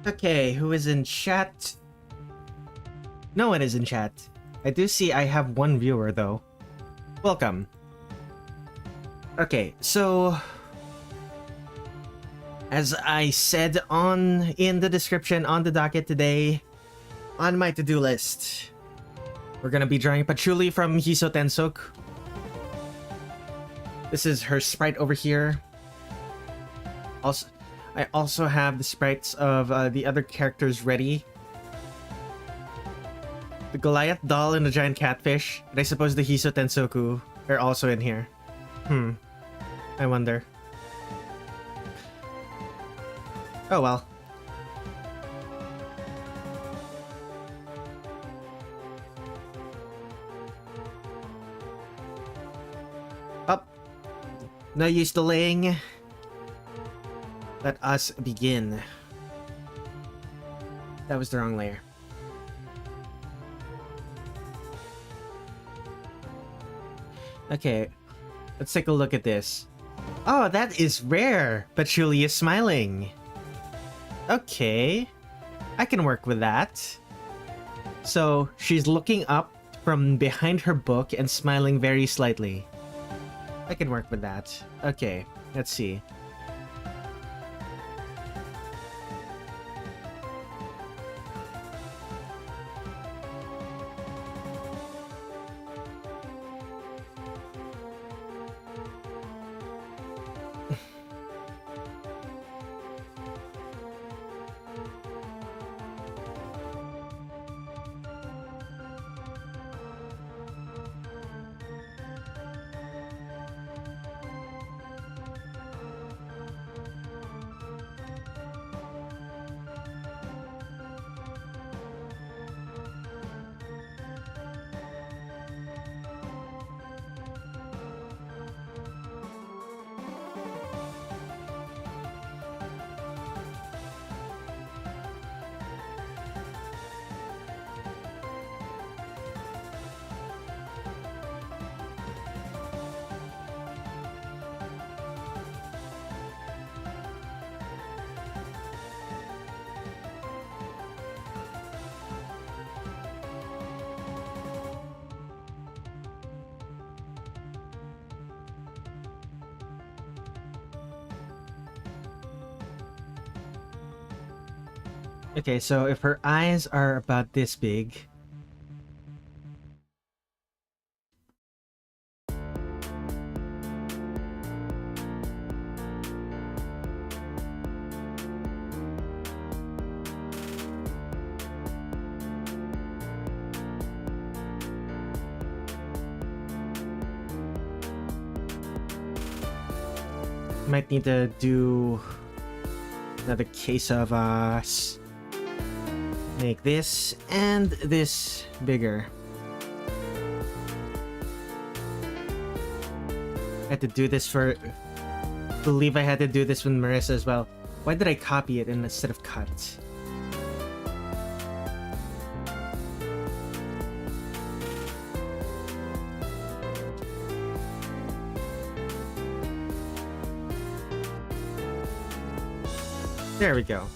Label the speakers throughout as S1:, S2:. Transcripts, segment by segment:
S1: Okay, who is in chat? No one is in chat. I do see I have one viewer though. Welcome. Okay, so as I said in the description on the docket today, on my to-do list, we're gonna be drawing Patchouli from Hisoutensoku. This is her sprite over here. Also, I also have the sprites of the other characters ready. The Goliath doll and the giant catfish, and I suppose the Hisoutensoku are also in here. I wonder. Oh well. Up. No use delaying. Let us begin. That was the wrong layer. Okay, let's take a look at this. Oh, that is rare! Patchouli is smiling. Okay, I can work with that. So, she's looking up from behind her book and smiling very slightly. I can work with that. Okay, let's see. Okay, so if her eyes are about this big... Might need to do another case of make this and this bigger. I had to do this for... I believe I had to do this with Marisa as well. Why did I copy it instead of cut? There we go.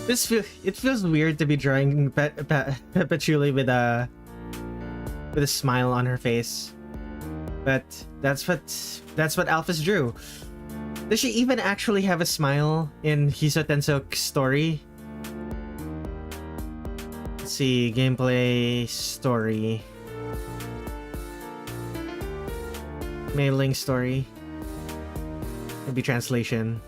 S1: It feels weird to be drawing Patchouli with a smile on her face, but that's what Alphys drew. Does she even actually have a smile in Hisoutensoku's story? Let's see, gameplay story. Meiling story. Maybe translation.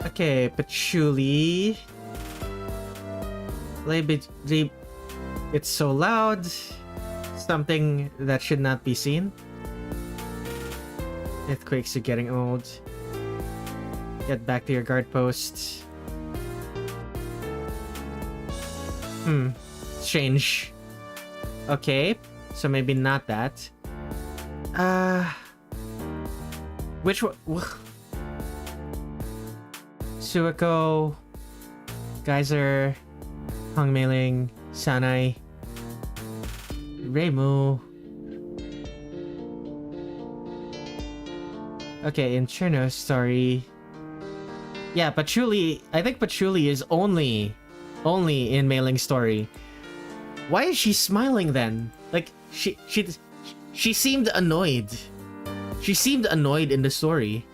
S1: Okay, Patchouli. It's so loud. Something that should not be seen. Earthquakes are getting old. Get back to your guard post. Strange. Okay, so maybe not that. Which one? Suwako, Geyser, Hong Meiling, Sanae, Reimu. Okay, in Cirno's story. Yeah, Patchouli. I think Patchouli is only in Meiling's story. Why is she smiling then? Like she seemed annoyed. She seemed annoyed in the story.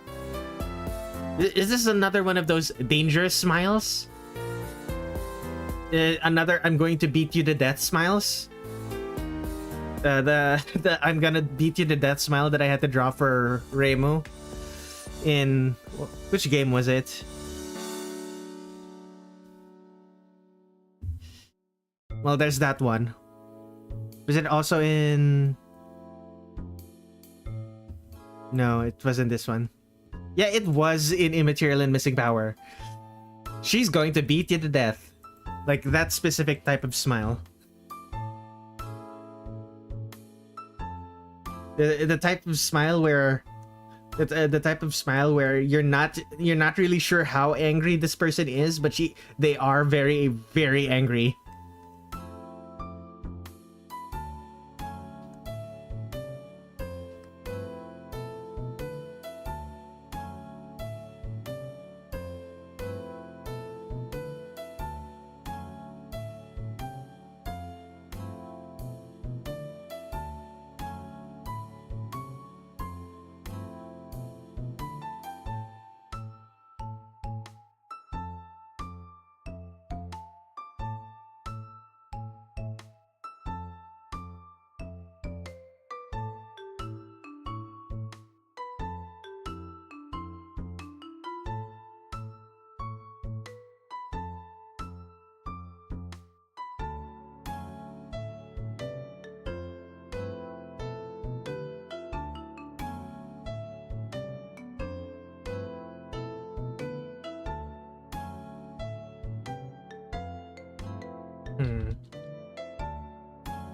S1: Is this another one of those dangerous smiles? Another I'm going to beat you to death smiles? The I'm gonna beat you to death smile that I had to draw for Reimu in which game was it? Well, there's that one. Was it also in... No, it wasn't this one. Yeah, it was in Immaterial and Missing Power. She's going to beat you to death. Like that specific type of smile. The type of smile where... The type of smile where you're not really sure how angry this person is, but they are very, very angry.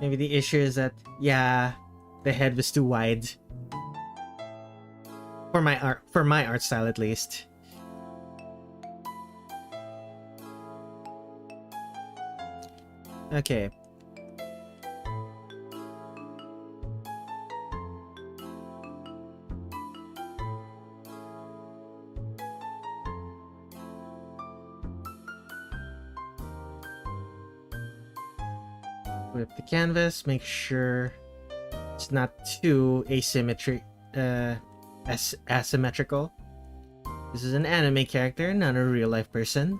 S1: Maybe the issue is that, yeah, the head was too wide. For my art style at least. Okay. Whip the canvas, make sure it's not too asymmetrical. This is an anime character, not a real life person.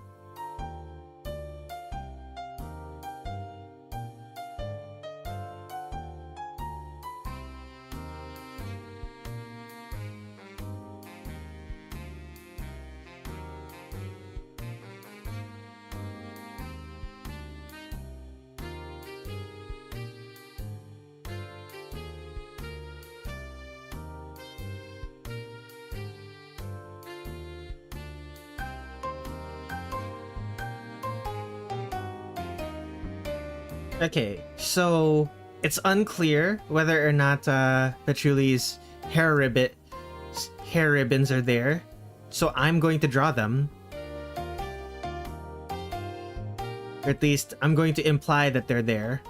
S1: Okay, so it's unclear whether or not Patchouli's hair ribbons are there, so I'm going to draw them. Or at least, I'm going to imply that they're there.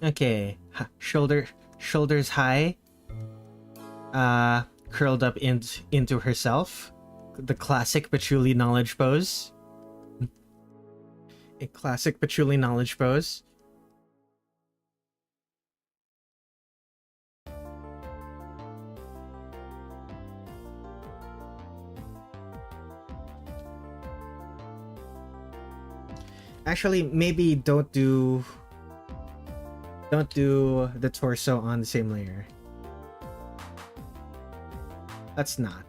S1: Okay, shoulders high, curled up into herself. The classic Patchouli Knowledge pose. A classic Patchouli Knowledge pose. Actually, maybe don't do the torso on the same layer. Let's not.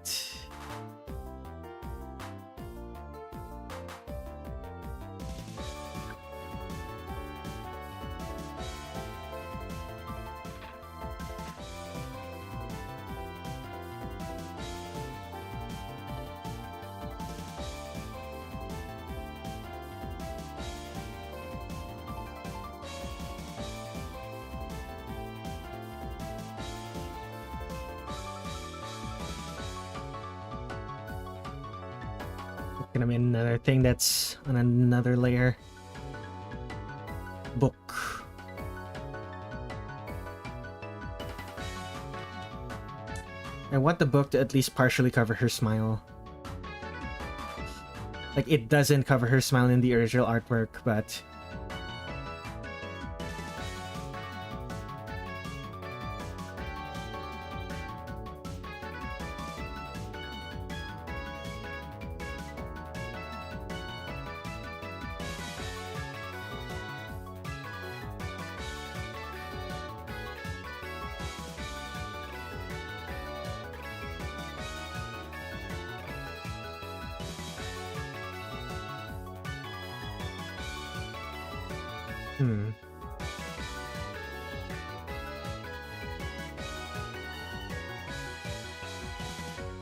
S1: Gonna be another thing that's on another layer. Book. I want the book to at least partially cover her smile. Like, it doesn't cover her smile in the original artwork, but...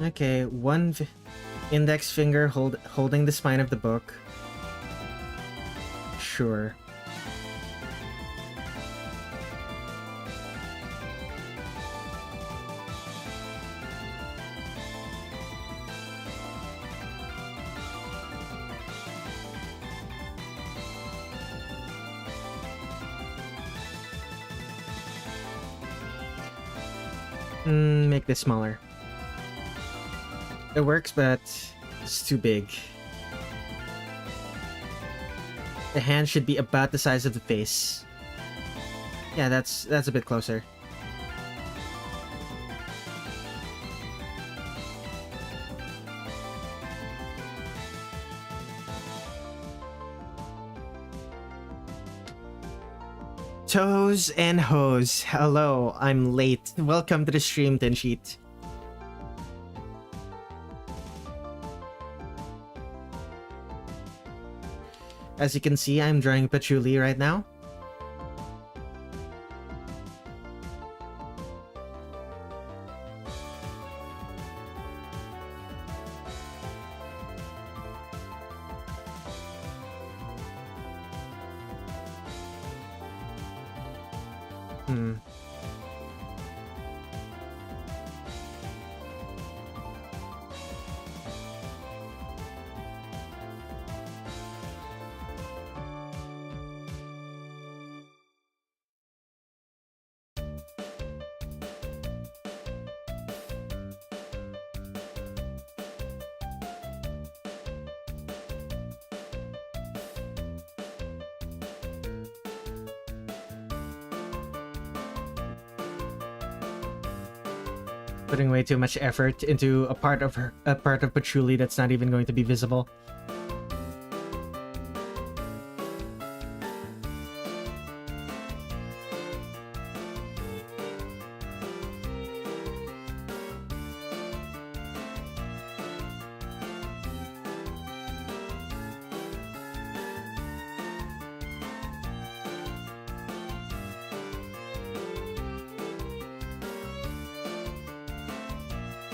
S1: Okay, one index finger holding the spine of the book. Sure. Make this smaller. It works, but it's too big. The hand should be about the size of the face. Yeah, that's a bit closer. Toes and hoes. Hello, I'm late. Welcome to the stream, Tensheet. As you can see, I'm drawing Patchouli right now. Putting way too much effort into a part of Patchouli that's not even going to be visible.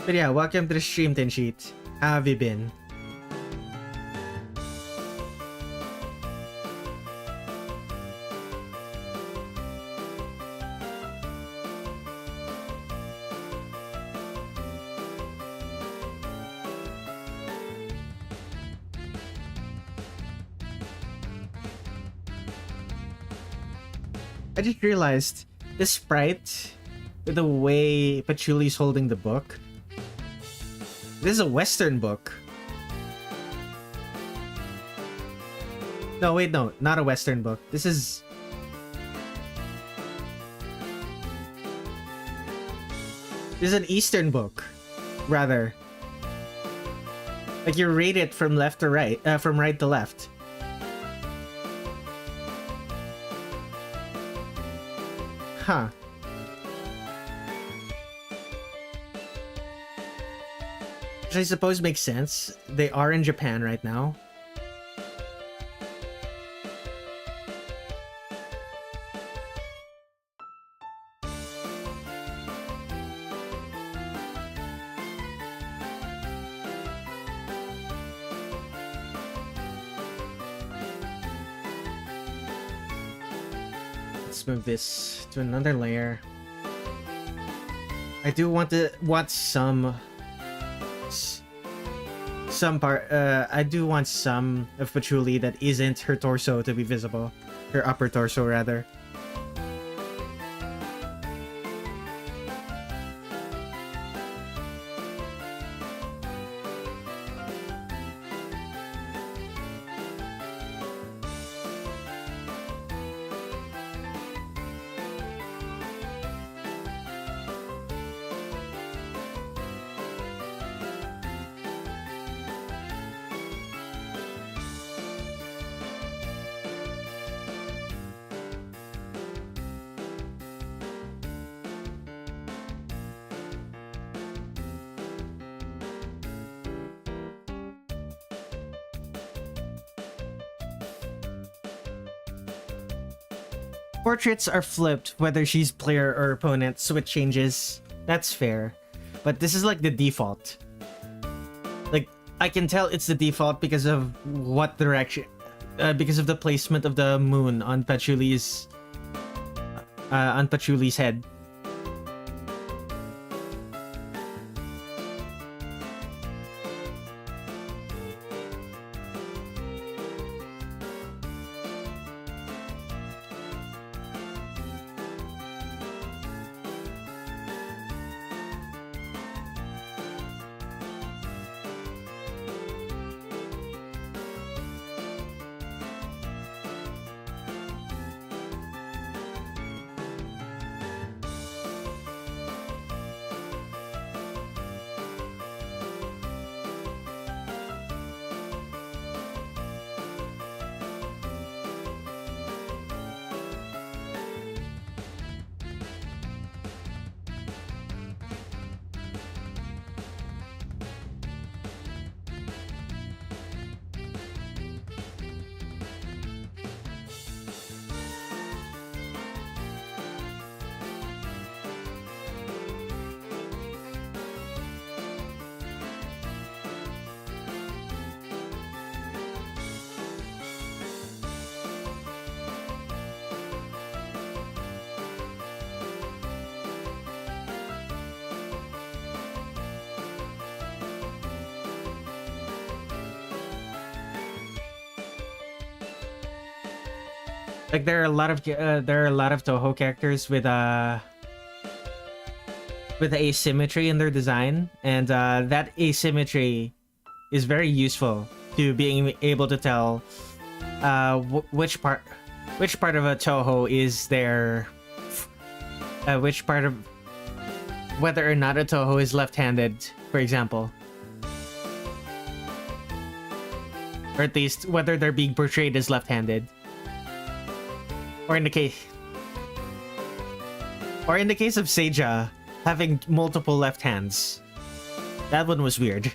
S1: But yeah, welcome to the stream, Tensheet. How have you been? I just realized this sprite with the way Patchouli's holding the book. This is a Western book. No, wait, no, not a Western book. This is... This is an Eastern book, rather. Like you rate it from left to right, from right to left. Huh. Which I suppose makes sense. They are in Japan right now. Let's move this to another layer. I do want some part. I do want some of Patchouli that isn't her torso to be visible, her upper torso rather. Portraits are flipped whether she's player or opponent, so it changes. That's fair. But this is like the default. Like, I can tell it's the default because of what direction... because of the placement of the moon on Patchouli's head. Like there are a lot of Touhou characters with asymmetry in their design, and that asymmetry is very useful to being able to tell which part of a Touhou is their which part of whether or not a Touhou is left-handed, for example, or at least whether they're being portrayed as left-handed. Or in the case of Seija having multiple left hands. That one was weird.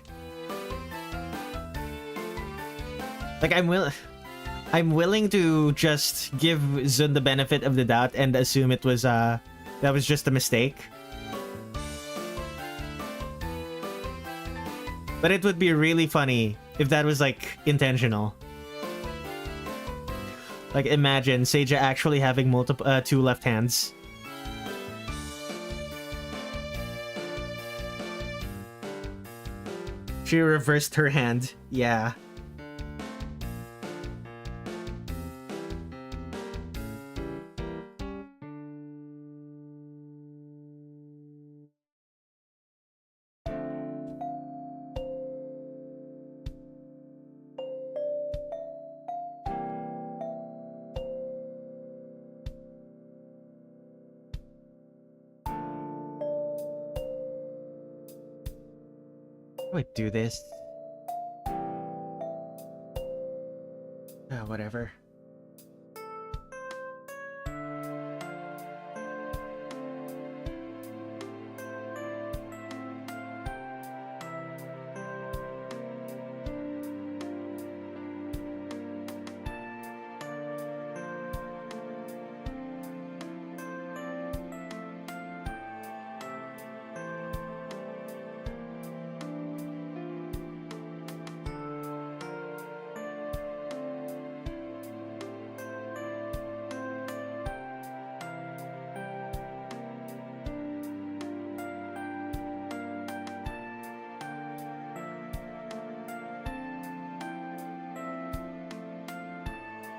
S1: Like I'm willing to just give Zun the benefit of the doubt and assume it was that was just a mistake. But it would be really funny if that was like intentional. Like, imagine Seija actually having two left hands. She reversed her hand. Yeah. do I do this? Whatever.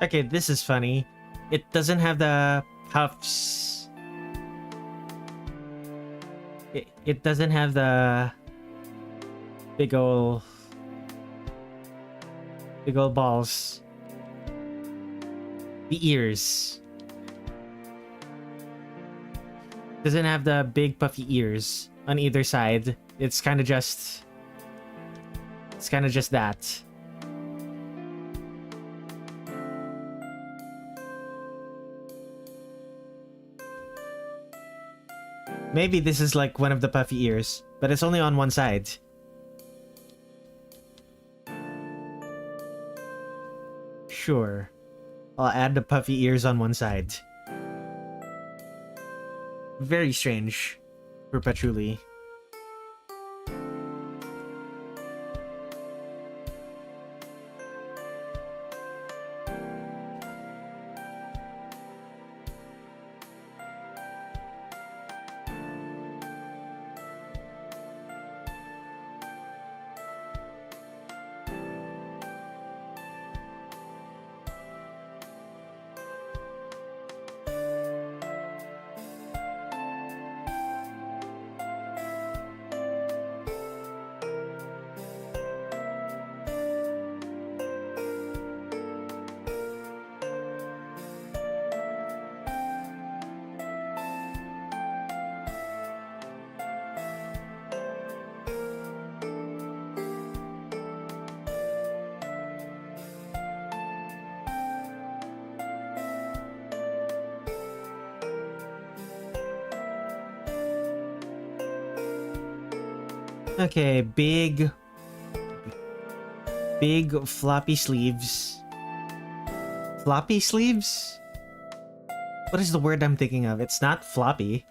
S1: Okay, this is funny. It doesn't have the puffs. It doesn't have the big ol' balls. The ears. Doesn't have the big puffy ears on either side. It's kind of just that. Maybe this is like one of the puffy ears, but it's only on one side. Sure. I'll add the puffy ears on one side. Very strange for Patchouli. Okay, big floppy sleeves. Floppy sleeves? What is the word I'm thinking of? It's not floppy.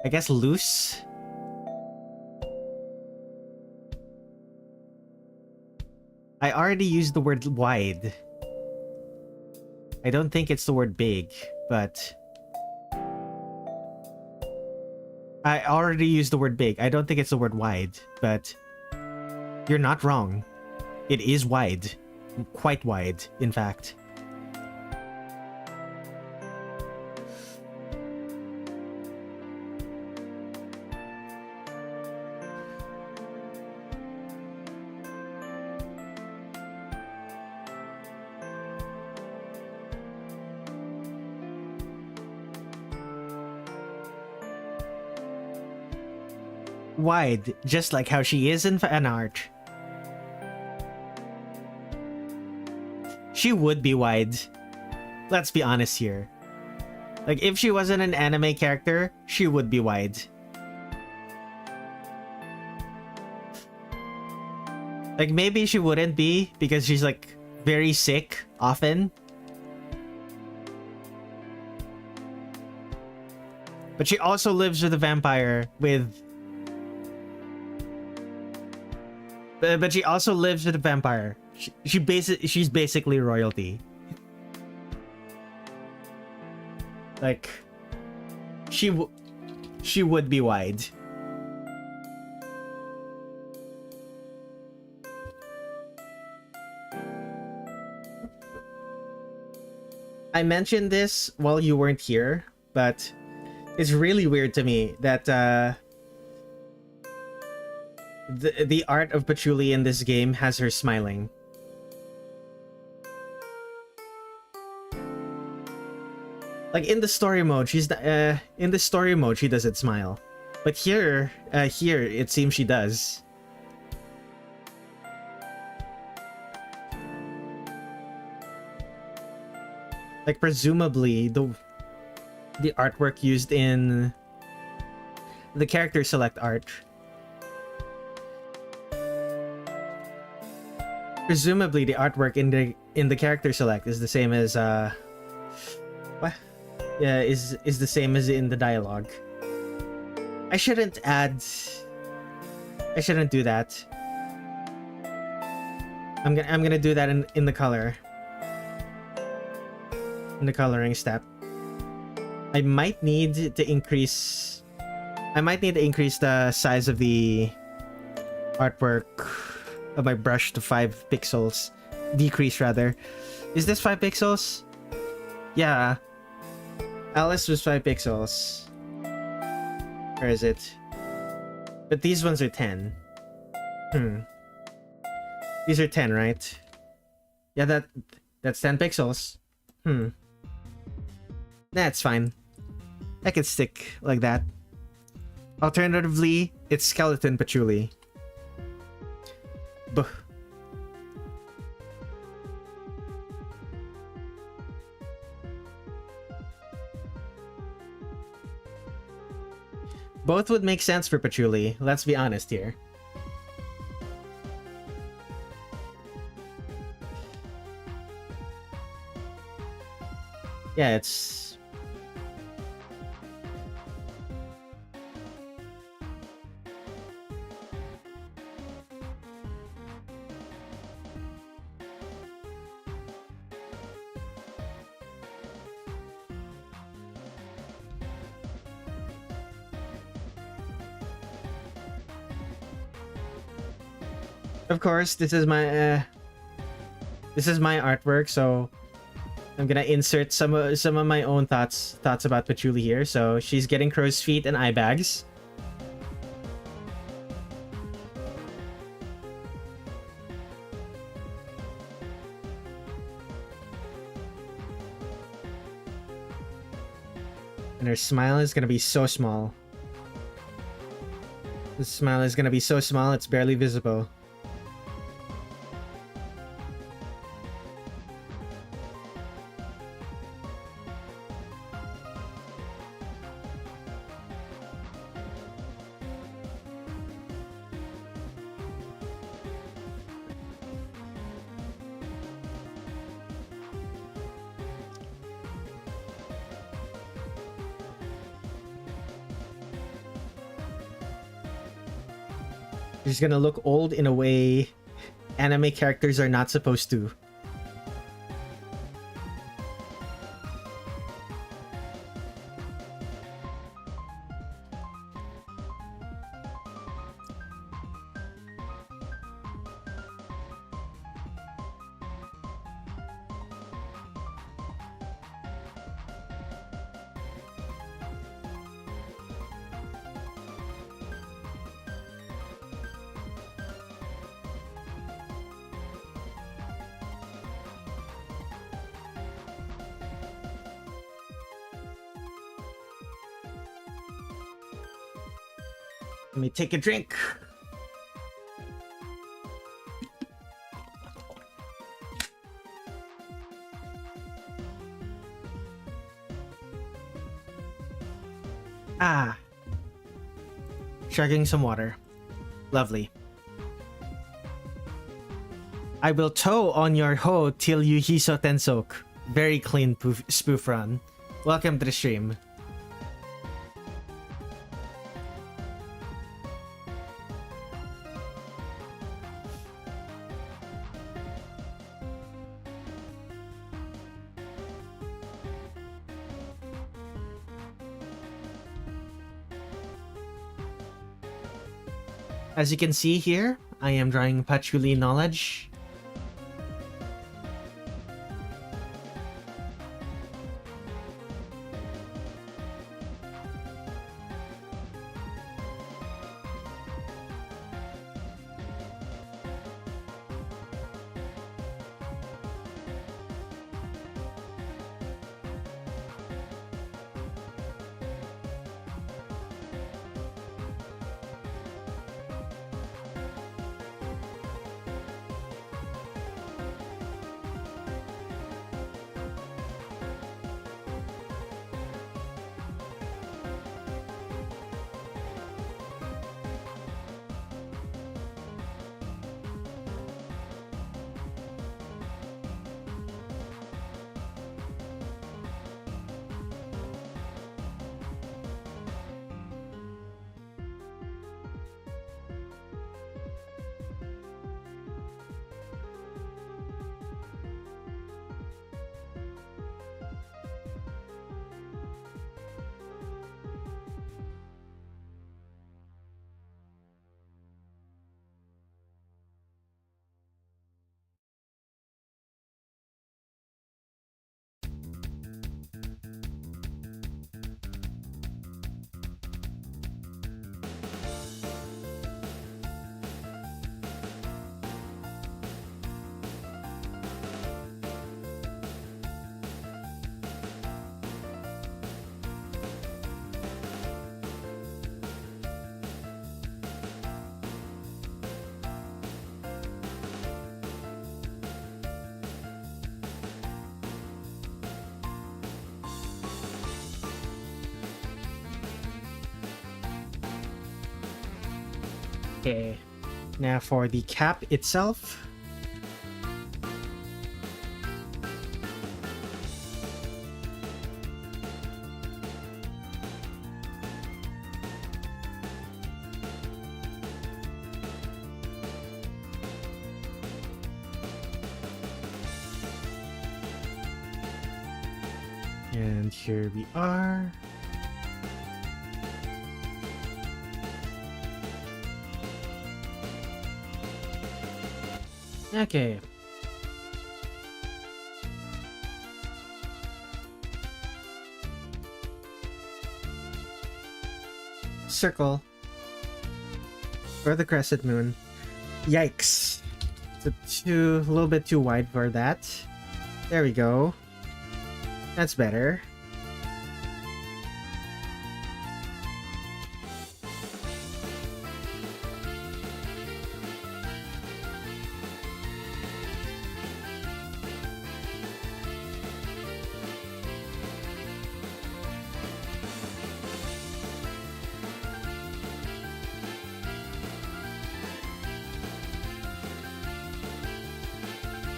S1: I guess loose? I already used the word wide. I don't think it's the word big, but... I already used the word big. I don't think it's the word wide, but you're not wrong. It is wide. Quite wide, in fact. Wide, just like how she is in fan art. She would be wide. Let's be honest here. Like, if she wasn't an anime character, she would be wide. Like, maybe she wouldn't be because she's, like, very sick often. But she also lives with a vampire with... But she also lives with a vampire. She's basically royalty. Like, she would be wide. I mentioned this while you weren't here, but it's really weird to me that the art of Patchouli in this game has her smiling. Like in the story mode, she's in the story mode she doesn't smile, but here it seems she does. Like presumably the artwork used in the character select art. Presumably the artwork in the character select is the same as what? Yeah, is the same as in the dialogue. I shouldn't do that. I'm gonna do that in the color. In the coloring step. I might need to increase the size of the artwork of my brush to 5 pixels. Decrease rather. Is this 5 pixels? Yeah. Alice was 5 pixels. Where is it? But these ones are 10. These are 10, right? Yeah, that's 10 pixels. That's fine. I can stick like that. Alternatively, it's skeleton patchouli. Buh. Both would make sense for patchouli, let's be honest here. Yeah, it's... Of course, this is my artwork, so I'm gonna insert some of my own thoughts about Patchouli here. So she's getting crow's feet and eye bags. And her smile is gonna be so small. The smile is gonna be so small it's barely visible. She's gonna look old in a way anime characters are not supposed to. Let me take a drink. Ah. Chugging some water. Lovely. I will tow on your hoe till you Hisoutensoku. Very clean spoof run. Welcome to the stream. As you can see here, I am drawing Patchouli Knowledge. Okay. Now for the cap itself. And here we are. Okay. Circle. For the crescent moon. Yikes. It's a little bit too wide for that. There we go. That's better.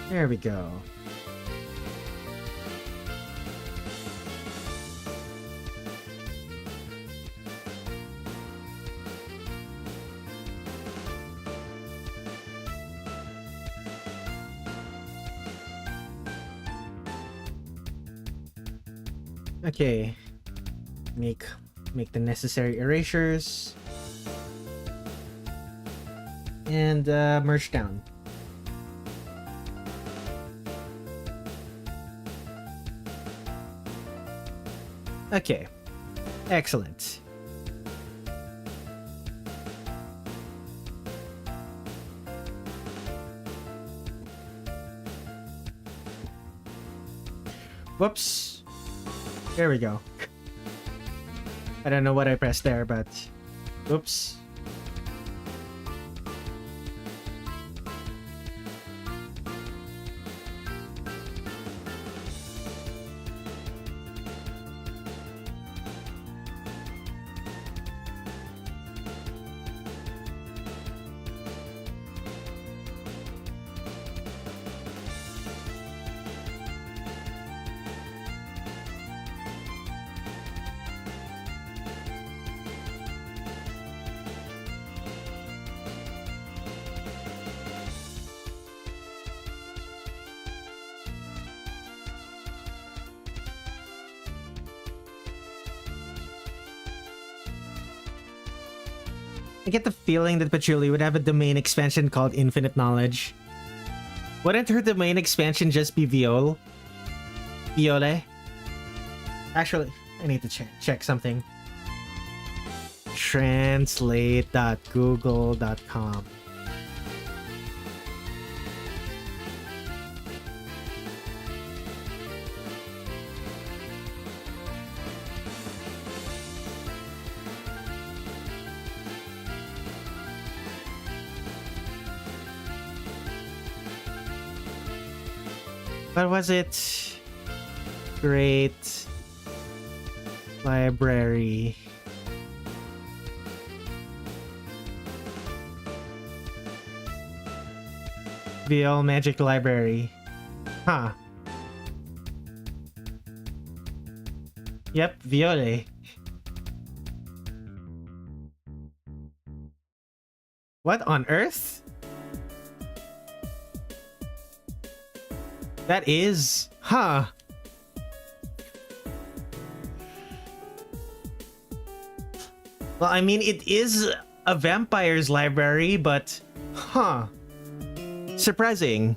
S1: There we go. Okay, make the necessary erasures and merge down. Okay, excellent. Whoops. There we go. I don't know what I pressed there, but oops. I get the feeling that Patchouli would have a domain expansion called Infinite Knowledge. Wouldn't her domain expansion just be Viole? Viole? Actually, I need to check something. Translate.google.com. What was it? Great library. Viole Magic Library. Huh. Yep, Viole. What on earth? That is... Huh. Well, I mean, it is a vampire's library, but... Huh. Surprising.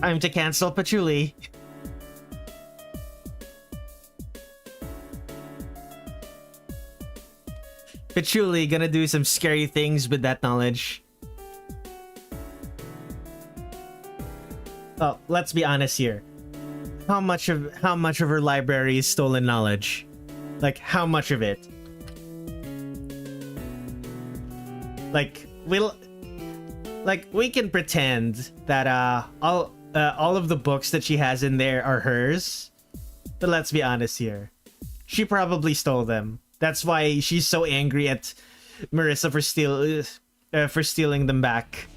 S1: Time to cancel Patchouli. Patchouli gonna do some scary things with that knowledge. Oh, let's be honest here. How much of her library is stolen knowledge? Like, how much of it? Like, we can pretend that all of the books that she has in there are hers. But let's be honest here. She probably stole them. That's why she's so angry at Marisa for stealing them back.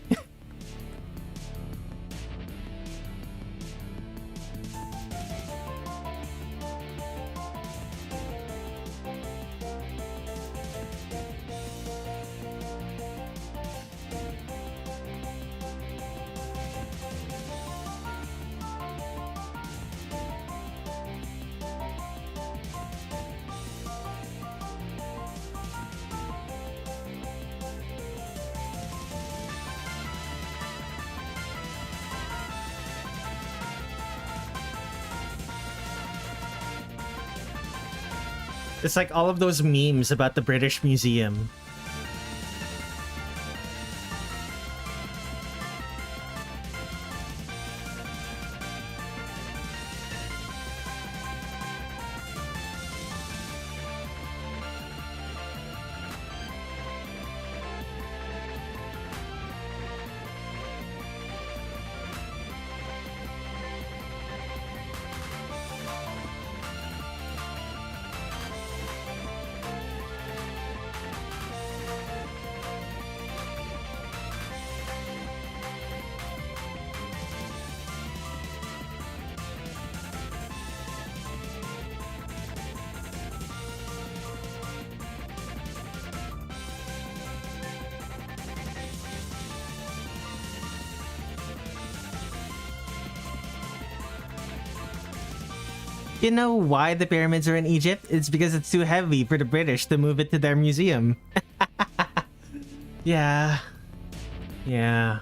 S1: It's like all of those memes about the British Museum. You know why the pyramids are in Egypt? It's because it's too heavy for the British to move it to their museum. Yeah. Yeah.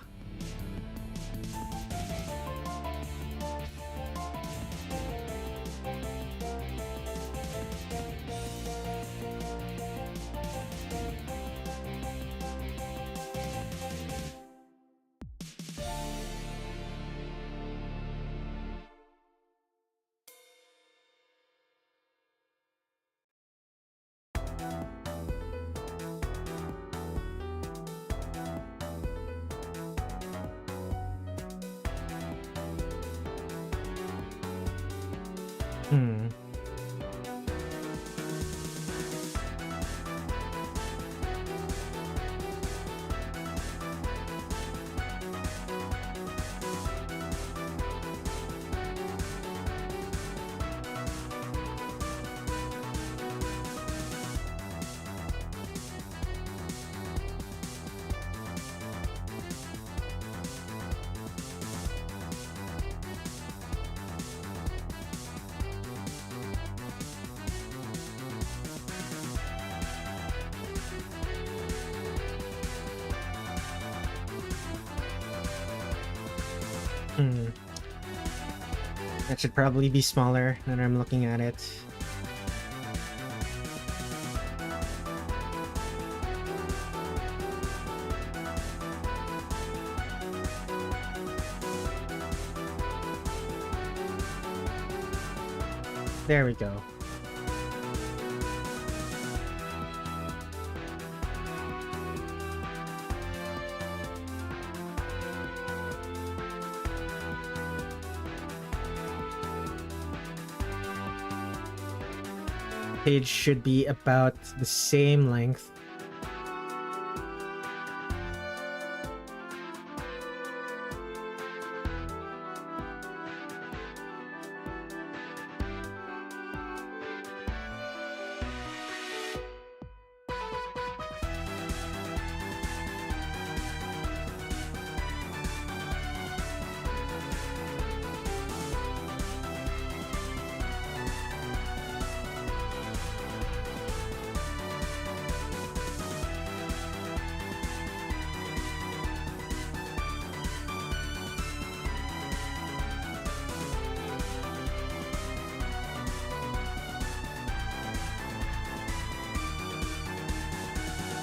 S1: Hmm. That should probably be smaller than I'm looking at it. There we go. Page should be about the same length.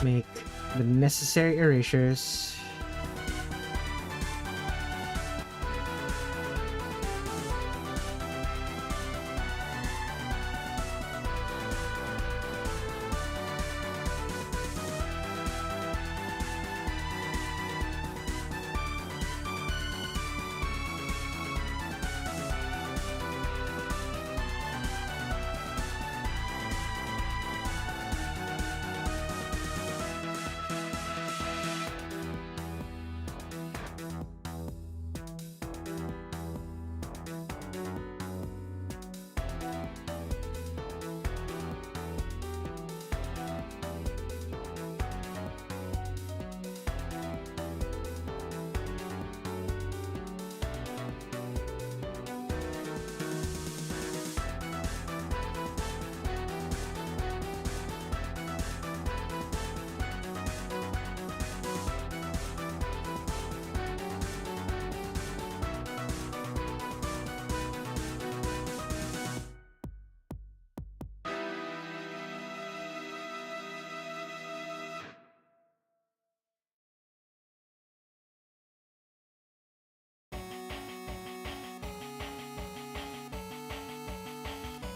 S1: Make the necessary erasures.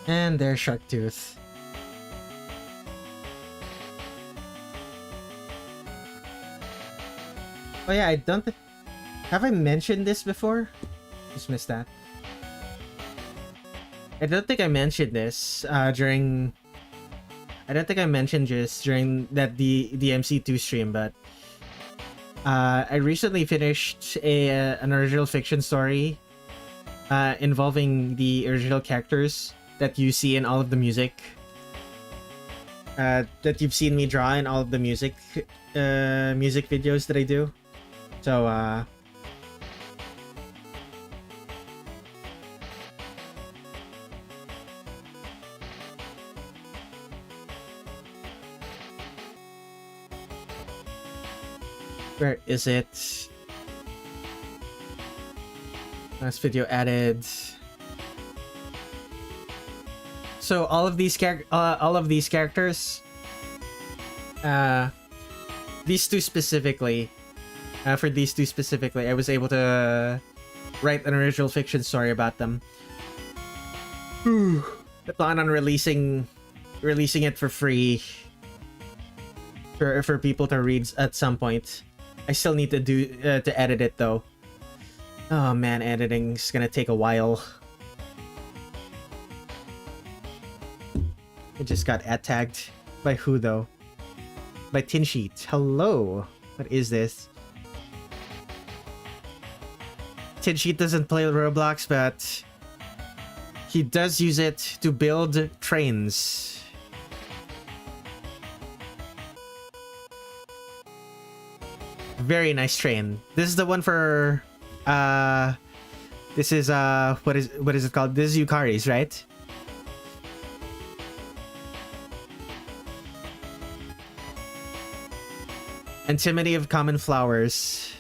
S1: And there's Sharktooth. Oh yeah, I don't have I mentioned this before? Just missed that. I don't think I mentioned this during. I don't think I mentioned this during the MC2 stream, but I recently finished an original fiction story involving the original characters that you see in all of the music. That you've seen me draw in all of the music videos that I do. So where is it? Last video added. So all of these characters, these two specifically, for these two specifically, I was able to write an original fiction story about them. I plan on releasing it for free for people to read at some point. I still need to to edit it though. Oh man, editing's gonna take a while. It just got tagged. By who though? By Tinsheet. Hello. What is this? Tinsheet doesn't play Roblox, but he does use it to build trains. Very nice train. This is the one for this is what is it called? This is Yukari's, right? Antimony of Common Flowers.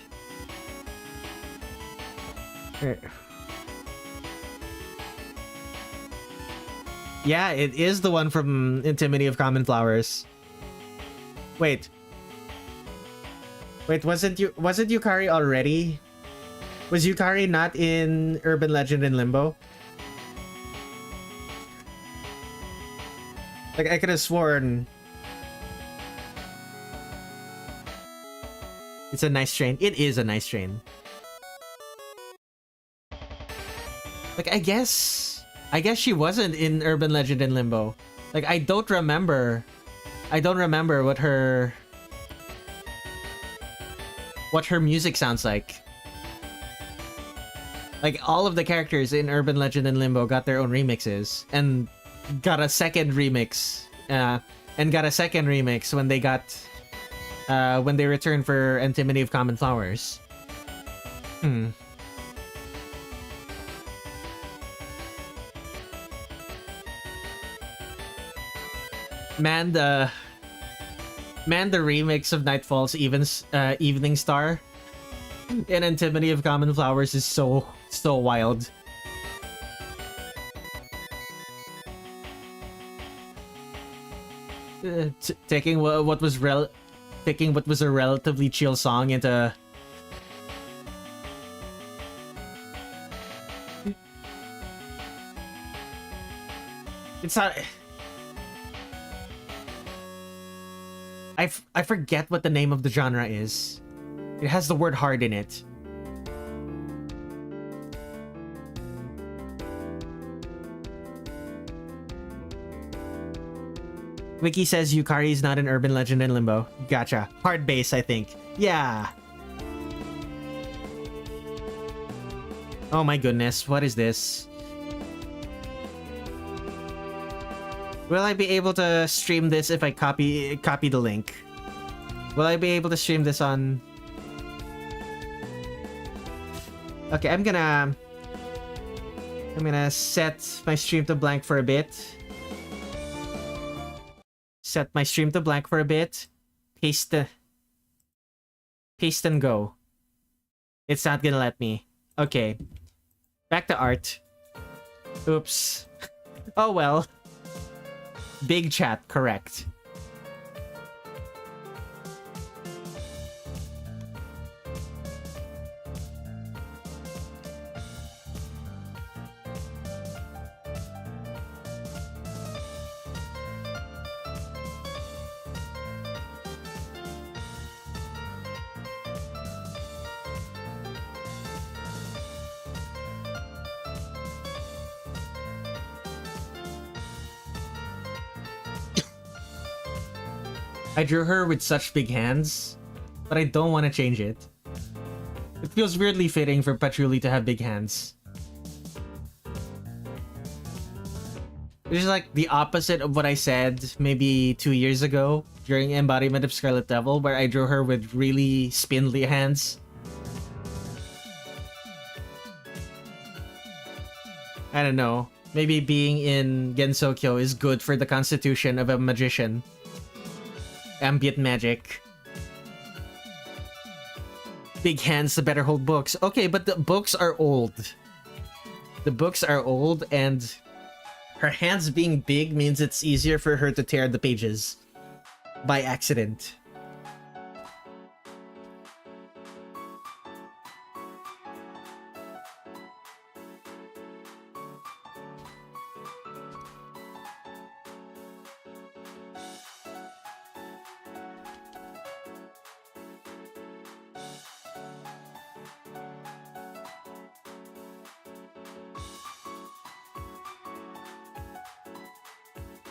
S1: Yeah, it is the one from Antimony of Common Flowers. Wait, wasn't Yukari already? Was Yukari not in Urban Legend in Limbo? Like, I could have sworn. It's a nice train. It is a nice train. Like, I guess she wasn't in Urban Legend in Limbo. Like, I don't remember what her music sounds like. Like, all of the characters in Urban Legend and Limbo got their own remixes and got a second remix when they got when they returned for Antimony of Common Flowers. Man, the remix of Nightfall's Evening Star in Antimony of Common Flowers is so wild. Taking what was a relatively chill song into it's not. I forget what the name of the genre is. It has the word hard in it. Wiki says Yukari is not an Urban Legend in Limbo. Gotcha. Hard base, I think. Yeah. Oh my goodness, what is this? Will I be able to stream this if I copy the link? Will I be able to stream this on... Okay, I'm gonna set my stream to blank for a bit. Set my stream to blank for a bit. Paste and go. It's not gonna let me. Okay. Back to art. Oops. Oh well. Big chat, correct. I drew her with such big hands, but I don't want to change it. It feels weirdly fitting for Patchouli to have big hands. Which is like the opposite of what I said maybe 2 years ago during Embodiment of Scarlet Devil, where I drew her with really spindly hands. I don't know. Maybe being in Gensokyo is good for the constitution of a magician. Ambient magic. Big hands to better hold books. Okay, but the books are old. The books are old, and her hands being big means it's easier for her to tear the pages by accident.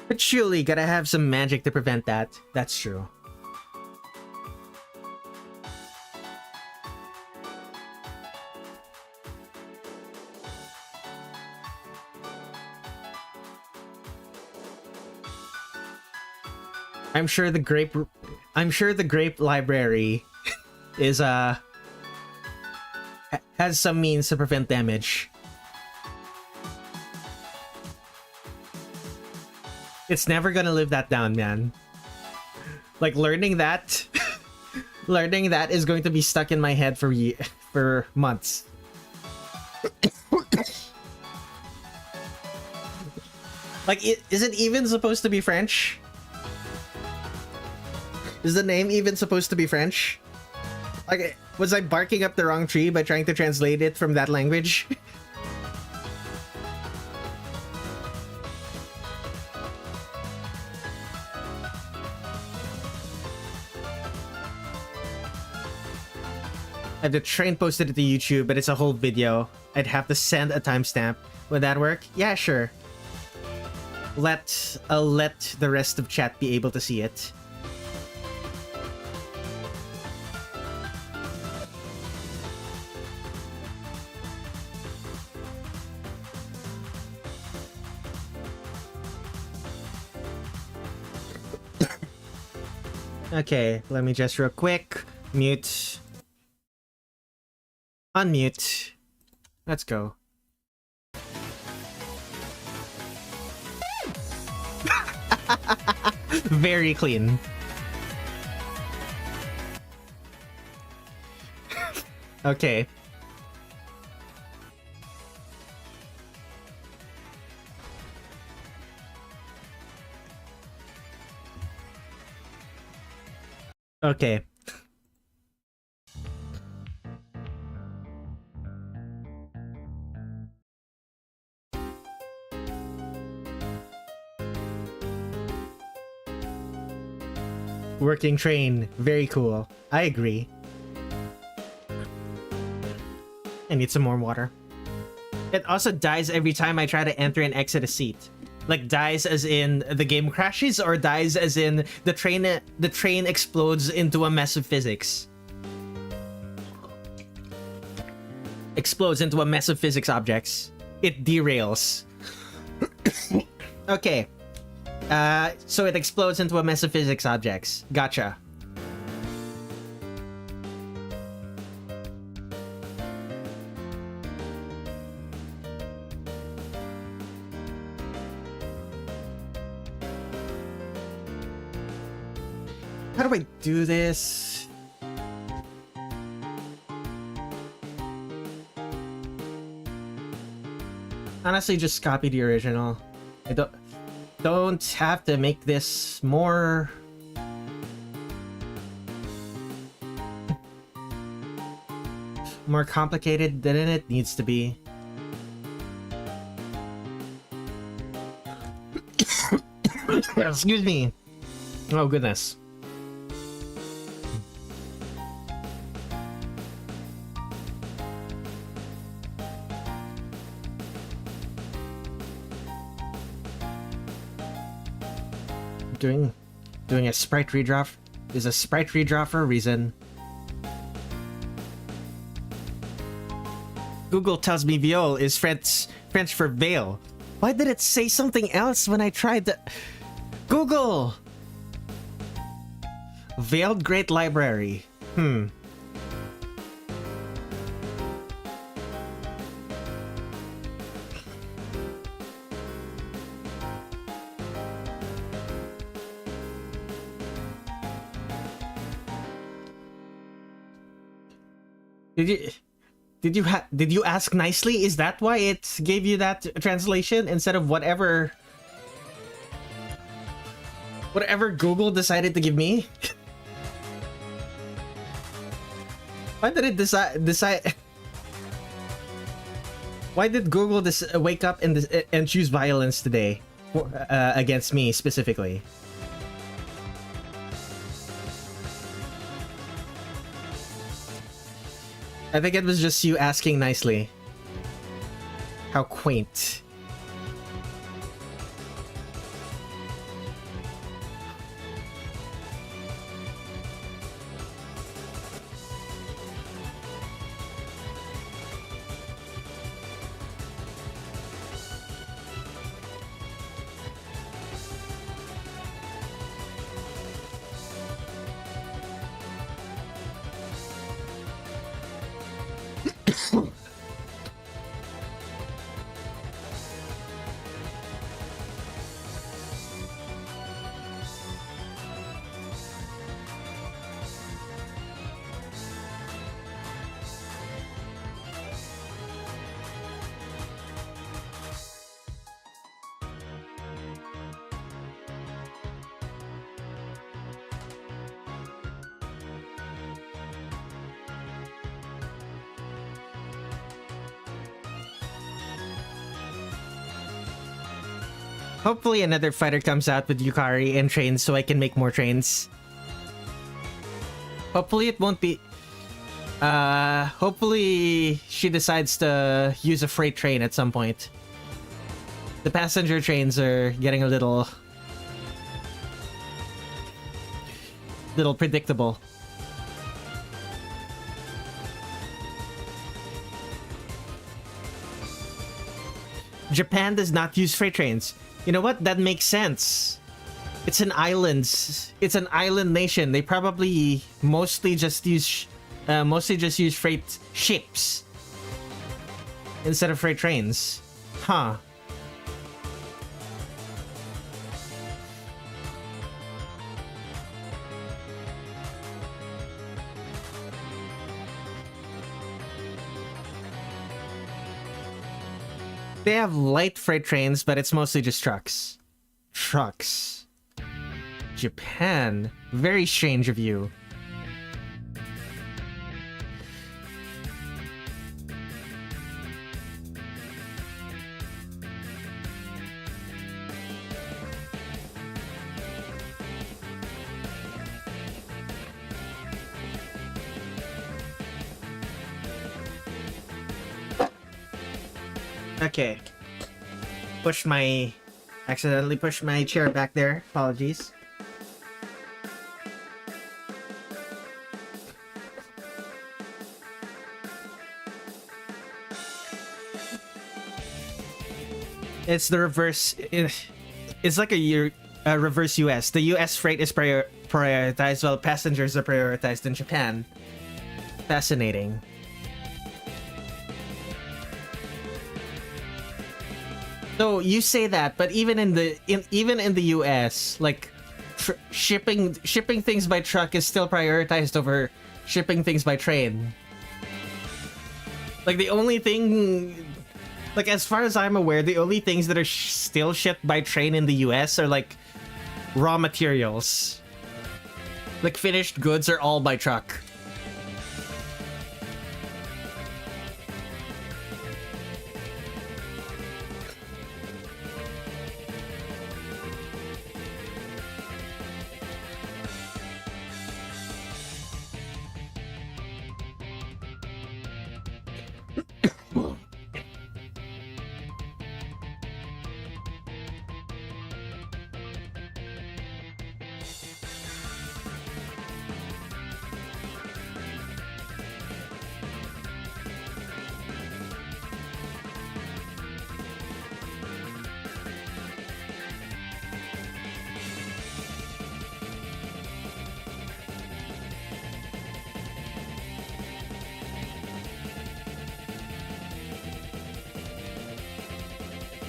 S1: But surely gotta have some magic to prevent that. That's true. I'm sure the grape library is has some means to prevent damage. It's never gonna live that down, man. Like, learning that is going to be stuck in my head for months. Like, is it even supposed to be French? Is the name even supposed to be French? Like, was I barking up the wrong tree by trying to translate it from that language? I have the train posted it to YouTube, but it's a whole video. I'd have to send a timestamp. Would that work? Yeah, sure. I'll let the rest of chat be able to see it. Okay, let me just real quick mute. Unmute. Let's go. Very clean. Okay. Okay. Working train. Very cool. I agree. I need some more water. It also dies every time I try to enter and exit a seat. Like, dies as in the game crashes, or dies as in the train explodes into a mess of physics. Explodes into a mess of physics objects. It derails. Okay. So it explodes into a mess of physics objects. Gotcha. How do I do this? Honestly, just copy the original. I don't have to make this more complicated than it needs to be. Excuse me. Oh goodness. Doing Doing a sprite redraw is a sprite redraw for a reason. Google tells me viol is French for veil. Why did it say something else when I tried to... Google! Veiled Great Library. Did you ask nicely? Is that why it gave you that translation instead of whatever Google decided to give me? Why did it decide? Why did Google wake up and choose violence today against me specifically? I think it was just you asking nicely. How quaint. Hopefully another fighter comes out with Yukari and trains so I can make more trains. Hopefully it won't be... hopefully she decides to use a freight train at some point. The passenger trains are getting a little predictable. Japan does not use freight trains. You know what? That makes sense. It's an island. It's an island nation. They probably mostly just use freight ships instead of freight trains. Huh. They have light freight trains, but it's mostly just trucks. Trucks. Japan. Very strange of you. Okay. Accidentally pushed my chair back there. Apologies. It's the reverse. It's like a reverse US. The US freight is prioritized while passengers are prioritized in Japan. Fascinating. So you say that, but even in the US, like shipping things by truck is still prioritized over shipping things by train. Like the only thing, like as far as I'm aware, the only things that are still shipped by train in the US are like raw materials. Like finished goods are all by truck.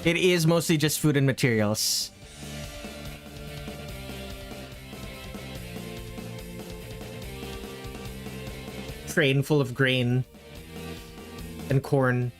S1: It is mostly just food and materials. Train full of grain and corn.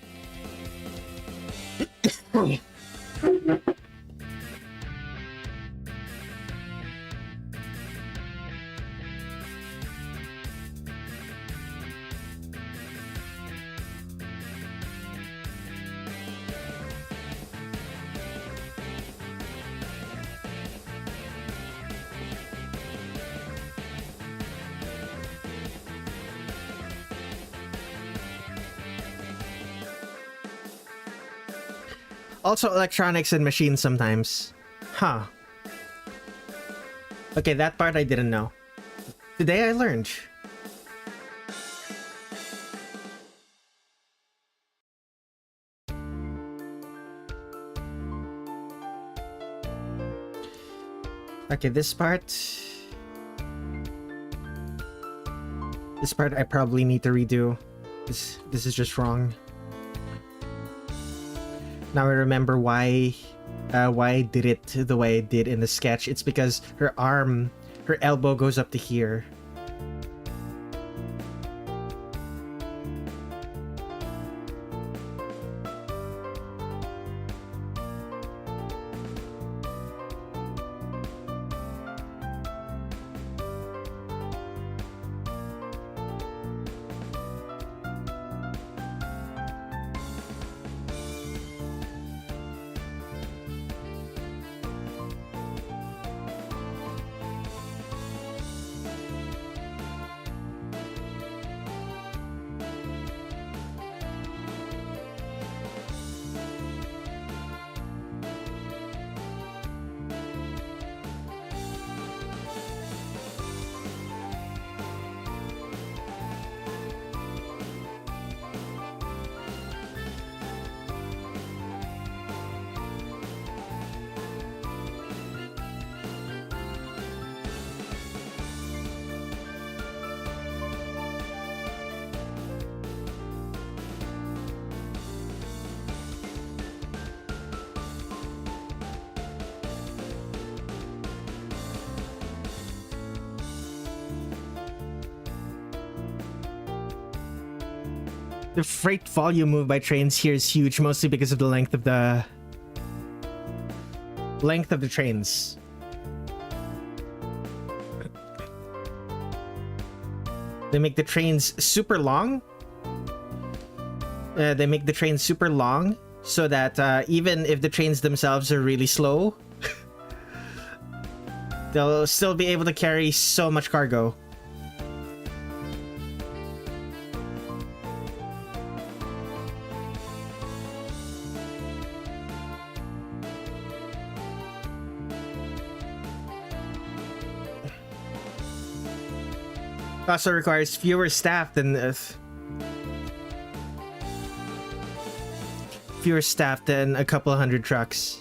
S1: Also electronics and machines sometimes. Huh. Okay, that part I didn't know. Today I learned. Okay, this part... This part I probably need to redo. This is just wrong. Now I remember why I did it the way I did in the sketch. It's because her elbow goes up to here. The freight volume moved by trains here is huge, mostly because of the length of the trains. They make the trains super long. They make the trains super long so that even if the trains themselves are really slow, they'll still be able to carry so much cargo. Also requires fewer staff than a couple of hundred trucks.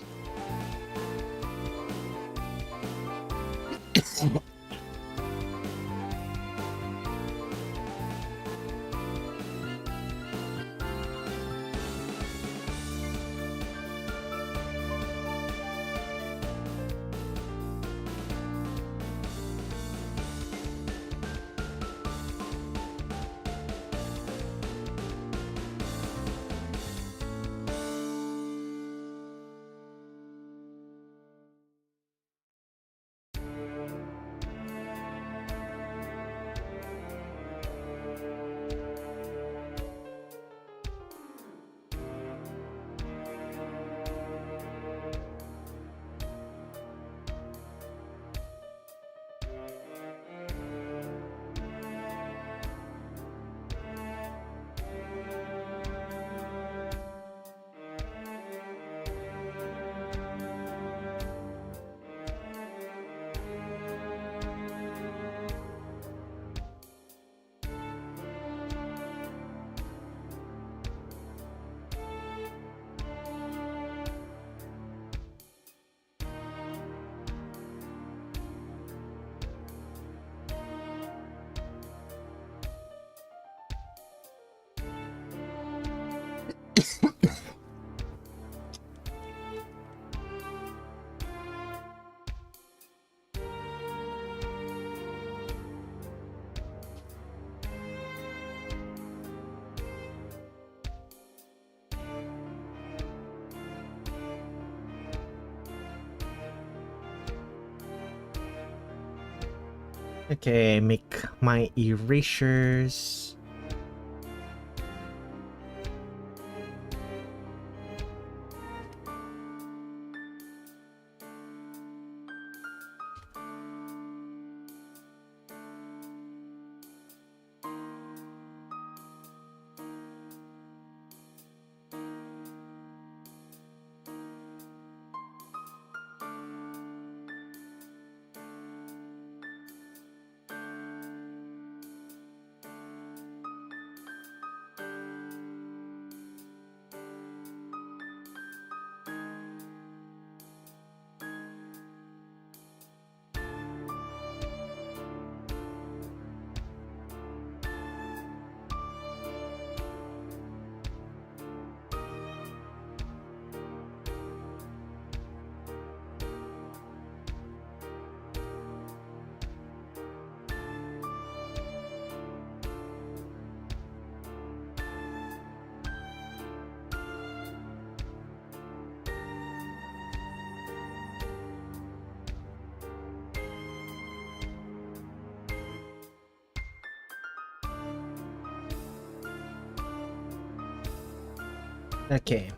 S1: Okay, make my erasures. Okay.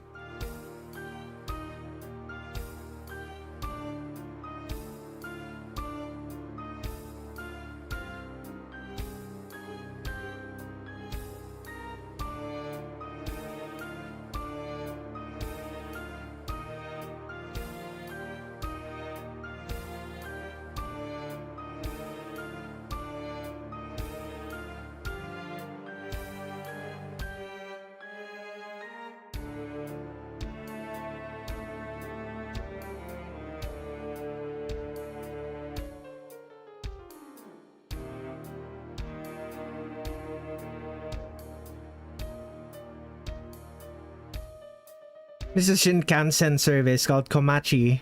S1: This is a Shinkansen service called Komachi.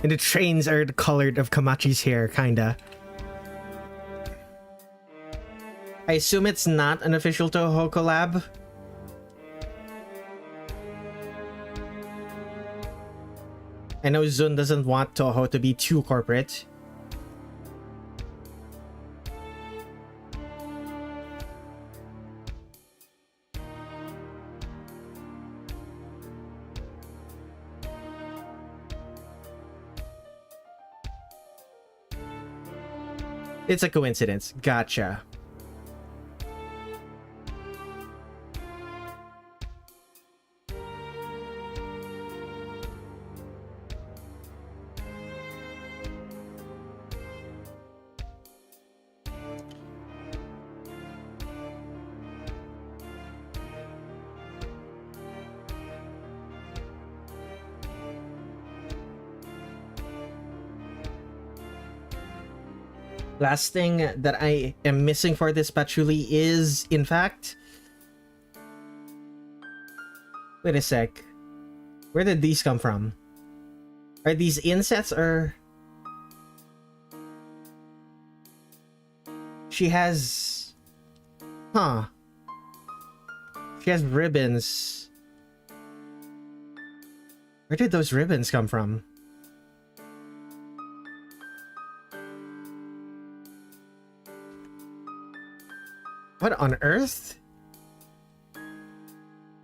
S1: And the trains are the colored of Komachi's hair, kinda. I assume it's not an official Touhou collab. I know Zun doesn't want Touhou to be too corporate. It's a coincidence. Gotcha. Last thing that I am missing for this patchouli is, in fact... Wait a sec. Where did these come from? Are these insets or... She has... Huh. She has ribbons. Where did those ribbons come from? What on earth?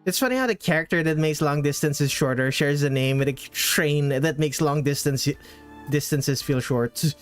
S1: It's funny how the character that makes long distances shorter shares a name with a train that makes long distances feel short.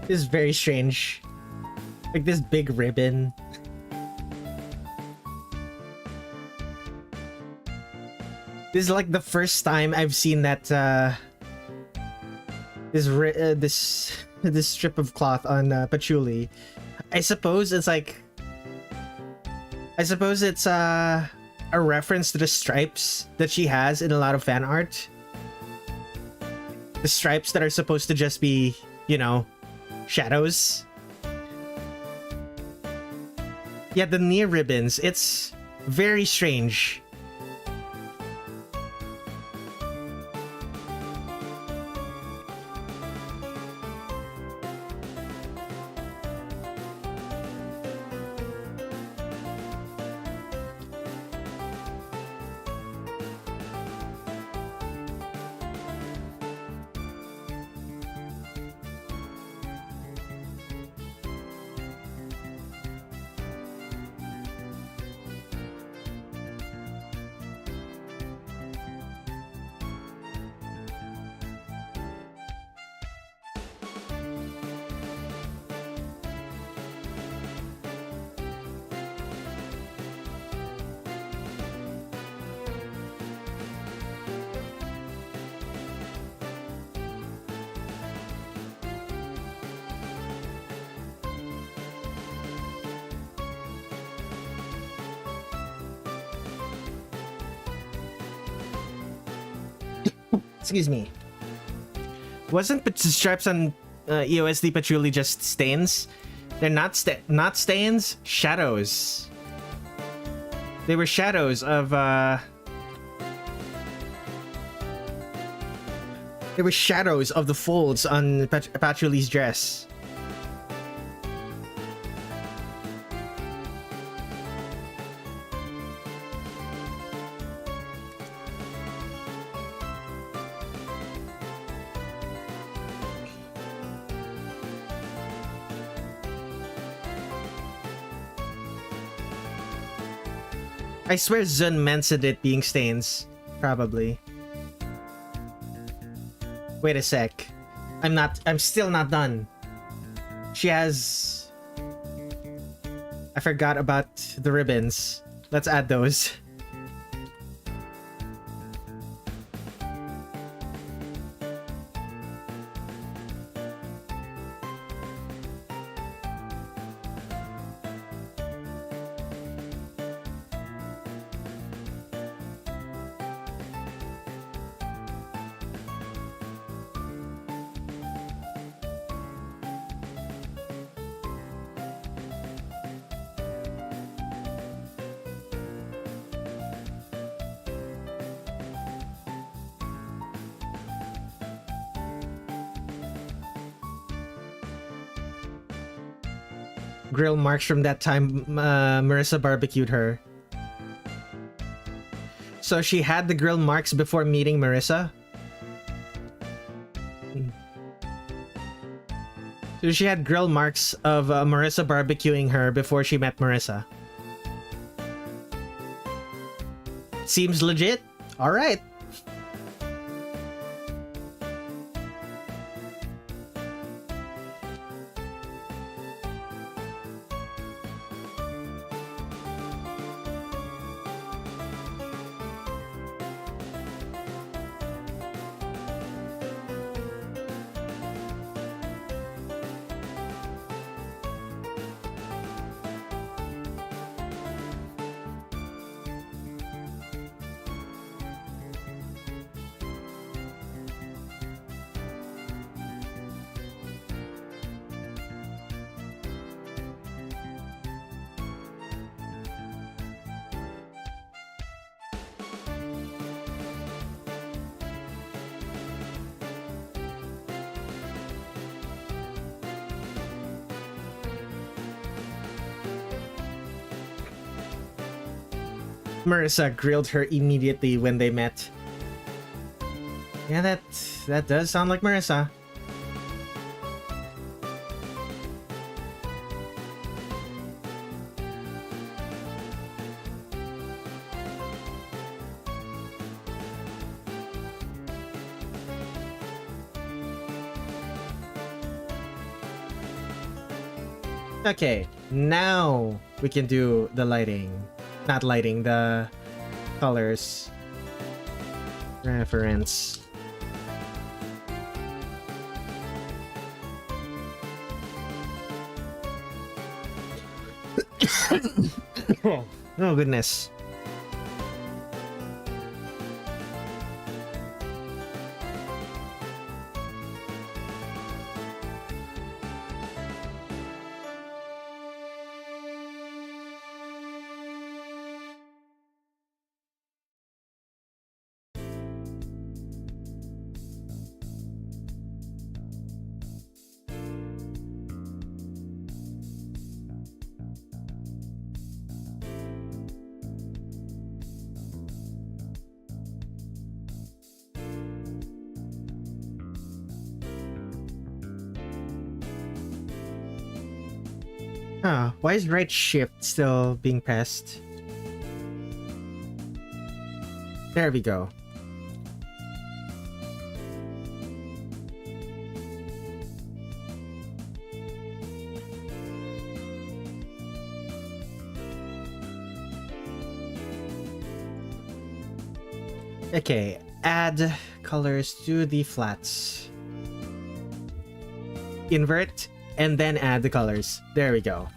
S1: This is very strange. Like this big ribbon. This is like the first time I've seen that this strip of cloth on Patchouli. I suppose it's a reference to the stripes that she has in a lot of fan art. The stripes that are supposed to just be, you know, shadows. Yeah, the near ribbons. It's very strange. Excuse me. Wasn't the stripes on EOSD Patchouli just stains? They're not stains, shadows. They were shadows of They were shadows of the folds on Patchouli's dress. I swear Zun mentioned it being stains. Probably. Wait a sec. I'm still not done. She has... I forgot about the ribbons. Let's add those. Grill marks from that time Marisa barbecued her. So she had the grill marks before meeting Marisa? So she had grill marks of Marisa barbecuing her before she met Marisa. Seems legit. Alright. Marisa grilled her immediately when they met. Yeah, that does sound like Marisa. Okay, now we can do the lighting. Not lighting, the colors. Reference. Oh goodness. Huh, why is right shift still being pressed? There we go. Okay, add colors to the flats. Invert and then add the colors. There we go.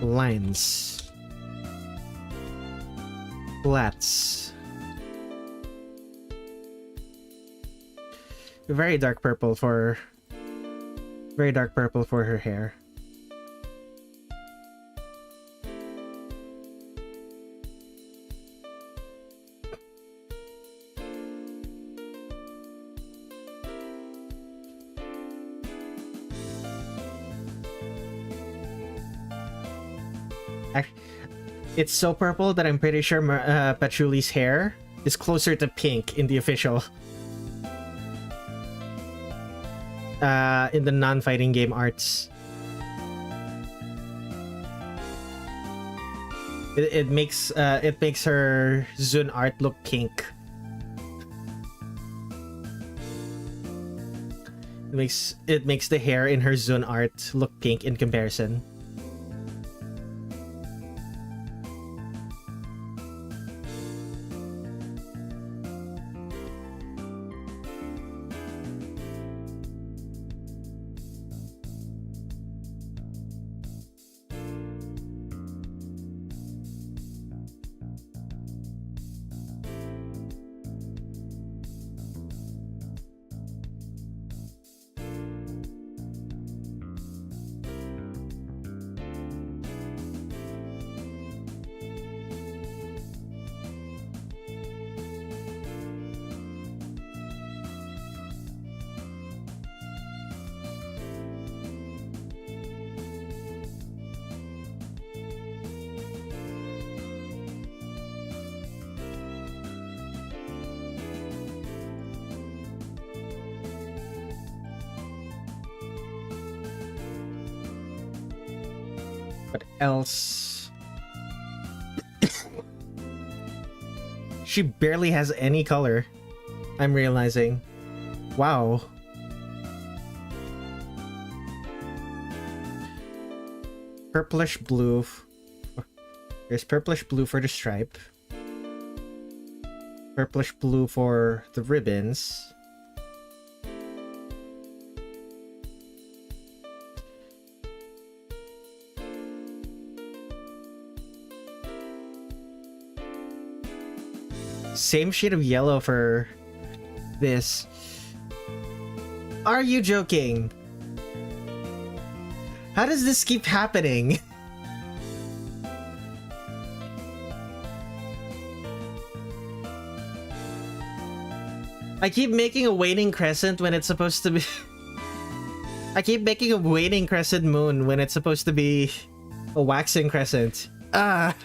S1: Lines. Flats. Very dark purple for her hair. It's so purple that I'm pretty sure Patchouli's hair is closer to pink in the official. In the non-fighting game arts. It makes her Zun art look pink. It makes the hair in her Zun art look pink in comparison. What else? She barely has any color, I'm realizing. Wow. Purplish blue. There's purplish blue for the stripe. Purplish blue for the ribbons. Same shade of yellow for this. Are you joking? How does this keep happening? I keep making a waning crescent when it's supposed to be... I keep making a waning crescent moon when it's supposed to be a waxing crescent. Ah.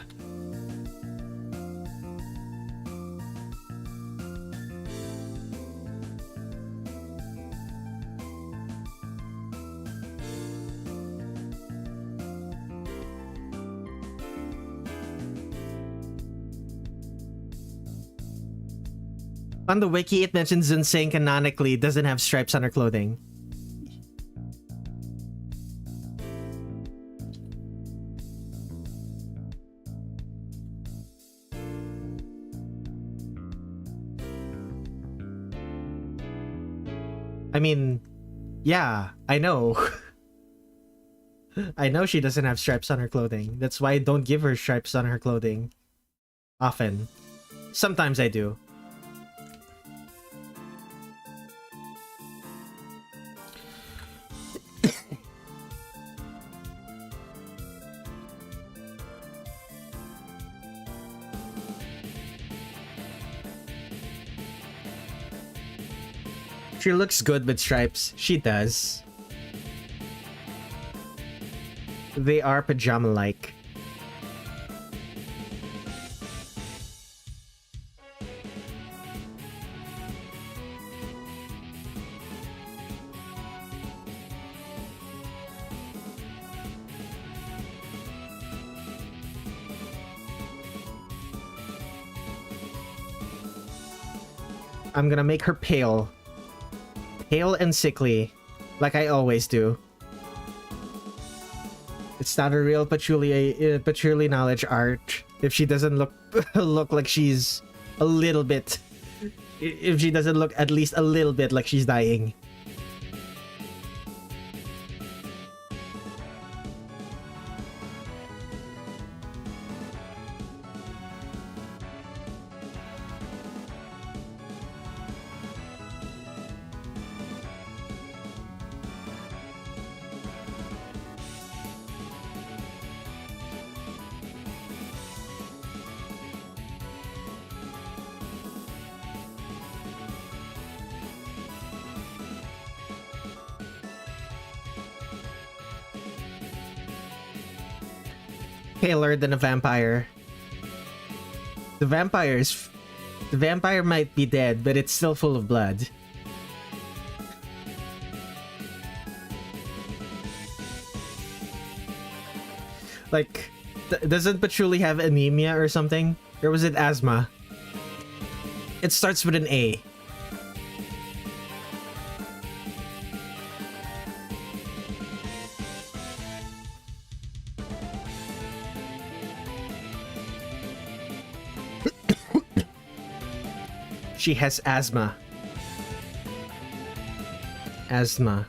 S1: On the wiki, it mentions Zunseng canonically doesn't have stripes on her clothing. I mean, yeah, I know. I know she doesn't have stripes on her clothing. That's why I don't give her stripes on her clothing. Often. Sometimes I do. She looks good with stripes. She does. They are pajama-like. I'm gonna make her pale. Pale and sickly, like I always do. It's not a real Patchouli Knowledge art if she doesn't look like she's a little bit. If she doesn't look at least a little bit like she's dying. Paler than a vampire. The vampire might be dead, but it's still full of blood. Like, doesn't Patchouli have anemia or something? Or was it asthma? It starts with an A. She has asthma. Asthma.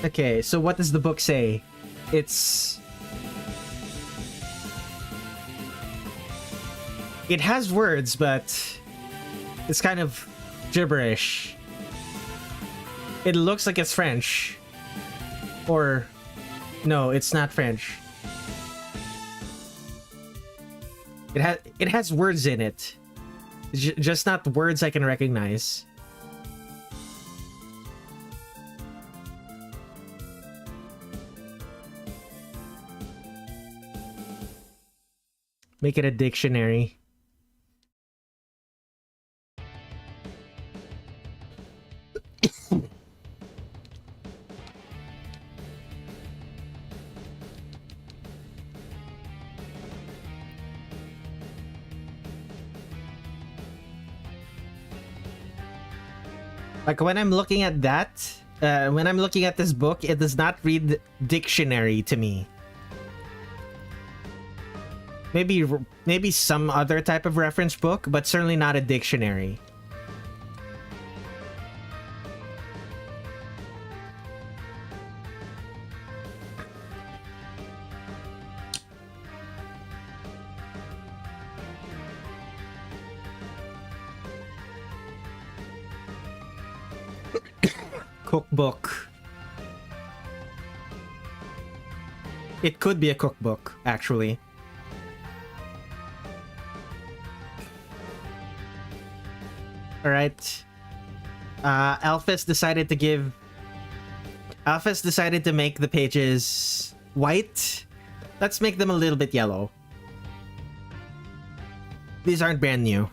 S1: Okay, so what does the book say? It has words, but it's kind of gibberish. It looks like it's French. Or no, it's not French. It has words in it. Just not words I can recognize. Make it a dictionary. Like when I'm looking at that, when I'm looking at this book, it does not read dictionary to me. Maybe some other type of reference book, but certainly not a dictionary. Cookbook. It could be a cookbook, actually. Alright. Alphys decided to make the pages white. Let's make them a little bit yellow. These aren't brand new.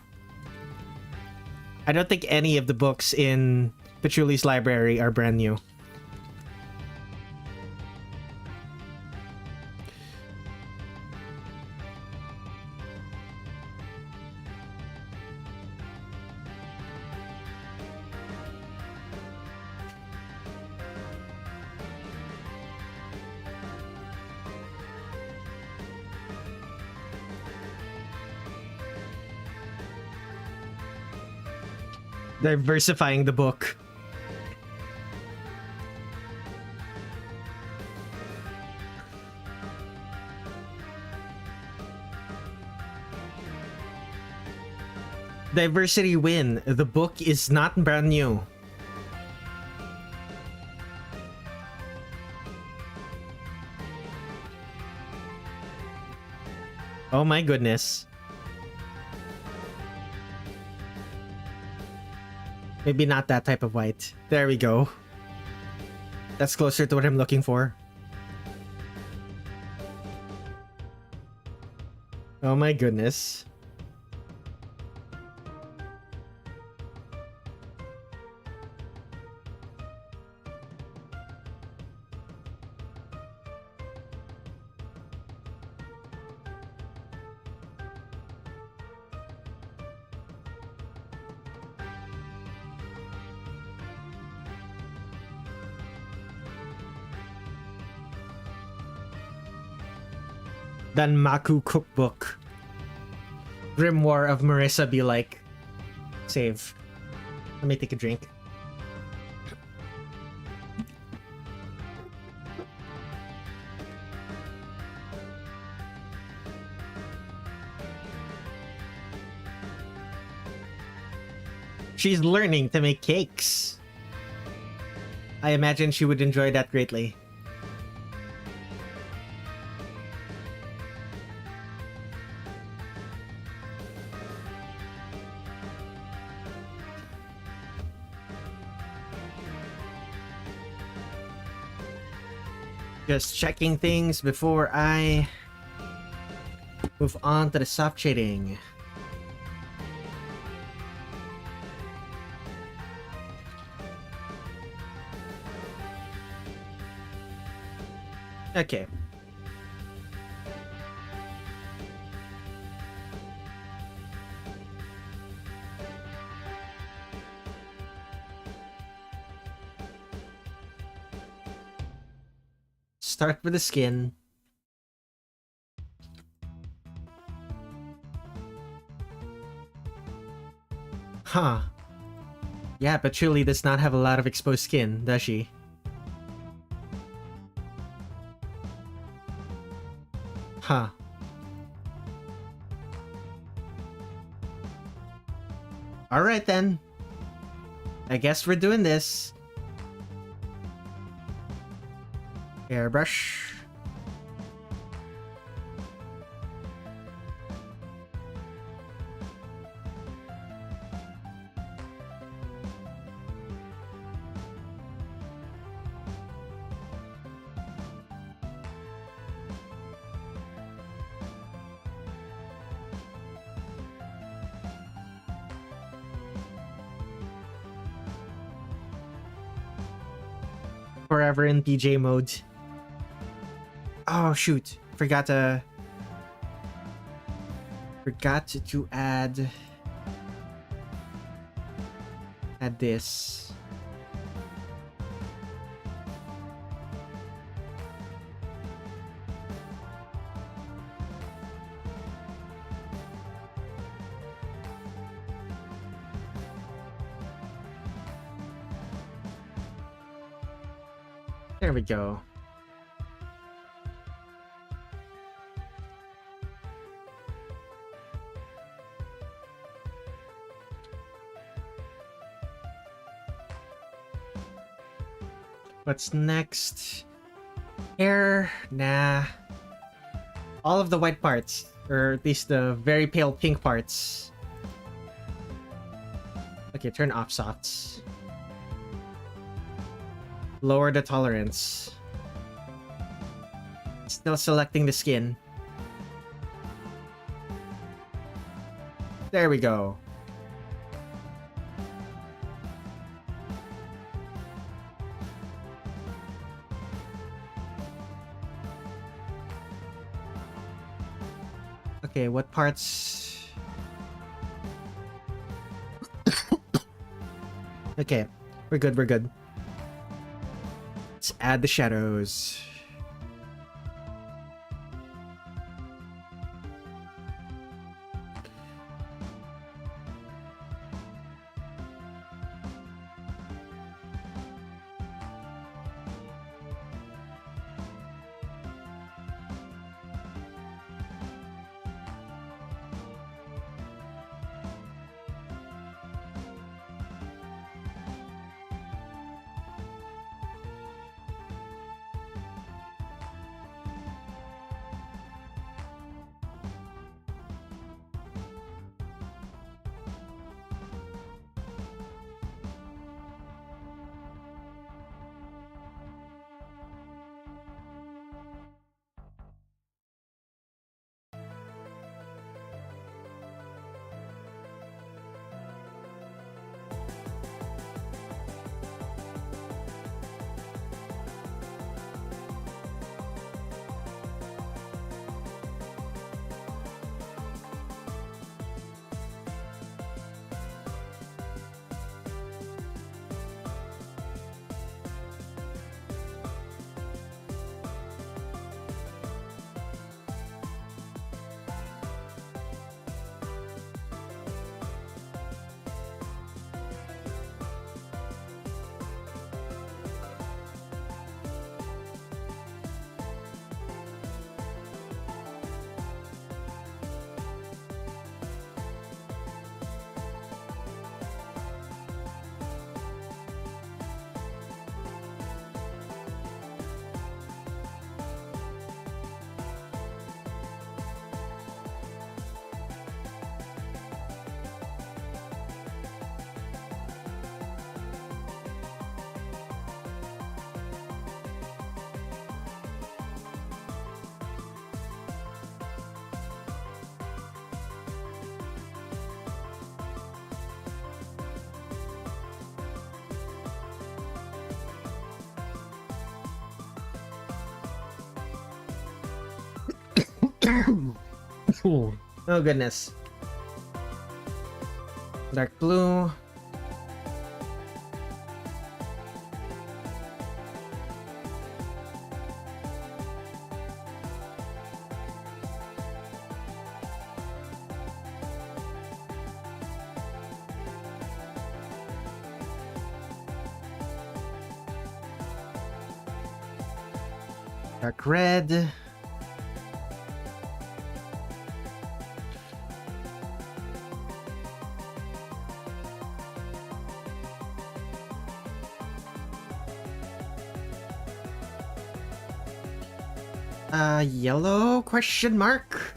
S1: I don't think any of the books in Patchouli's library are brand new. Diversifying the book. Diversity win. The book is not brand new. Oh my goodness. Maybe not that type of white. There we go. That's closer to what I'm looking for. Oh my goodness. Danmaku Cookbook. Grimoire of Marisa be like. Save. Let me take a drink. She's learning to make cakes. I imagine she would enjoy that greatly. Just checking things before I move on to the soft shading. Okay. Start with the skin. Huh. Yeah, Patchouli does not have a lot of exposed skin, does she? Huh. Alright then. I guess we're doing this. Airbrush. Forever in PJ mode. Oh shoot, forgot to add this. There we go. What's next? Hair? Nah. All of the white parts, or at least the very pale pink parts. Okay, turn off softs. Lower the tolerance. Still selecting the skin. There we go. Okay, what parts? Okay, we're good, we're good. Let's add the shadows. Oh goodness. Dark blue. Dark red. Yellow question mark?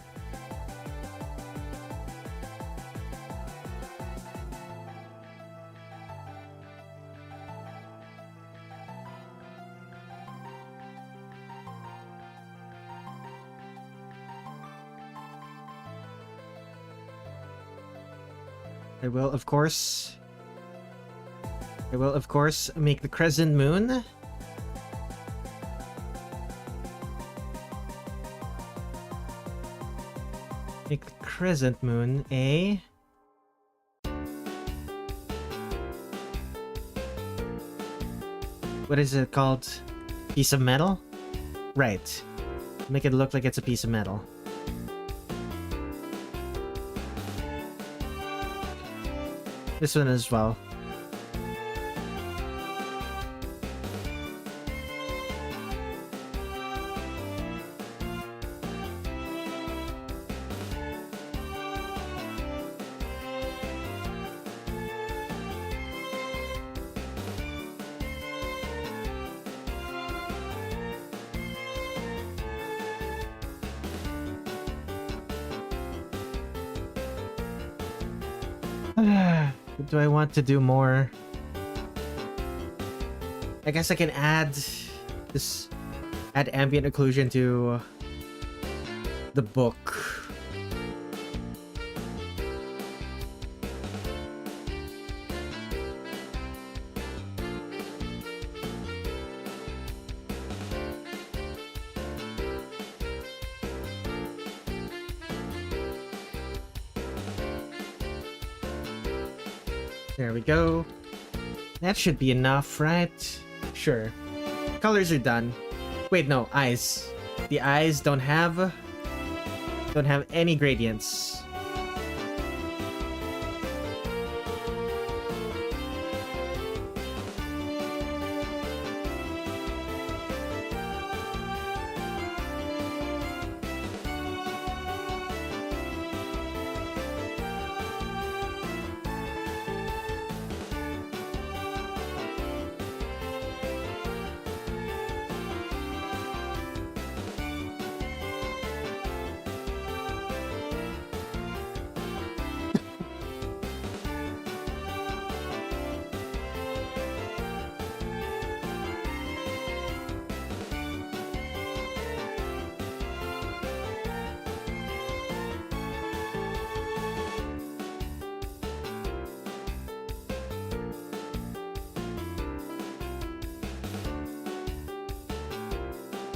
S1: I will, of course, make the crescent moon. Make the crescent moon a what is it called? Piece of metal? Right. Make it look like it's a piece of metal. This one as well. Do I want to do more? I guess I can add this, add ambient occlusion to the book. There we go. That should be enough, right? Sure. Colors are done. Wait, no, eyes. The eyes don't have any gradients.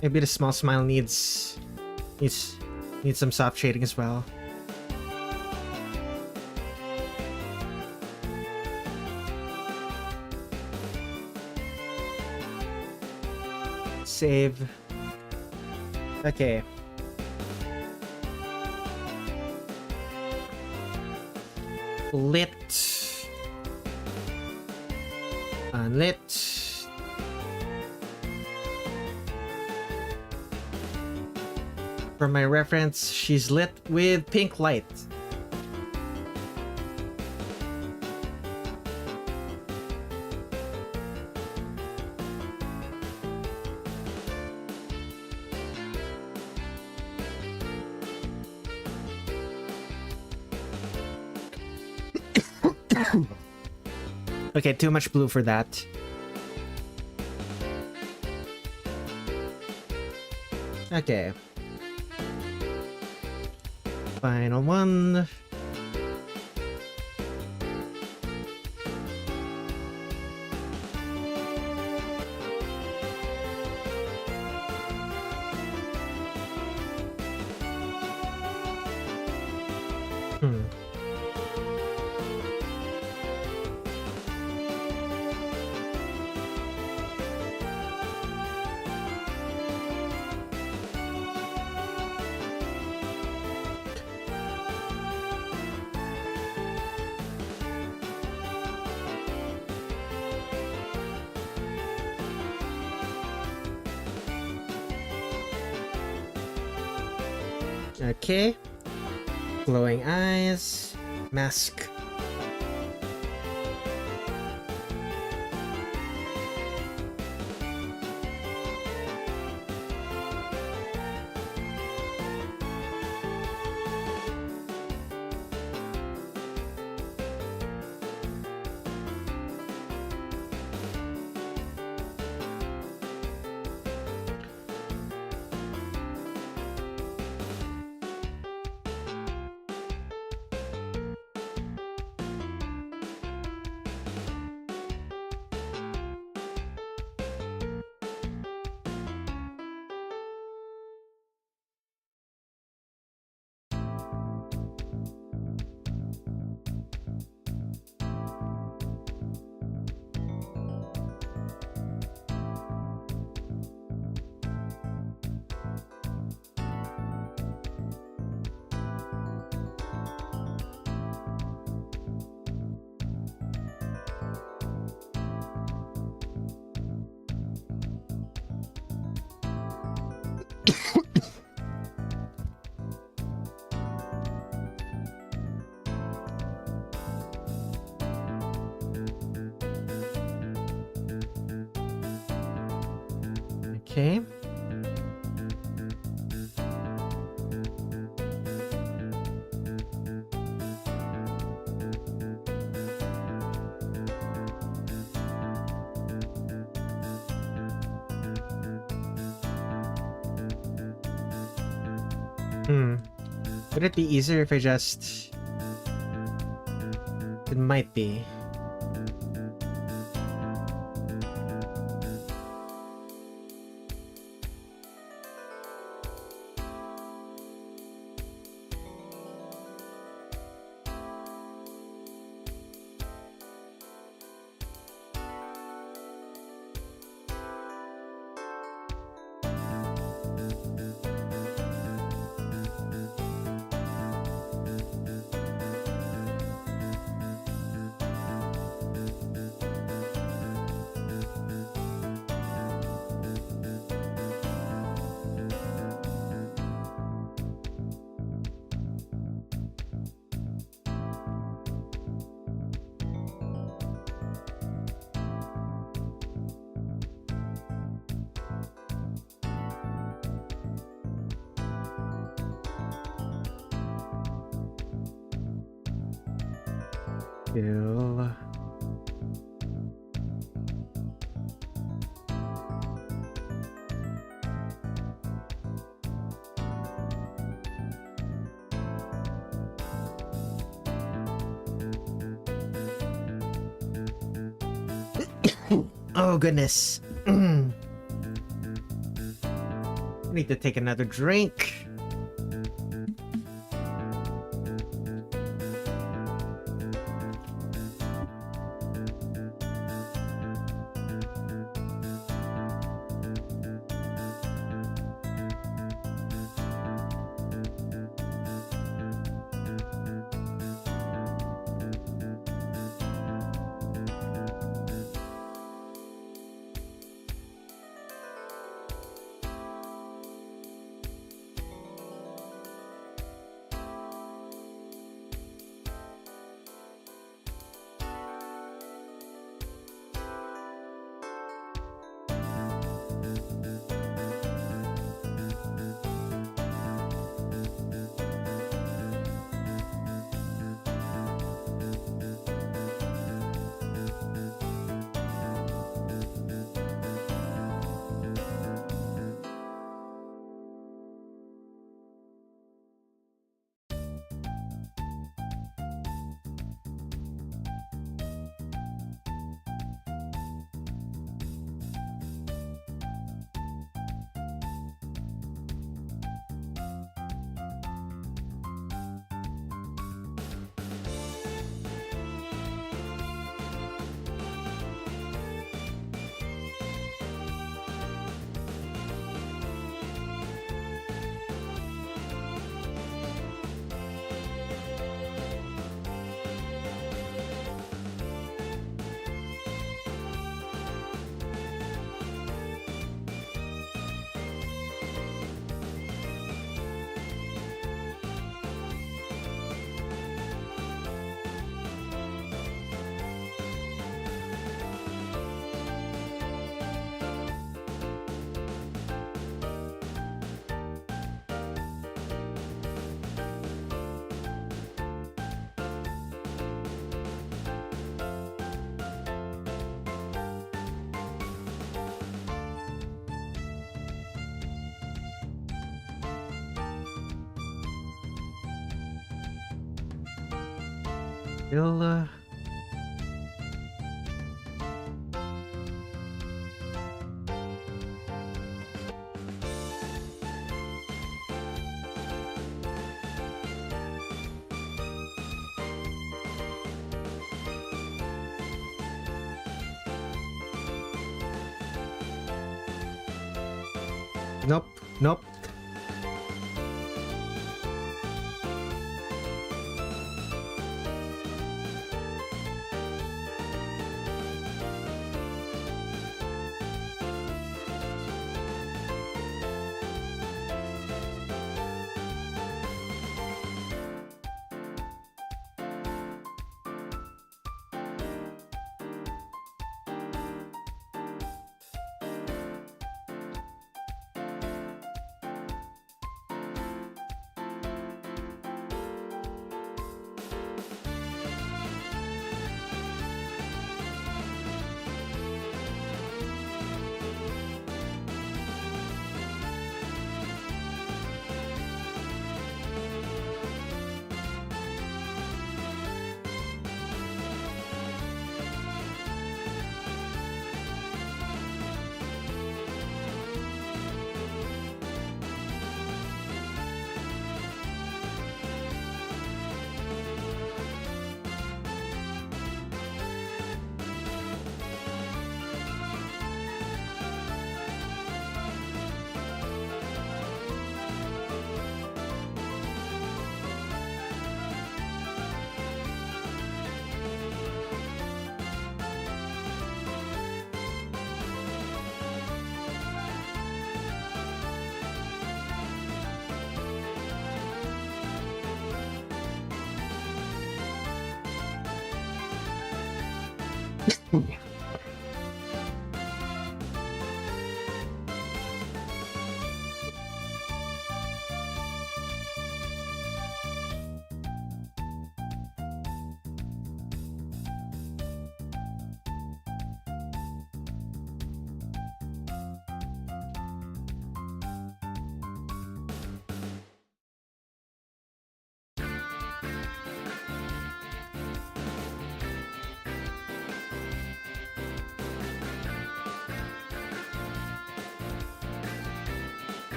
S1: Maybe the small smile needs some soft shading as well. Save. Okay. Lit. Unlit. For my reference, she's lit with pink light. Okay, too much blue for that. Okay. Final one. Okay. Glowing eyes. Mask. Okay. Would it be easier if I just... It might be. Kill. Oh goodness. I need to take another drink. Still, Nope, nope.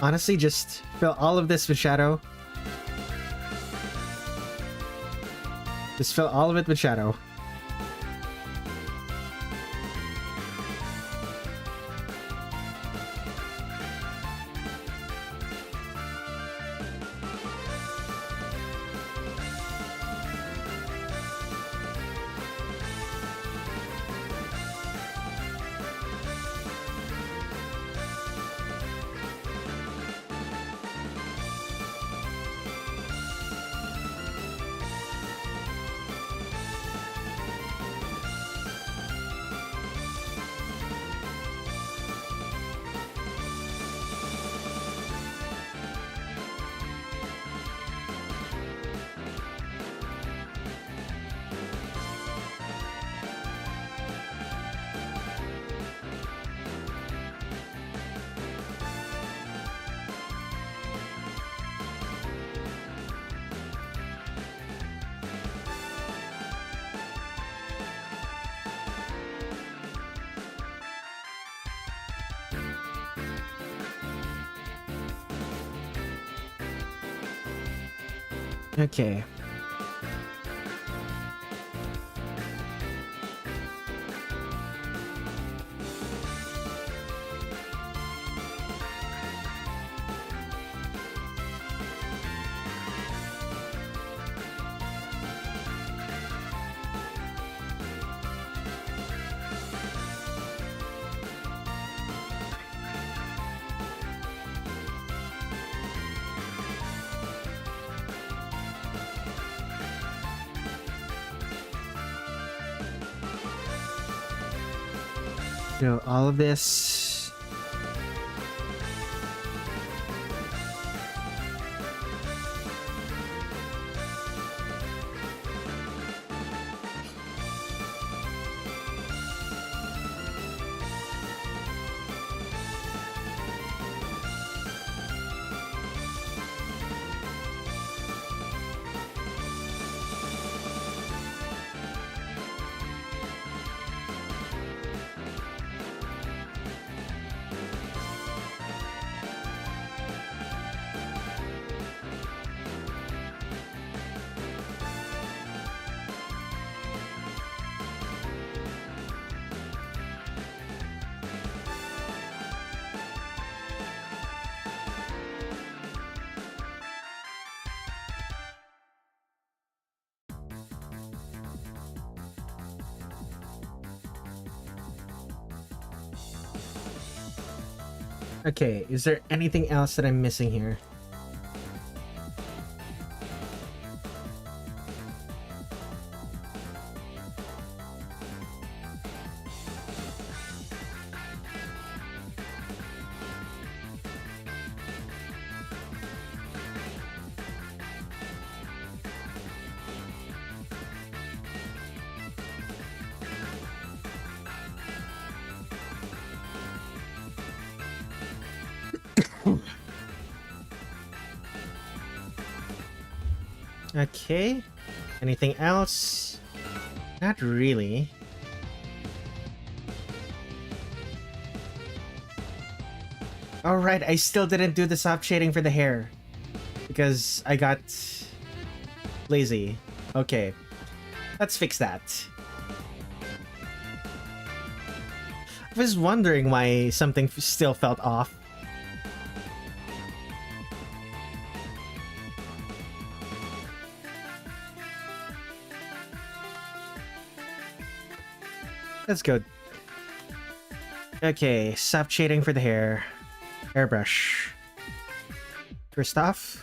S1: Honestly, just fill all of this with shadow. Just fill all of it with shadow. Okay. All of this. Okay, is there anything else that I'm missing here? Okay. Anything else? Not really. Alright, I still didn't do the soft shading for the hair. Because I got lazy. Okay. Let's fix that. I was wondering why something still felt off. That's good. Okay, soft shading for the hair. Airbrush. First off.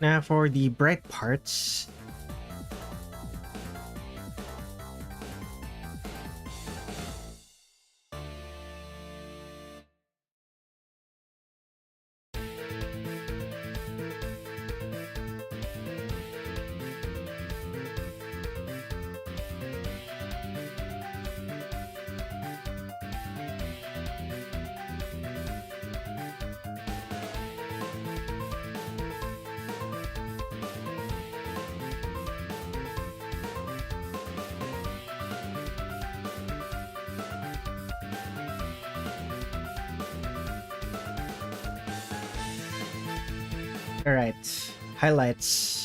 S1: Now for the bright parts. Alright, highlights.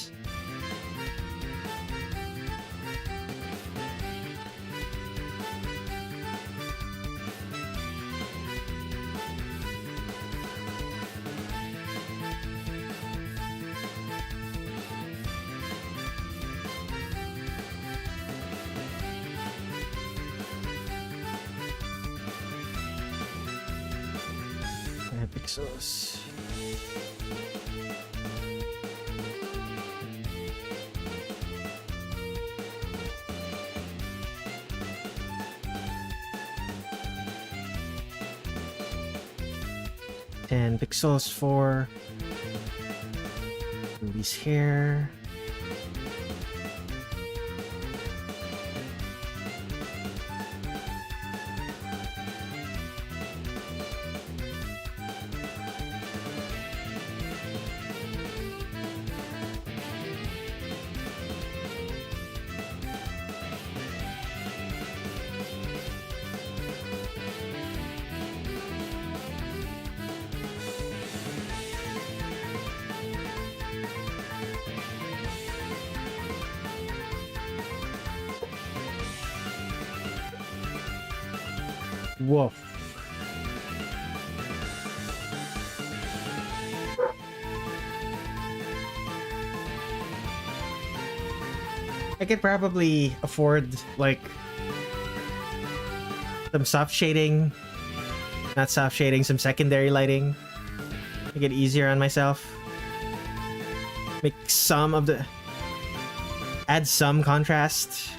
S1: Pixels. And pixels for Ruby's hair. Woof. I could probably afford, like, some soft shading. Not soft shading, some secondary lighting. Make it easier on myself. Make some of the... Add some contrast.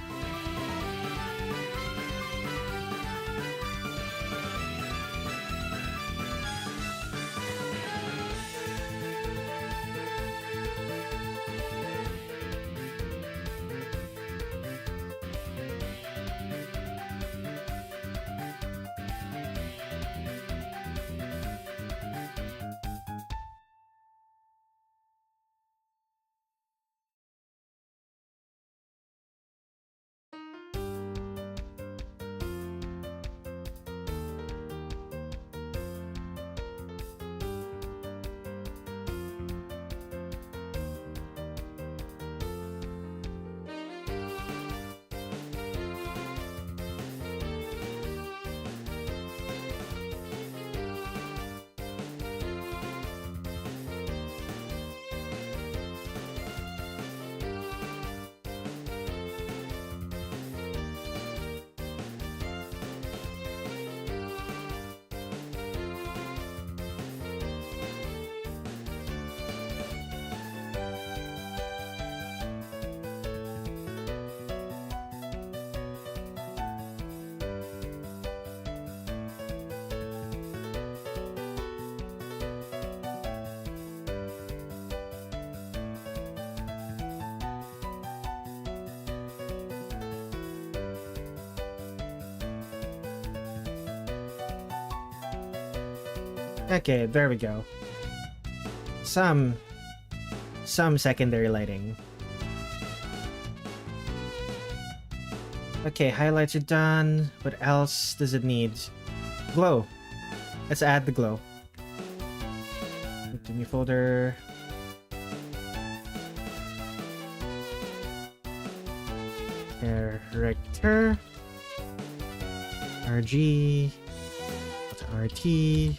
S1: Okay, there we go. Some secondary lighting. Okay, highlights are done. What else does it need? Glow. Let's add the glow. New folder. Character. RG. RT.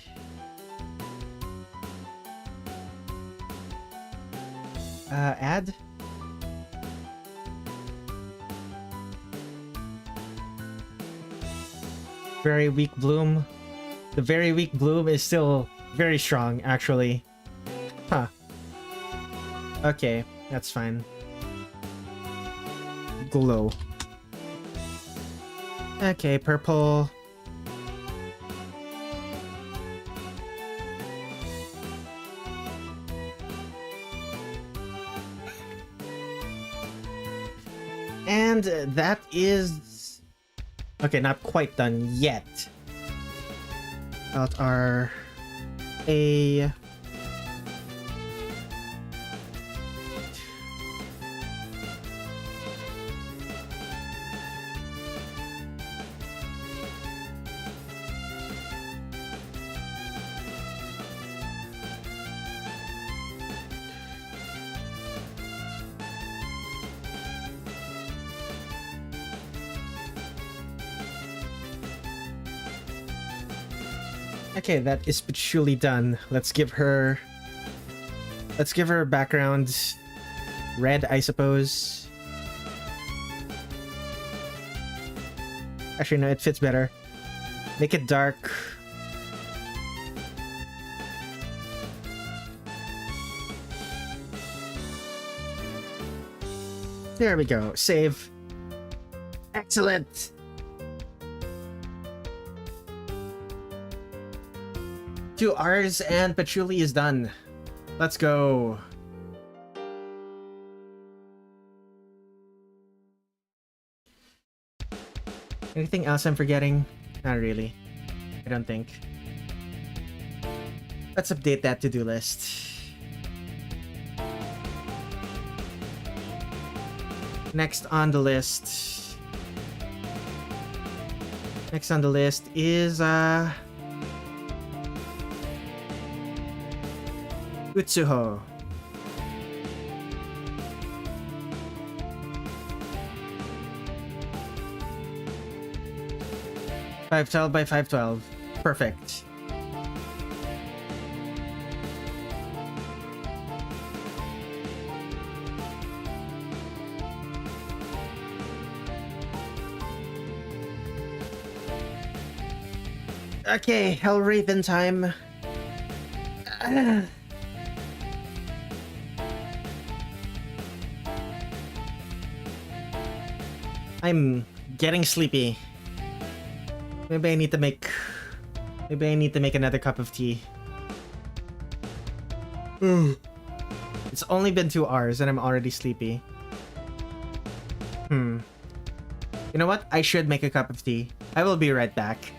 S1: Add. Very weak bloom. The very weak bloom is still very strong, actually. Huh. Okay, that's fine. Glow. Okay, purple. And that is... Okay, not quite done yet. Alt R A. Okay, that is Patchouli done. Let's give her a background. Red, I suppose. Actually, no, it fits better. Make it dark. There we go. Save. Excellent. Two R's and Patchouli is done. Let's go. Anything else I'm forgetting? Not really. I don't think. Let's update that to-do list. Next on the list. Next on the list is Utsuho. $512 by $512. Perfect. Okay, Hellraven time. I'm getting sleepy. Maybe I need to make another cup of tea. It's only been 2 hours and I'm already sleepy. You know what? I should make a cup of tea. I will be right back.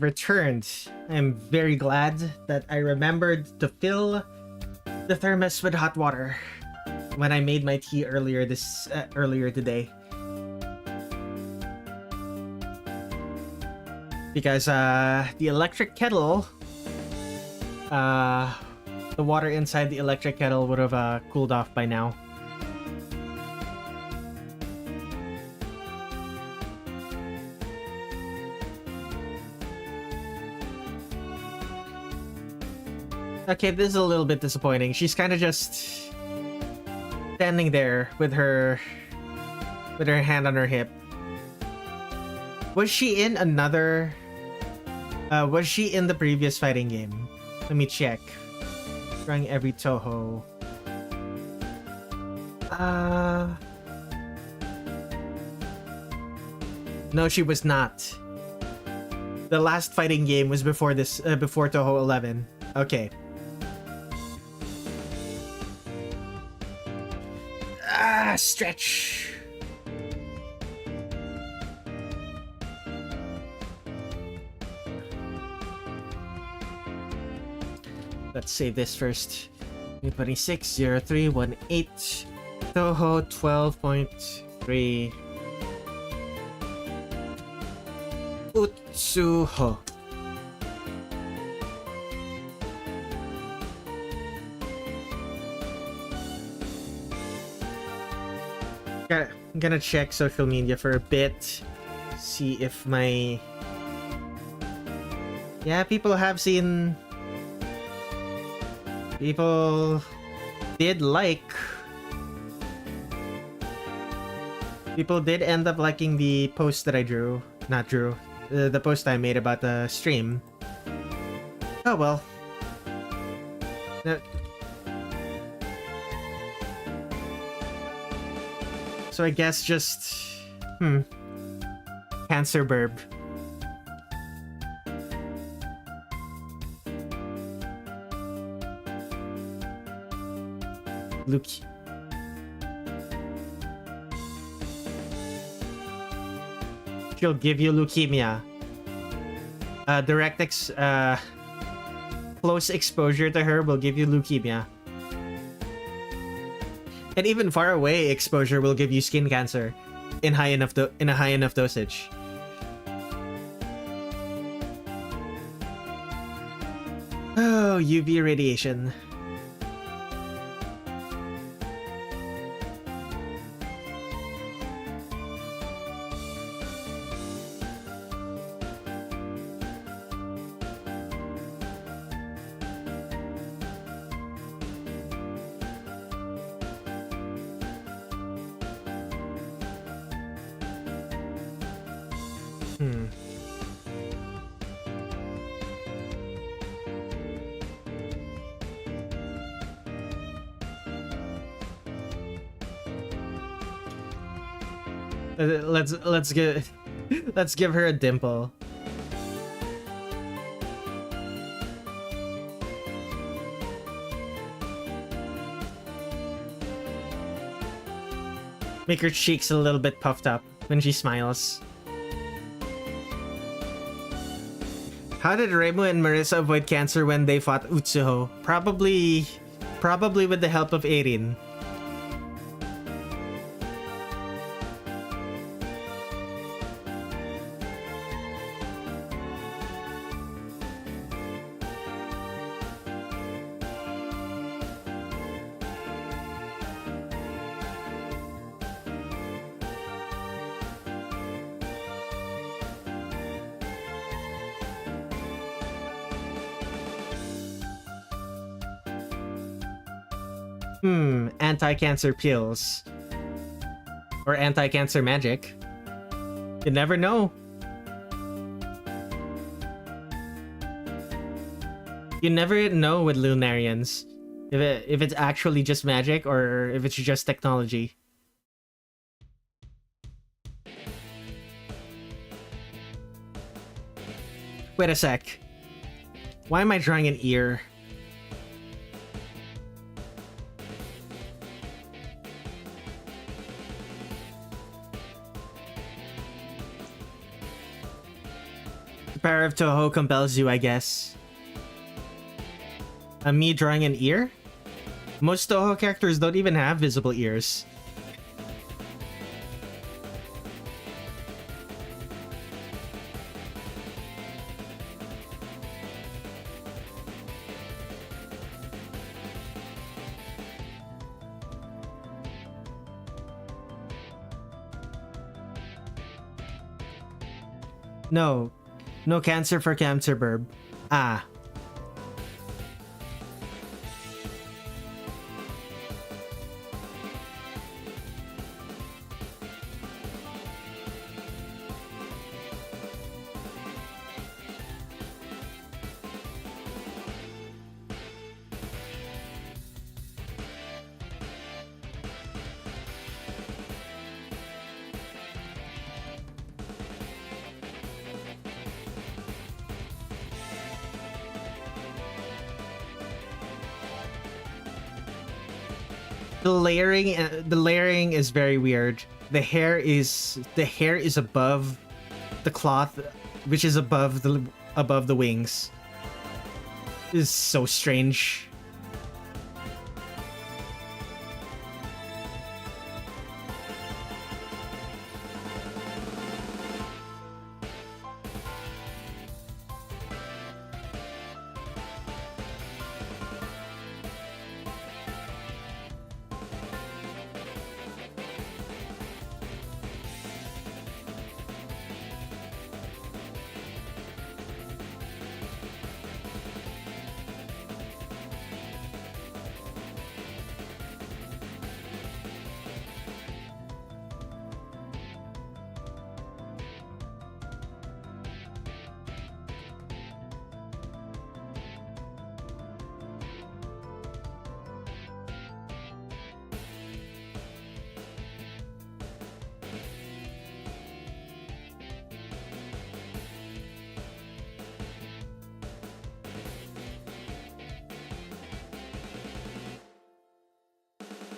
S1: have returned. I'm very glad that I remembered to fill the thermos with hot water when I made my tea earlier today. Because the electric kettle, the water inside the electric kettle would have cooled off by now. Okay, this is a little bit disappointing. She's kind of just standing there with her hand on her hip. Was she in another? Was she in the previous fighting game? Let me check. Trying every Touhou. No, she was not. The last fighting game was before this, before Touhou 11. Okay. Stretch. Let's save this first. 260318 Touhou 12.3 Utsuho. I'm gonna check social media for a bit, see if my... Yeah, people have seen... People did like... People did end up liking the post that I drew. Not drew. The post I made about the stream. Oh well. So I guess just... Cancer burb. Luke. She'll give you leukemia. Close exposure to her will give you leukemia. And even far away exposure will give you skin cancer in a high enough dosage. Oh, UV radiation. Let's give her a dimple. Make her cheeks a little bit puffed up when she smiles. How did Reimu and Marisa avoid cancer when they fought Utsuho? Probably with the help of Erin. Anti-cancer pills. Or anti-cancer magic. You never know. You never know with Lunarians. If it's actually just magic or if it's just technology. Wait a sec. Why am I drawing an ear? power of Touhou compels you, I guess. Me drawing an ear? Most Touhou characters don't even have visible ears. No. No cancer for Cancer Burb. Ah. The layering is very weird. The hair is above the cloth, which is above the wings. This is so strange.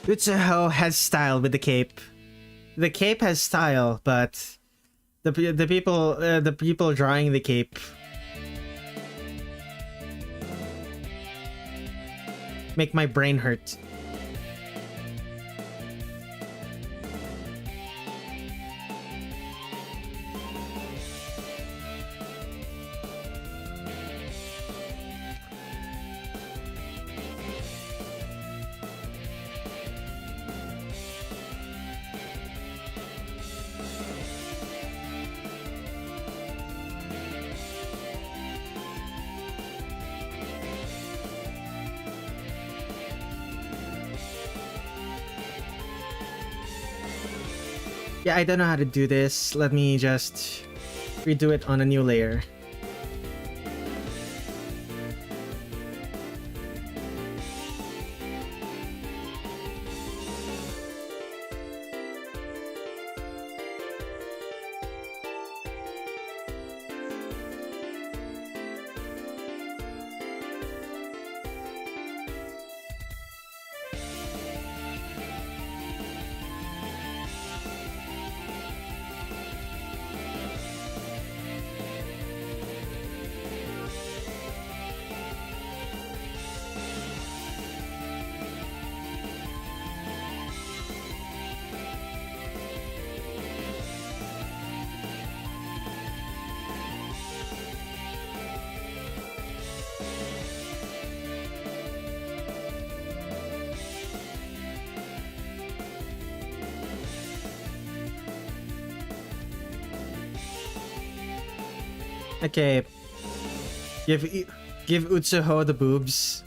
S1: Utsuho has style with the cape. The cape has style, but the people drawing the cape make my brain hurt. Yeah, I don't know how to do this. Let me just redo it on a new layer. Okay, give Utsuho the boobs,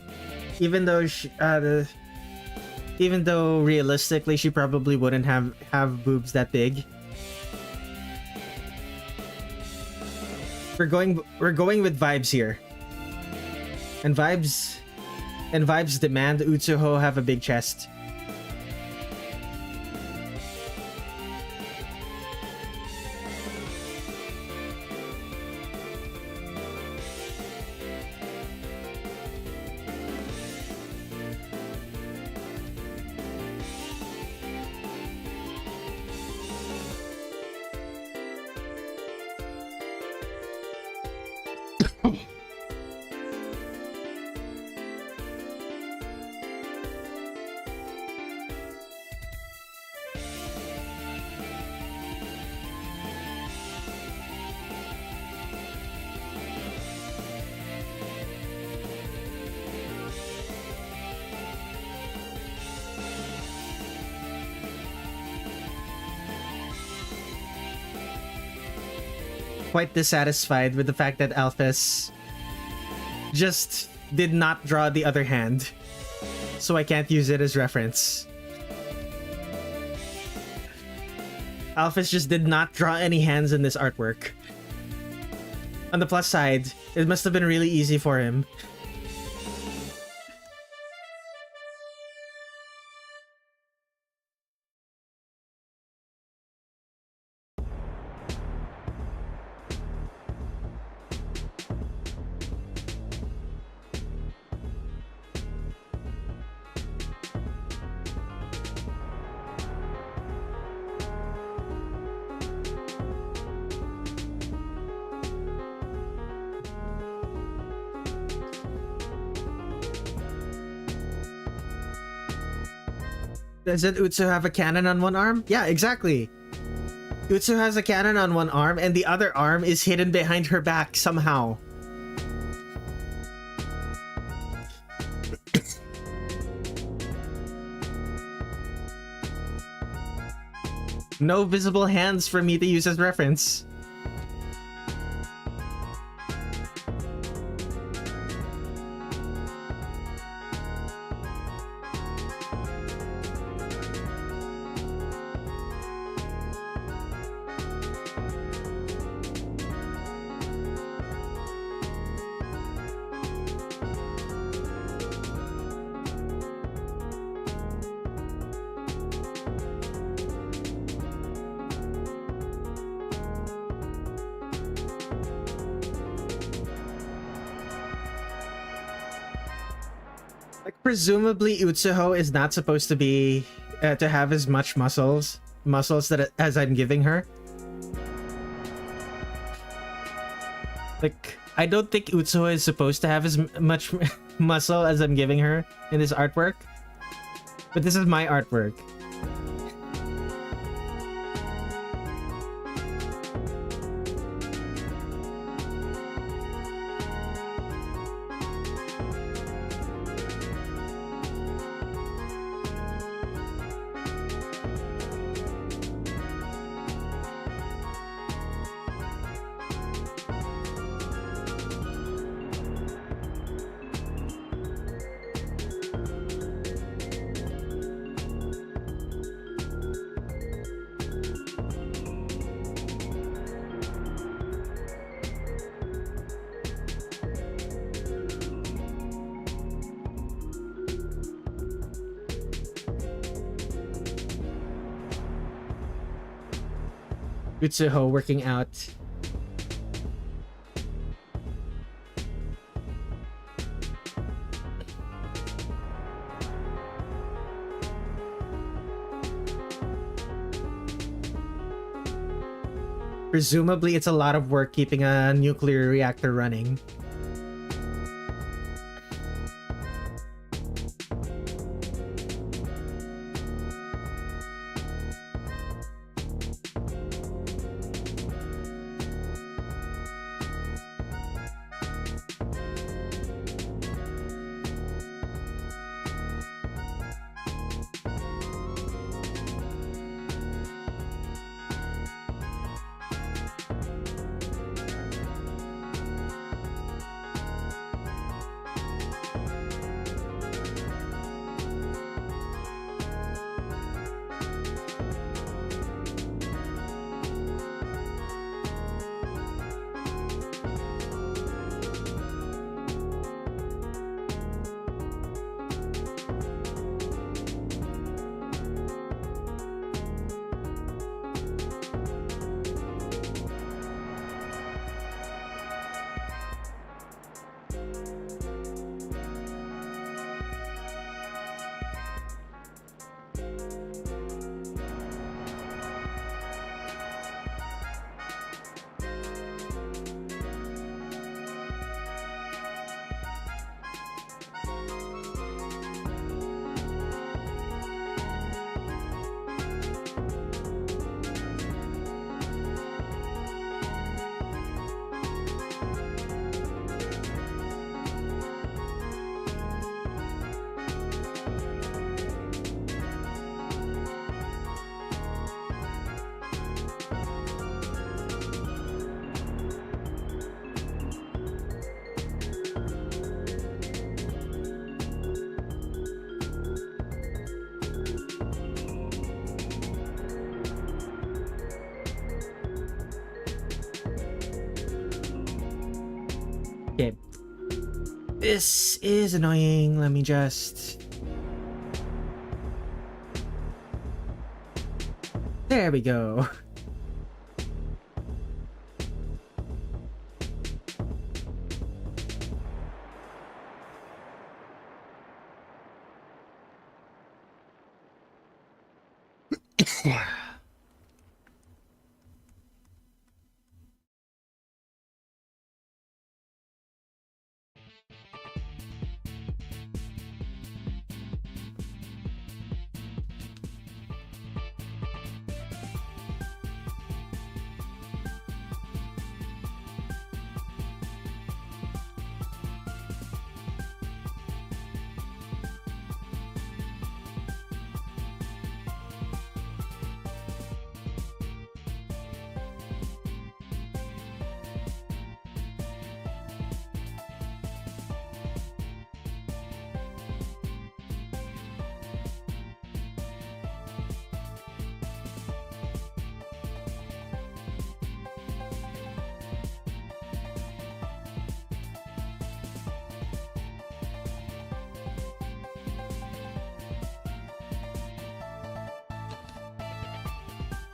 S1: even though even though realistically she probably wouldn't have boobs that big. We're going with vibes here, and vibes demand Utsuho have a big chest. quite dissatisfied with the fact that Alphys just did not draw the other hand, so I can't use it as reference. Alphys just did not draw any hands in this artwork. On the plus side, it must have been really easy for him. Doesn't Utsuho have a cannon on one arm? Yeah, exactly. Utsuho has a cannon on one arm, and the other arm is hidden behind her back somehow. No visible hands for me to use as reference. Presumably, Utsuho is not supposed to be to have as much muscles that as I'm giving her. Like, I don't think Utsuho is supposed to have as much muscle as I'm giving her in this artwork. But this is my artwork. Utsuho working out. Presumably, it's a lot of work keeping a nuclear reactor running. This is annoying. Let me just... There we go.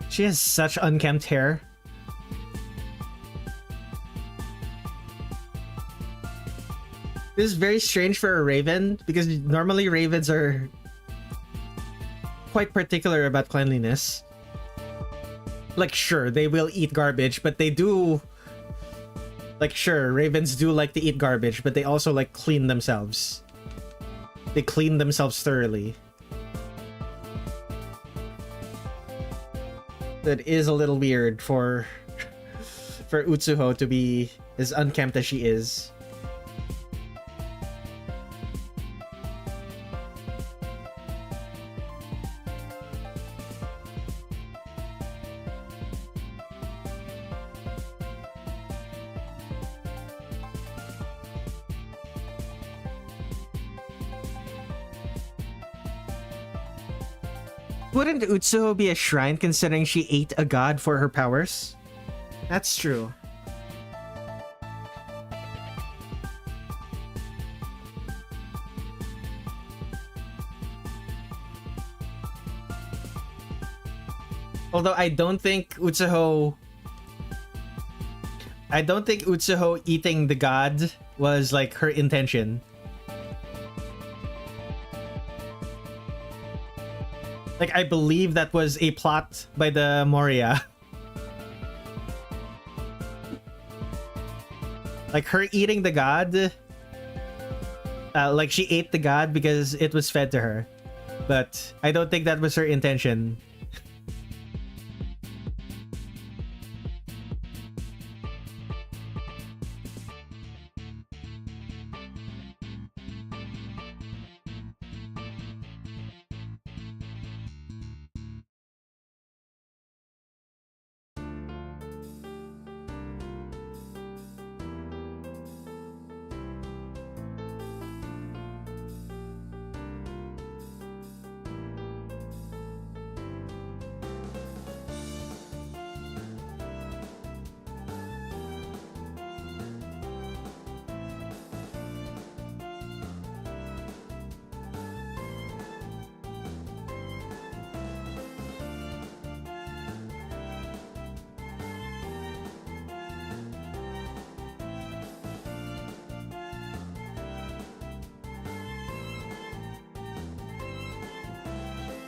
S1: She has such unkempt hair. This is very strange for a raven, because normally ravens are quite particular about cleanliness. Like, sure, they will eat garbage, but they do... Like, sure, ravens do like to eat garbage, but they also, like, clean themselves. They clean themselves thoroughly. That is a little weird for Utsuho to be as unkempt as she is. Wouldn't Utsuho be a shrine considering she ate a god for her powers? That's true. Although I don't think Utsuho eating the god was like her intention. Like, I believe that was a plot by the Moriya. Like, her eating the god... like, she ate the god because it was fed to her. But I don't think that was her intention.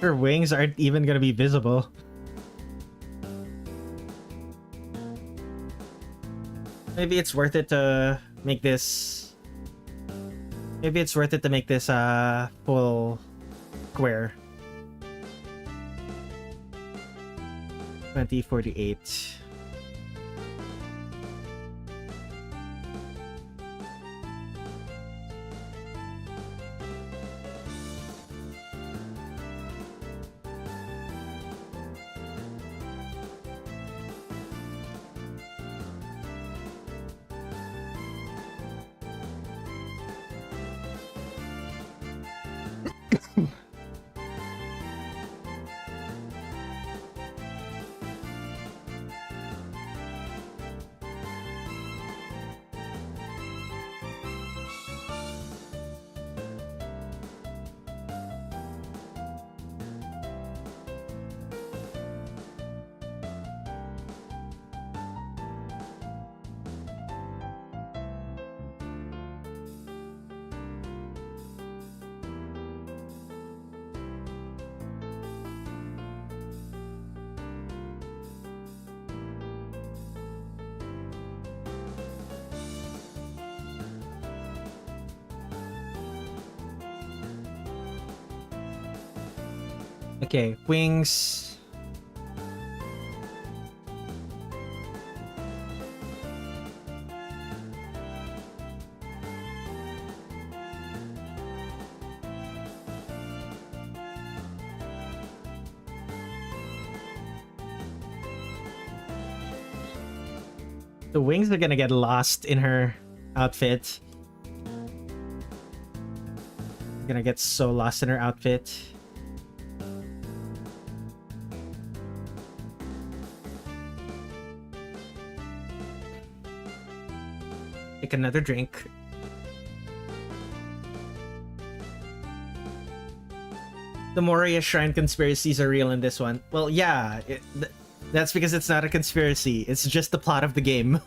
S1: Her wings aren't even gonna be visible. Maybe it's worth it to make this... Maybe it's worth it to make this full square. 2048. Okay, wings. The wings are gonna get lost in her outfit. Gonna get so lost in her outfit. Take another drink. The Moriya Shrine conspiracies are real in this one. Well, yeah, that's because it's not a conspiracy. It's just the plot of the game.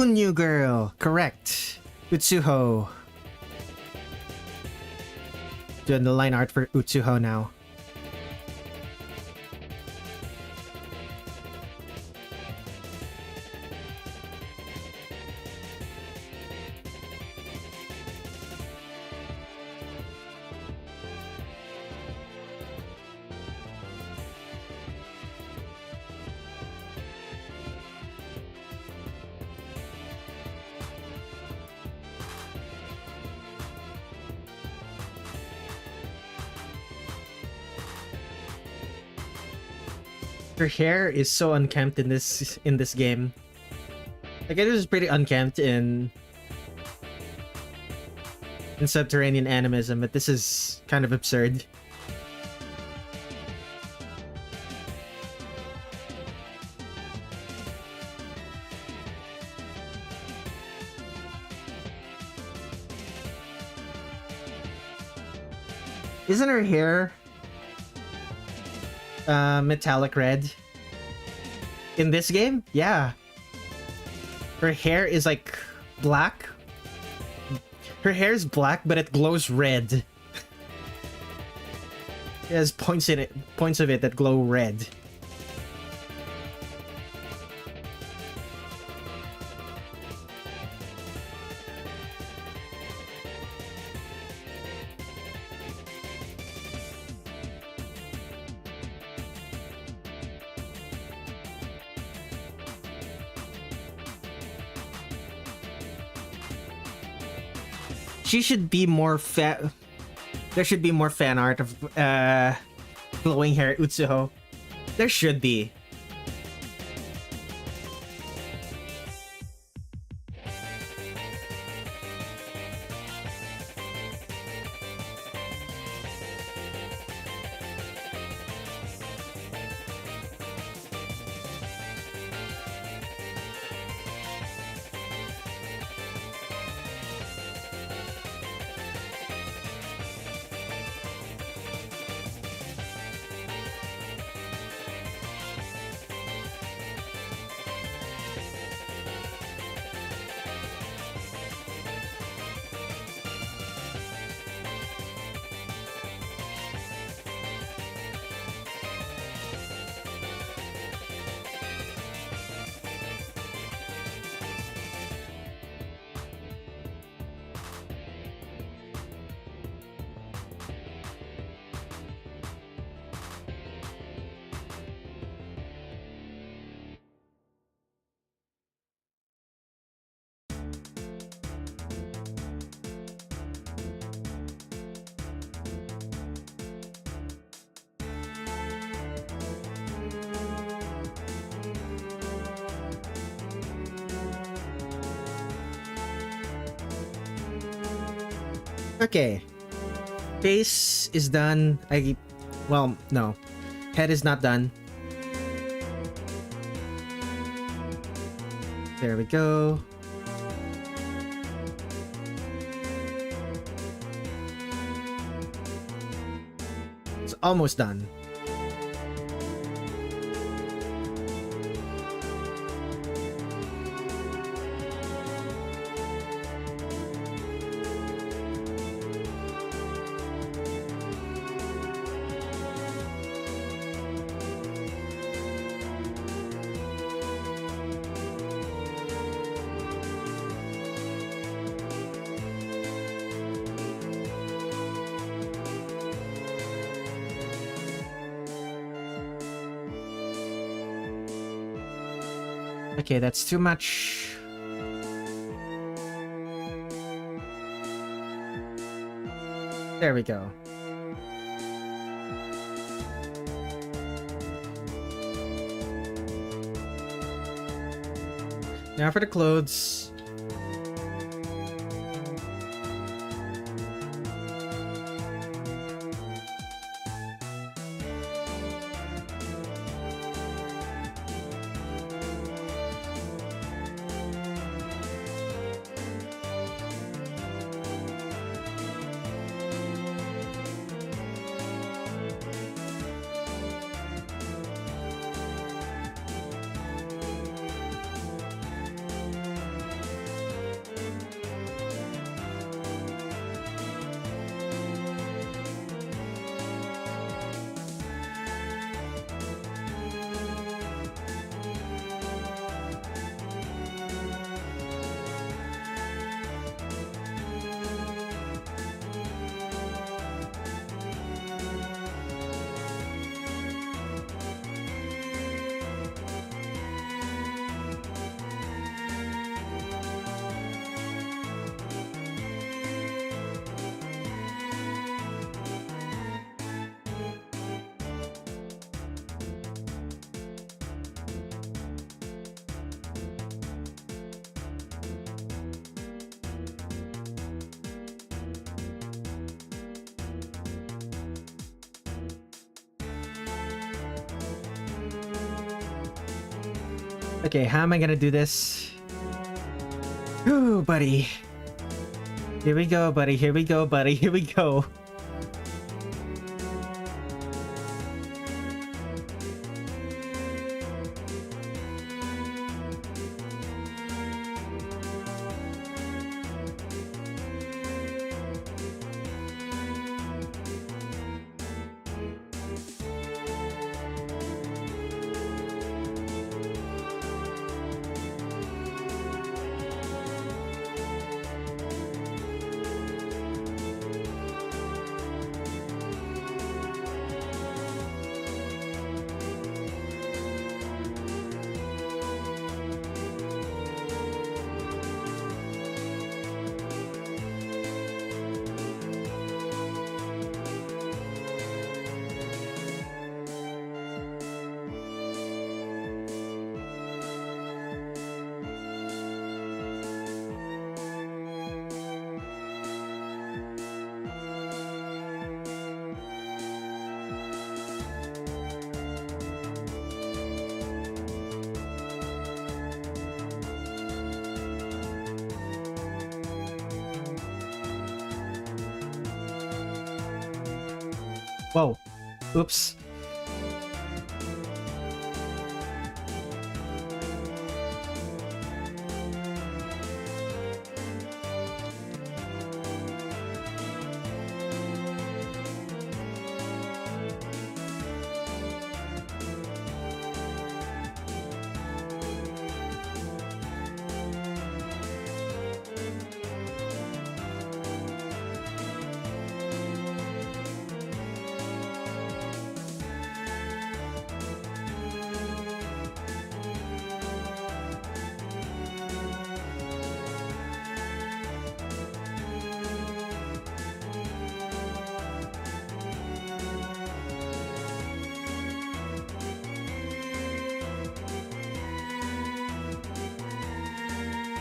S1: New girl, correct. Utsuho. Doing the line art for Utsuho now. Her hair is so unkempt in this game. Like, it was pretty unkempt in Subterranean Animism, but this is kind of absurd. Isn't her hair metallic red in this game? Yeah. Her hair is like black. Her hair is black, but it glows red. It has points of it that glow red. She should be more there should be more fan art of glowing hair Utsuho. There should be. Okay. Face is done. Well, no. Head is not done. There we go. It's almost done. Okay, that's too much. There we go. Now for the clothes. Okay, how am I gonna do this? Ooh, buddy. Here we go, buddy. Here we go, buddy. Here we go. Whoa. Oops.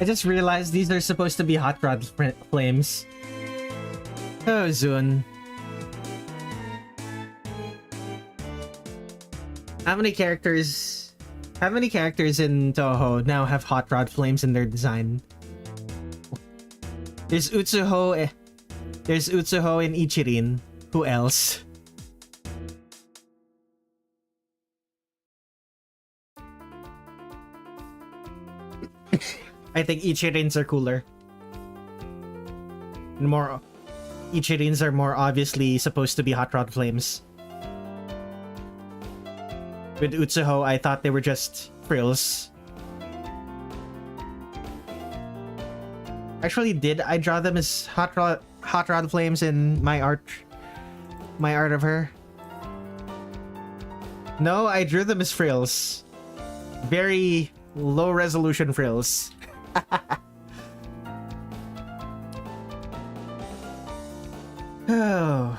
S1: I just realized these are supposed to be hot rod flames. Oh, Zun. How many characters in Touhou now have hot rod flames in their design? There's Utsuho and Ichirin. Who else? I think Ichirins are cooler. Ichirins are more obviously supposed to be hot rod flames. With Utsuho, I thought they were just frills. Actually, did I draw them as hot rod flames in my art of her? No, I drew them as frills. Very low resolution frills. Oh.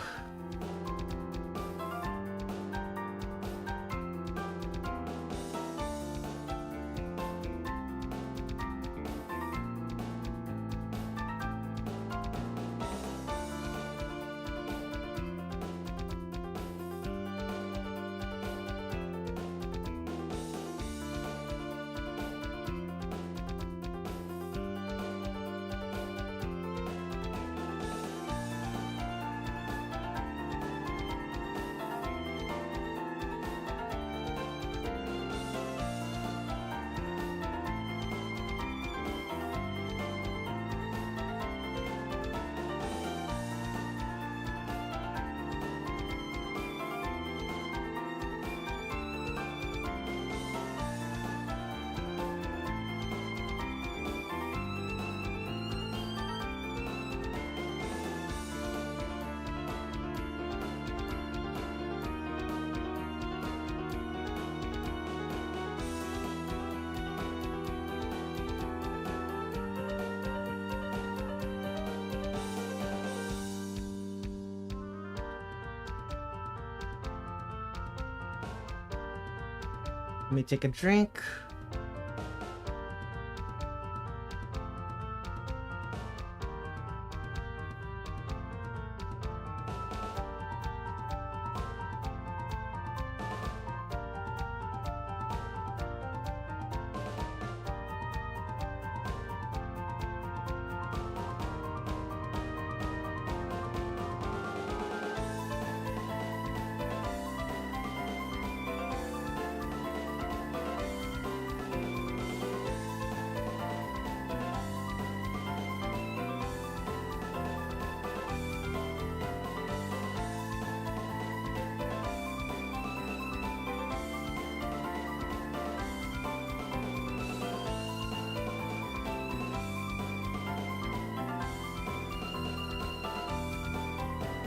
S1: Let me take a drink.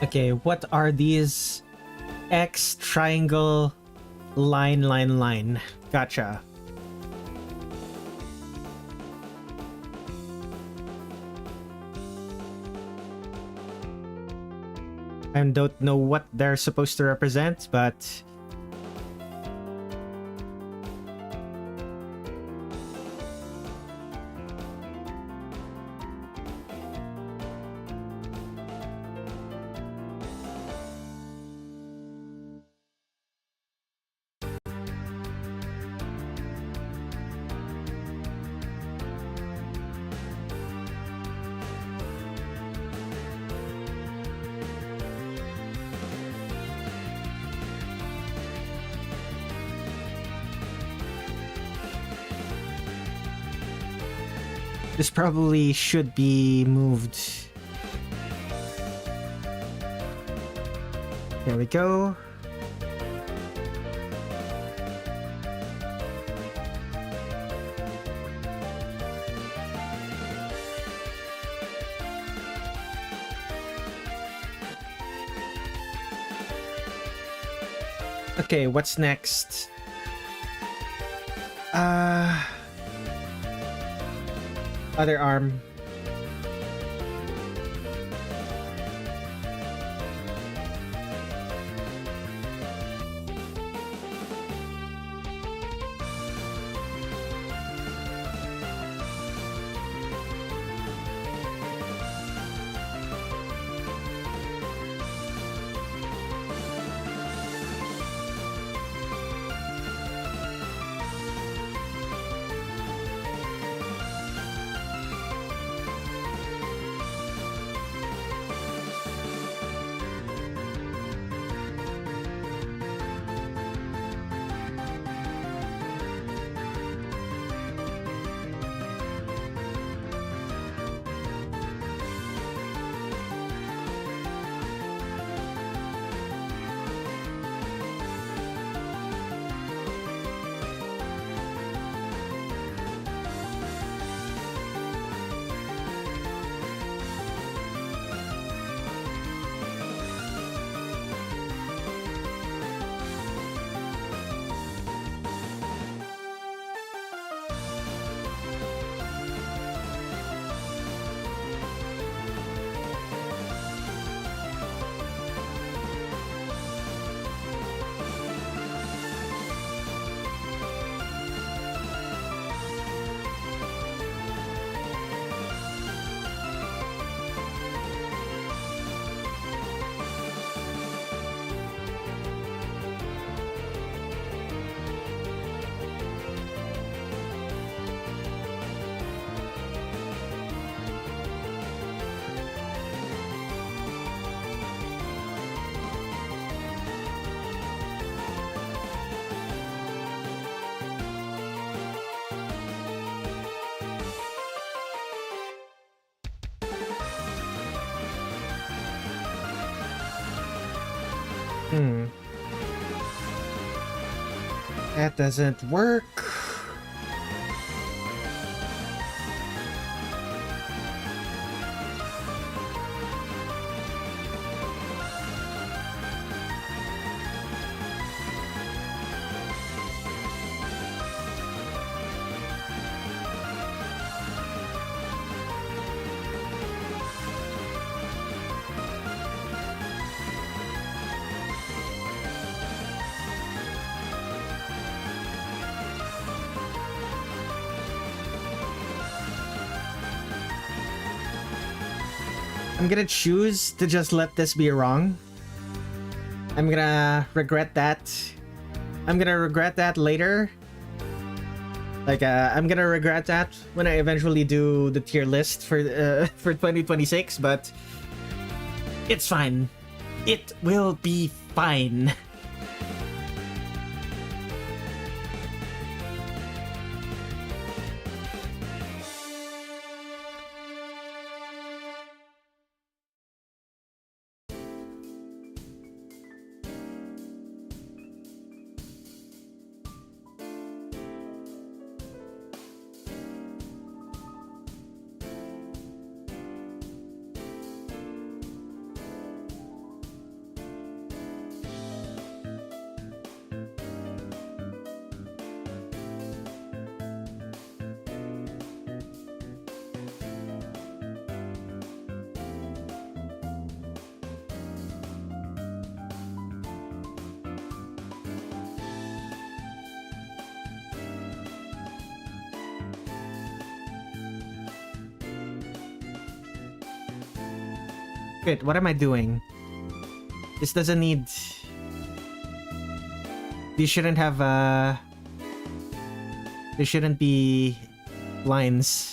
S1: Okay, what are these? X, triangle, line. Gotcha. I don't know what they're supposed to represent, but... This probably should be moved. There we go. Okay, what's next? Other arm. That doesn't work. I'm gonna choose to just let this be wrong. I'm gonna regret that. I'm gonna regret that later. Like, I'm gonna regret that when I eventually do the tier list for 2026, but it's fine. It will be fine. Wait, what am I doing? This doesn't need... These shouldn't have, There shouldn't be lines.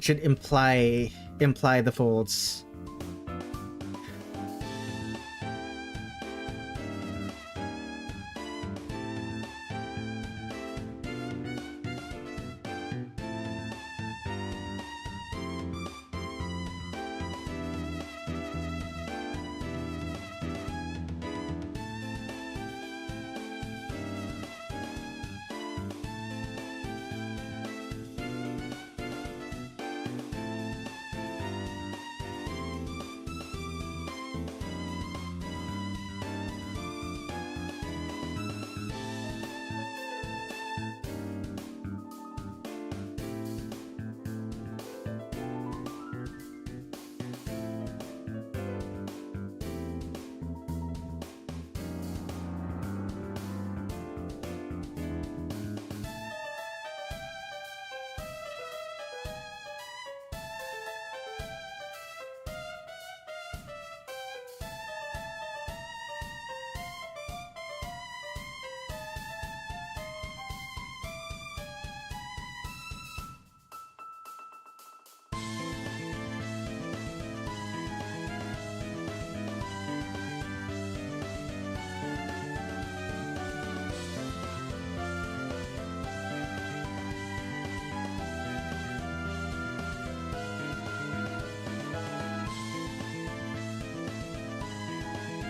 S1: Should imply the folds.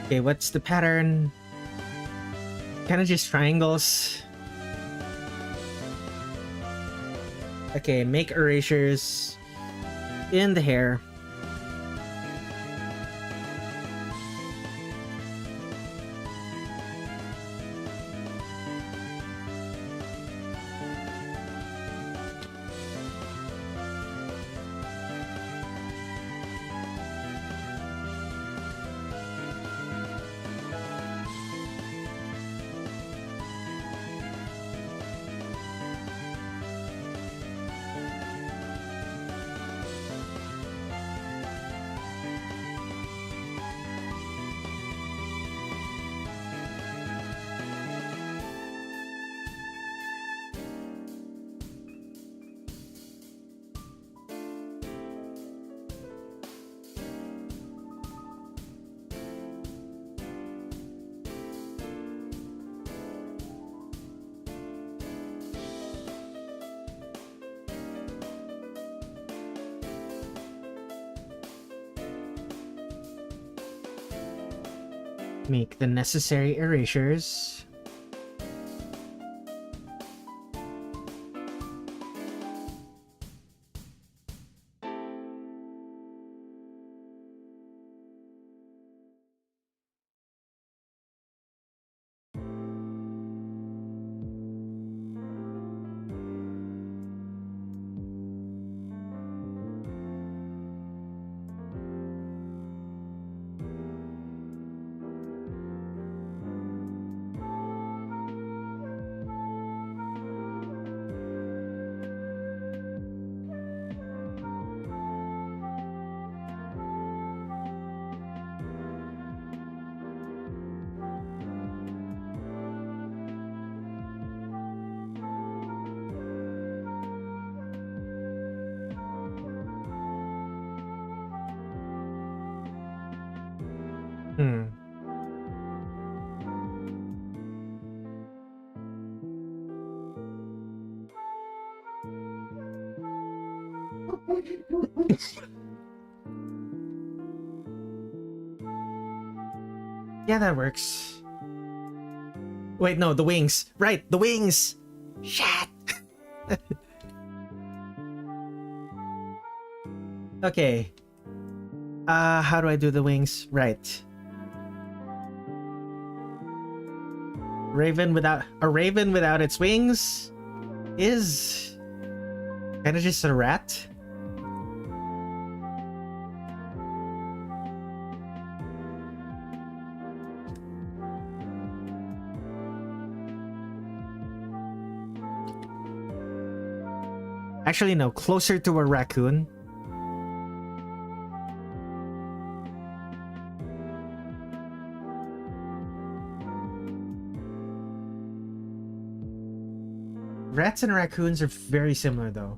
S1: Okay, what's the pattern? Kind of just triangles. Okay, make erasures in the hair. Make the necessary erasures. Yeah, that works. Wait, no, the wings. Right, the wings! Shit! Okay. How do I do the wings? Right. A raven without its wings is kind of just a rat. Actually, no, closer to a raccoon. Rats and raccoons are very similar, though.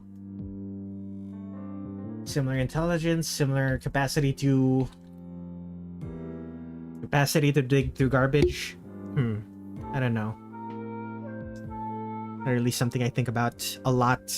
S1: Similar intelligence, similar capacity to dig through garbage. I don't know. Not really something I think about a lot.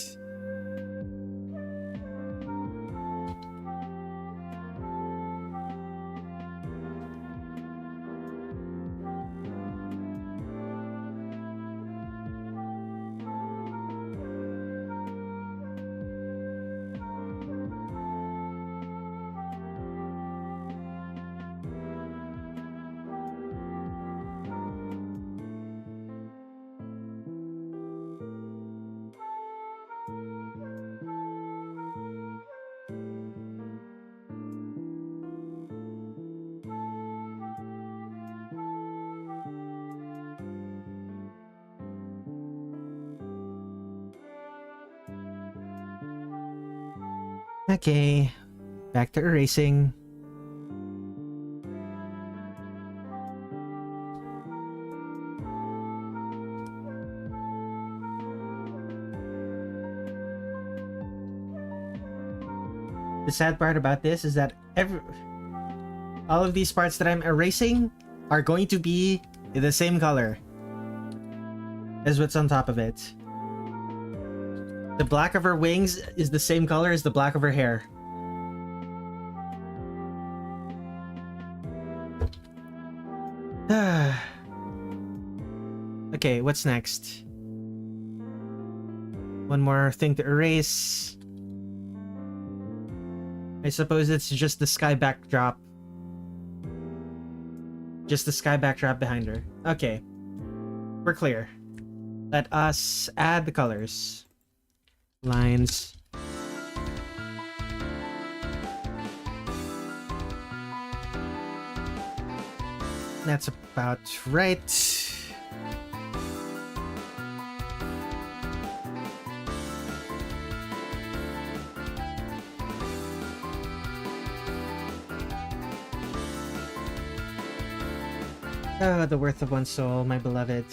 S1: Okay, back to erasing. The sad part about this is that all of these parts that I'm erasing are going to be the same color as what's on top of it. The black of her wings is the same color as the black of her hair. Okay, what's next? One more thing to erase. I suppose it's just the sky backdrop. Just the sky backdrop behind her. Okay. We're clear. Let us add the colors. Lines. That's about right. Oh, the worth of one soul, my beloved.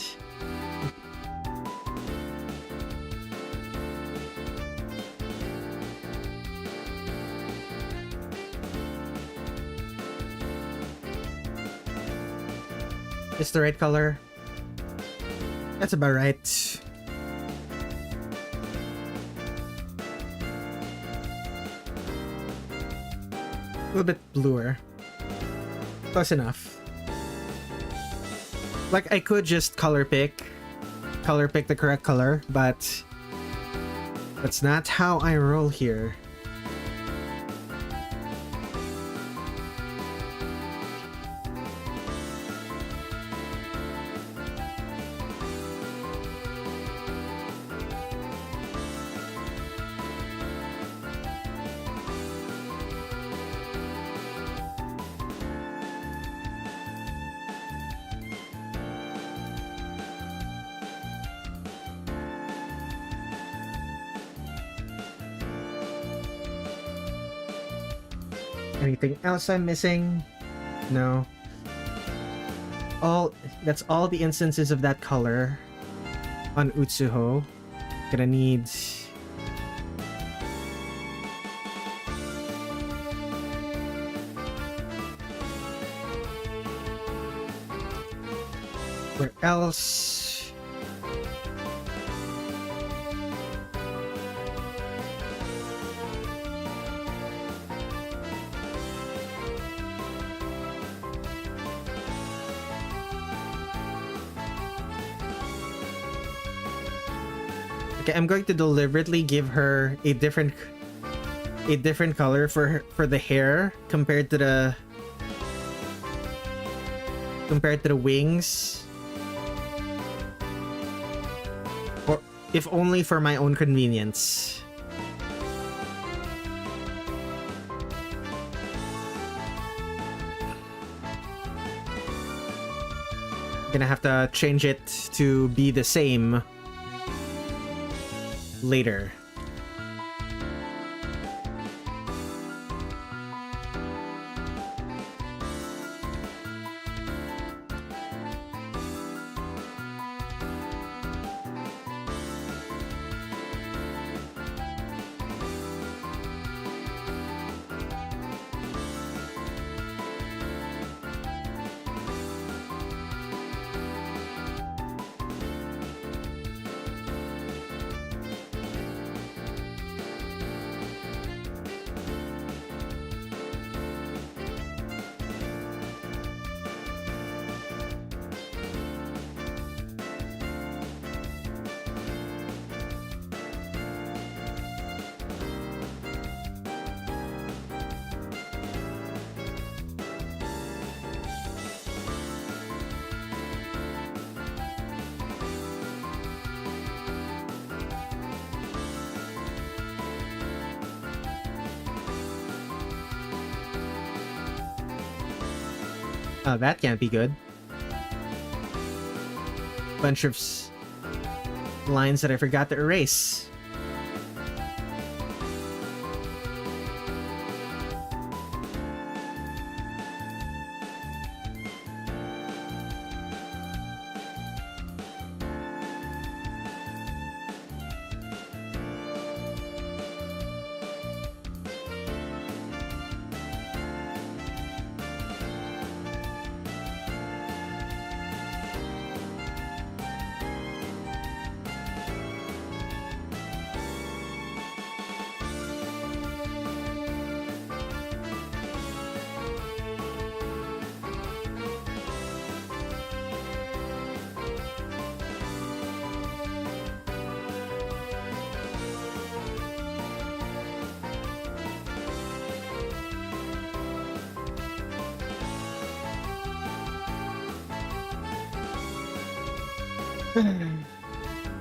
S1: It's the right color. That's about right. A little bit bluer. Close enough. Like, I could just color pick the correct color, but that's not how I roll here. Anything else I'm missing? No. That's all the instances of that color on Utsuho. Gonna need where else? Okay, I'm going to deliberately give her a different color for the hair compared to the wings. if only for my own convenience. Gonna have to change it to be the same later. Oh, that can't be good. Bunch of lines that I forgot to erase.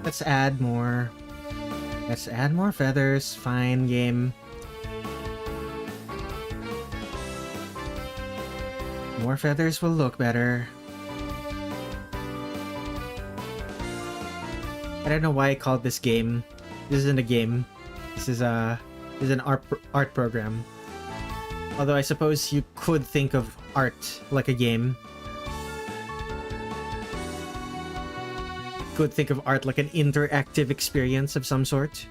S1: Let's add more. Let's add more feathers. Fine, game. More feathers will look better. I don't know why I called this game. This isn't a game. This is an art program. Although I suppose you could think of art like a game. Could think of art like an interactive experience of some sort.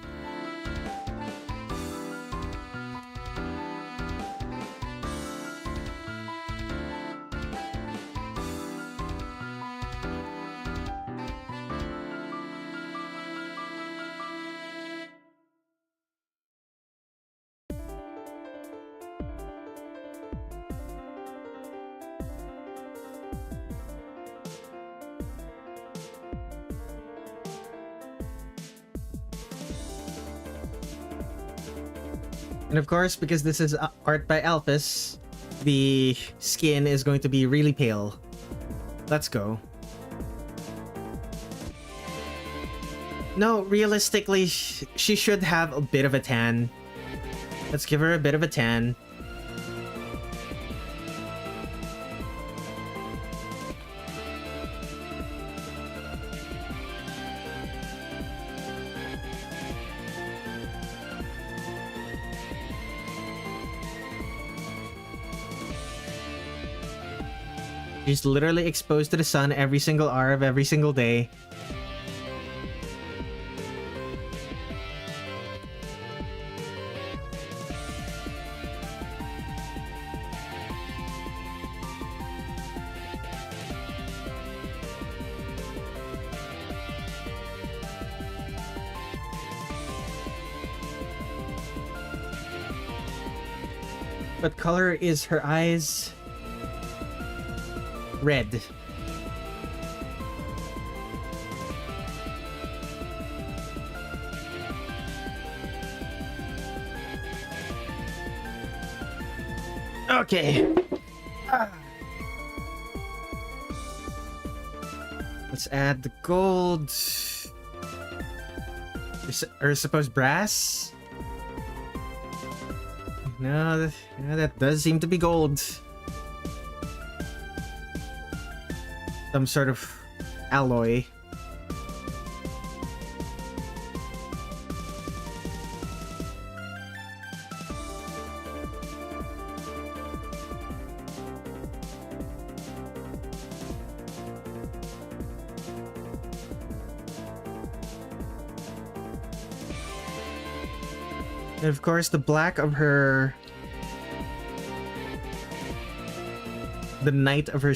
S1: And of course, because this is art by Alphys, the skin is going to be really pale. Let's go. No, realistically, she should have a bit of a tan. Let's give her a bit of a tan. She's literally exposed to the sun every single hour of every single day. What color is her eyes? Red. Okay. Let's add the gold. Or suppose brass? No, that does seem to be gold. Some sort of alloy. And of course, the black of her... the knight of her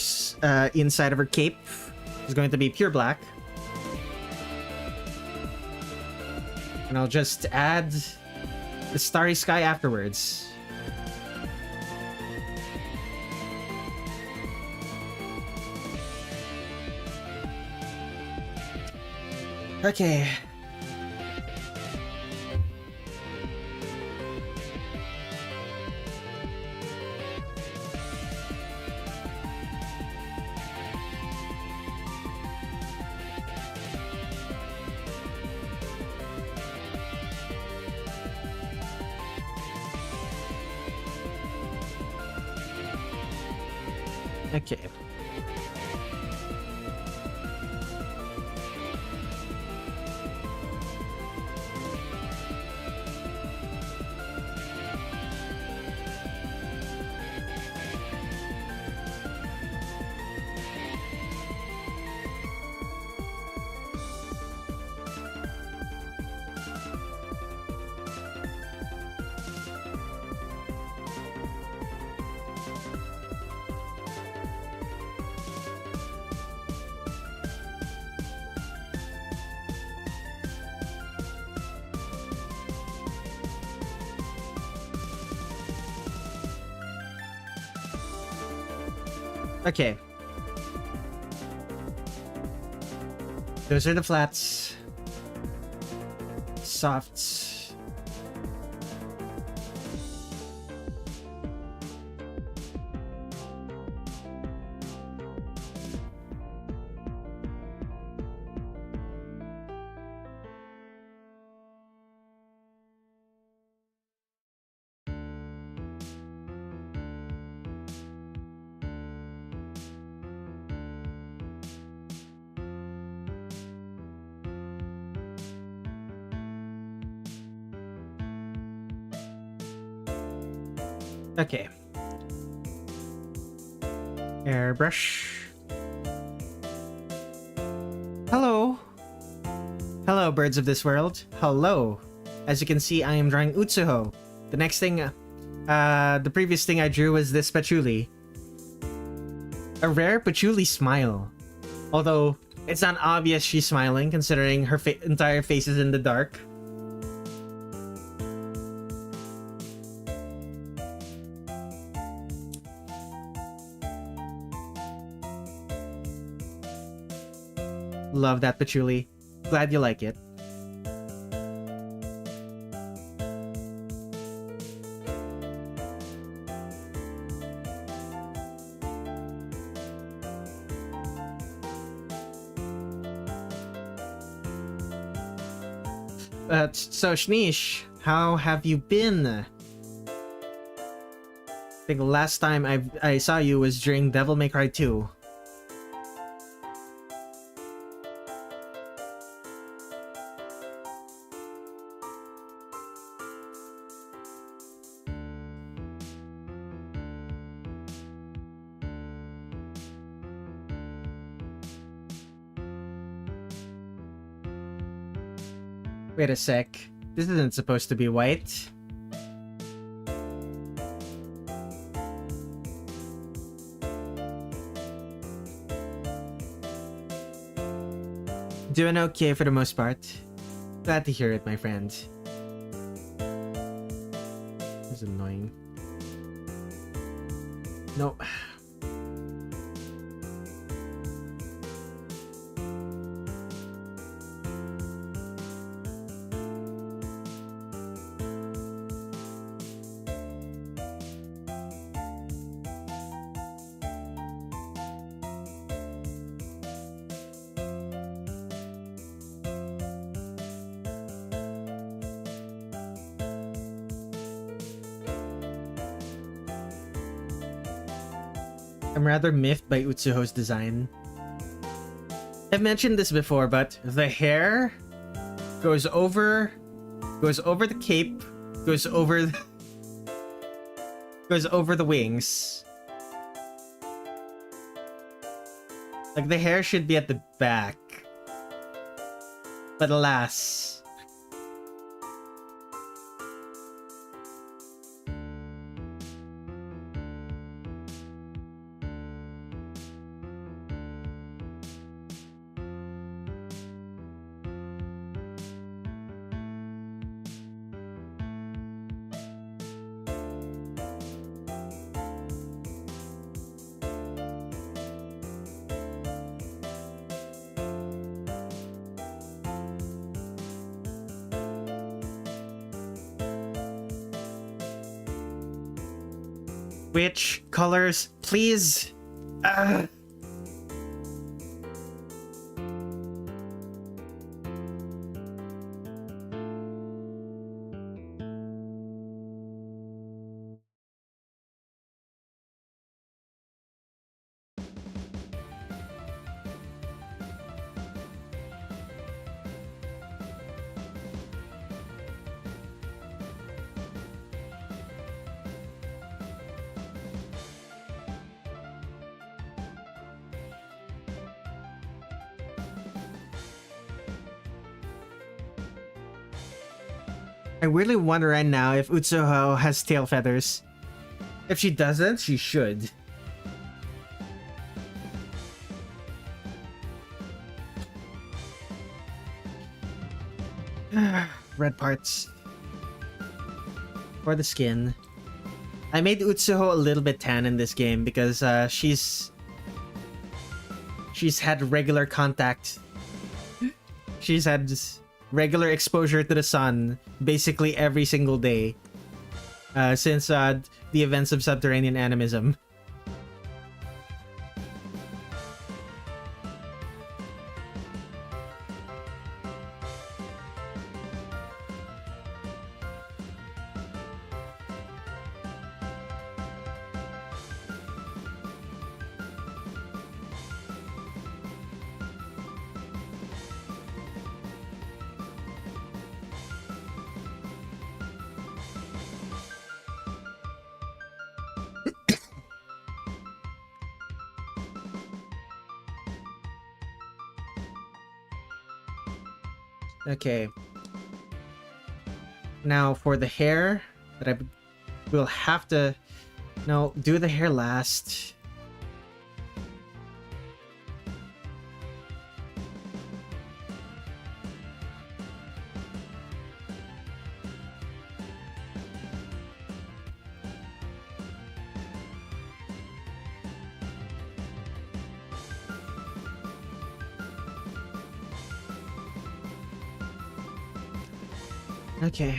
S1: inside of her cape is going to be pure black. And I'll just add the starry sky afterwards. Okay. Okay. Okay. Those are the flats. Softs. Okay. Airbrush. Hello. Hello, birds of this world. Hello. As you can see, I am drawing Utsuho. The next thing, the previous thing I drew was this patchouli. A rare patchouli smile. Although, it's not obvious she's smiling, considering her entire face is in the dark. Love that patchouli. Glad you like it. So Shnish, how have you been? I think the last time I saw you was during Devil May Cry 2. Wait a sec. This isn't supposed to be white. Doing okay for the most part. Glad to hear it, my friend. This is annoying. No. I'm rather miffed by Utsuho's design. I've mentioned this before, but the hair goes over the cape, goes over the wings. Like, the hair should be at the back. But alas. Which colors, please? I really wonder right now if Utsuho has tail feathers. If she doesn't, she should. Red parts. For the skin. I made Utsuho a little bit tan in this game because she's had regular contact. She's had regular exposure to the sun basically every single day since the events of subterranean animism. Okay. Now for the hair, that I will have to... No, do the hair last. Okay.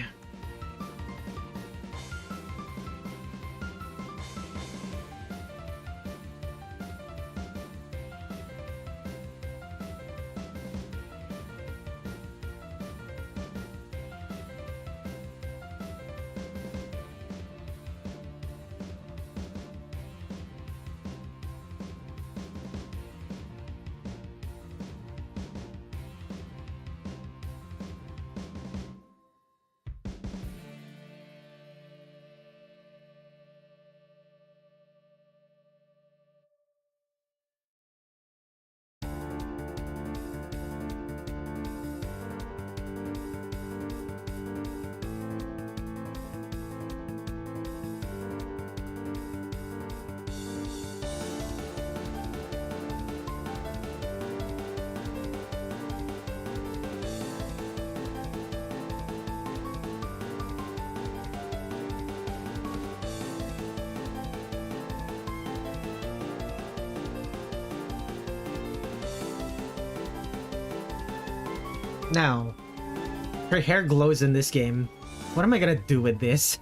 S1: Now, her hair glows in this game. What am I gonna do with this?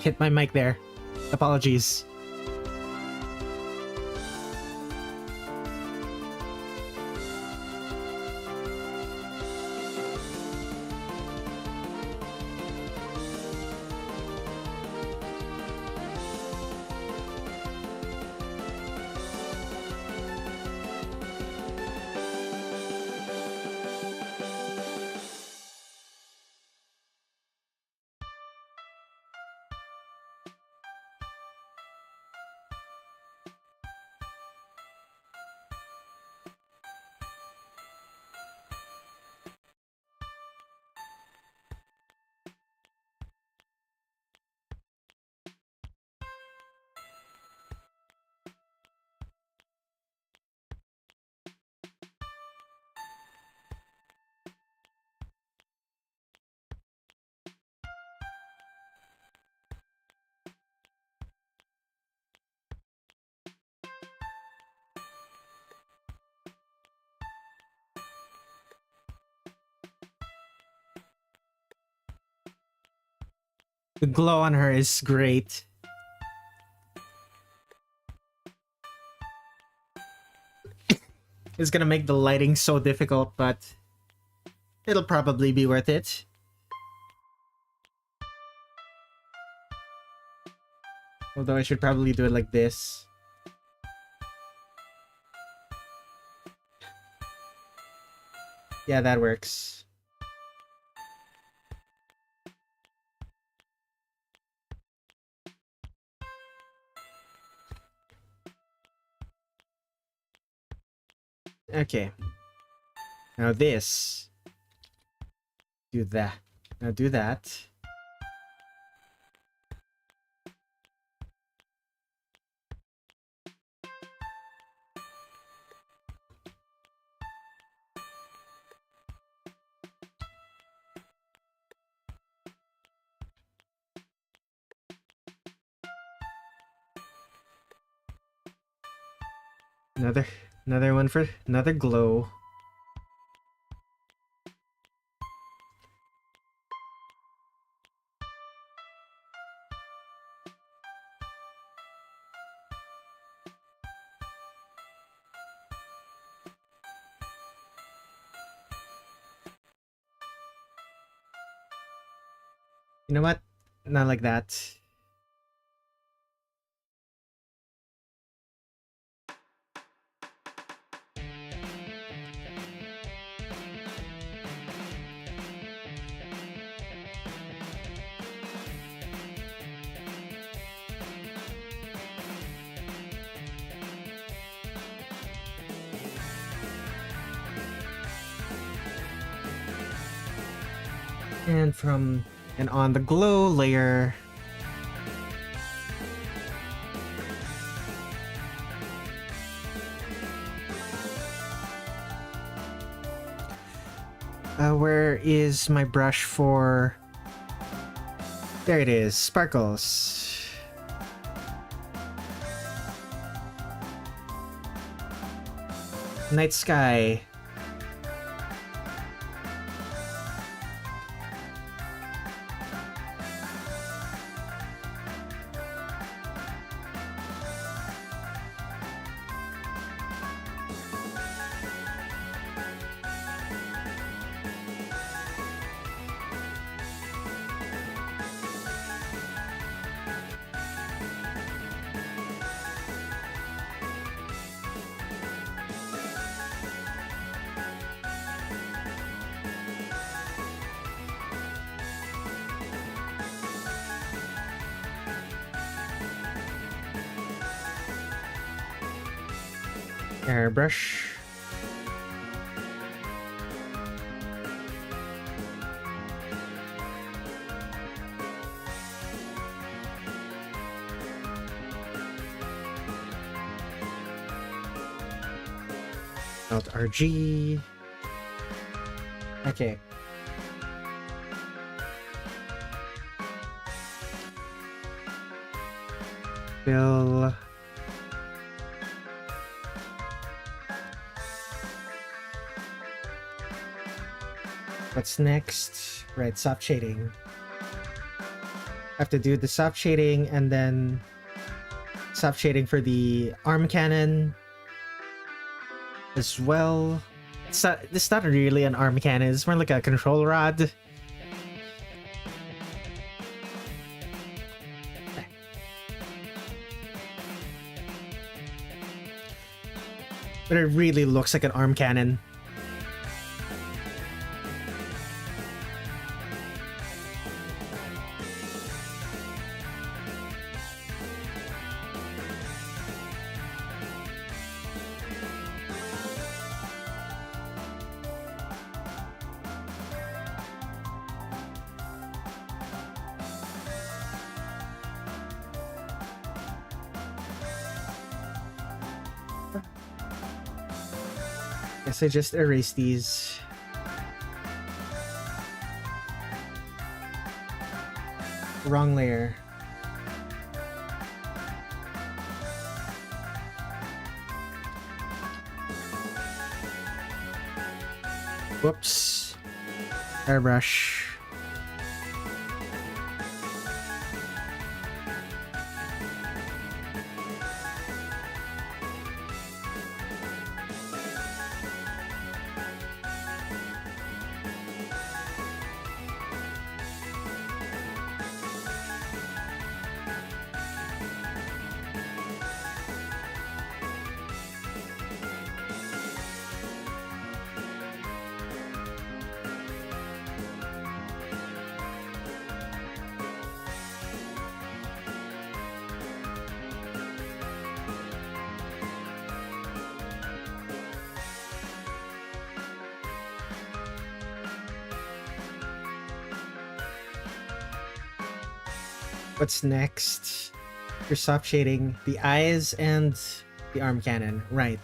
S1: hit my mic there. Apologies. The glow on her is great. It's gonna make the lighting so difficult, but it'll probably be worth it. Although I should probably do it like this. Yeah, that works. Okay. Now this. Do that. Now do that. Another one for another glow. You know what? Not like that. And on the glow layer, where is my brush for? There it is, sparkles. Night sky. Airbrush. Alt RG. Okay. Fill. What's next? Right, soft shading. have to do the soft shading and then soft shading for the arm cannon as well. It's not really an arm cannon, it's more like a control rod. But it really looks like an arm cannon. Guess I just erase these. Wrong layer. Whoops. Airbrush. What's next? You're soft shading the eyes and the arm cannon, right?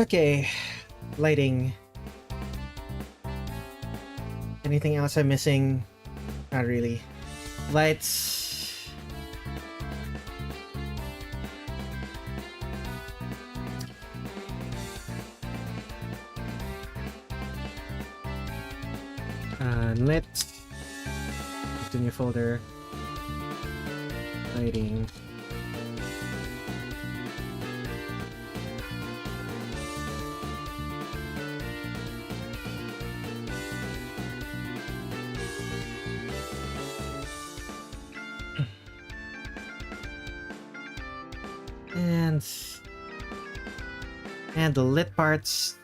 S1: Okay, lighting. Anything else I'm missing? Not really. Lights. Lit. Just a new folder. Lighting. And the lit parts.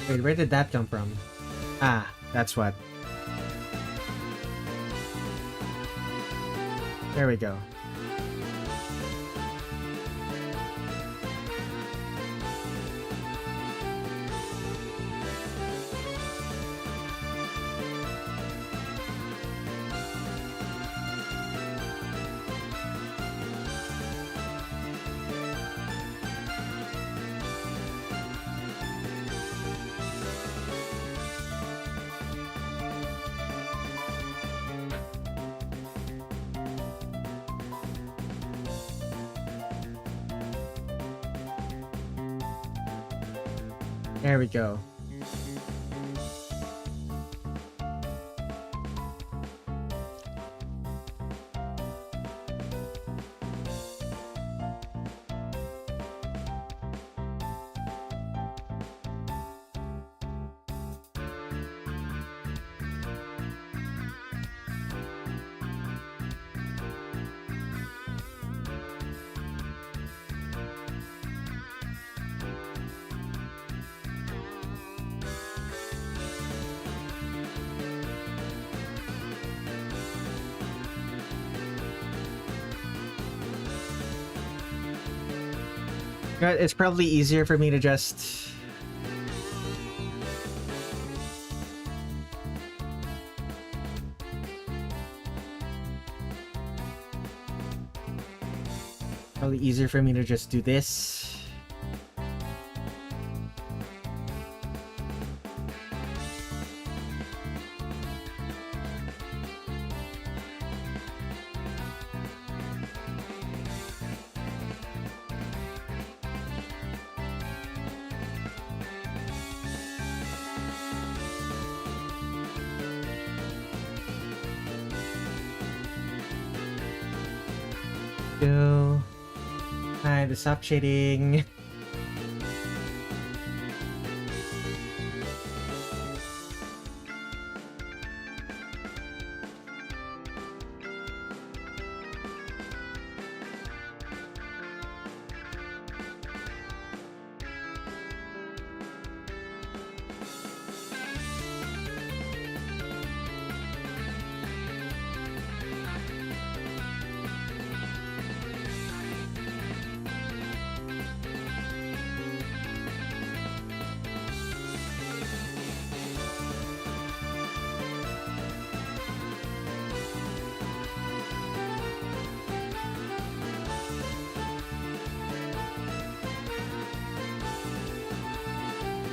S1: Wait, where did that come from? Ah, that's what. There we go. There we go. It's probably easier for me to just... Probably easier for me to just do this. Go. Hi, the stop shading.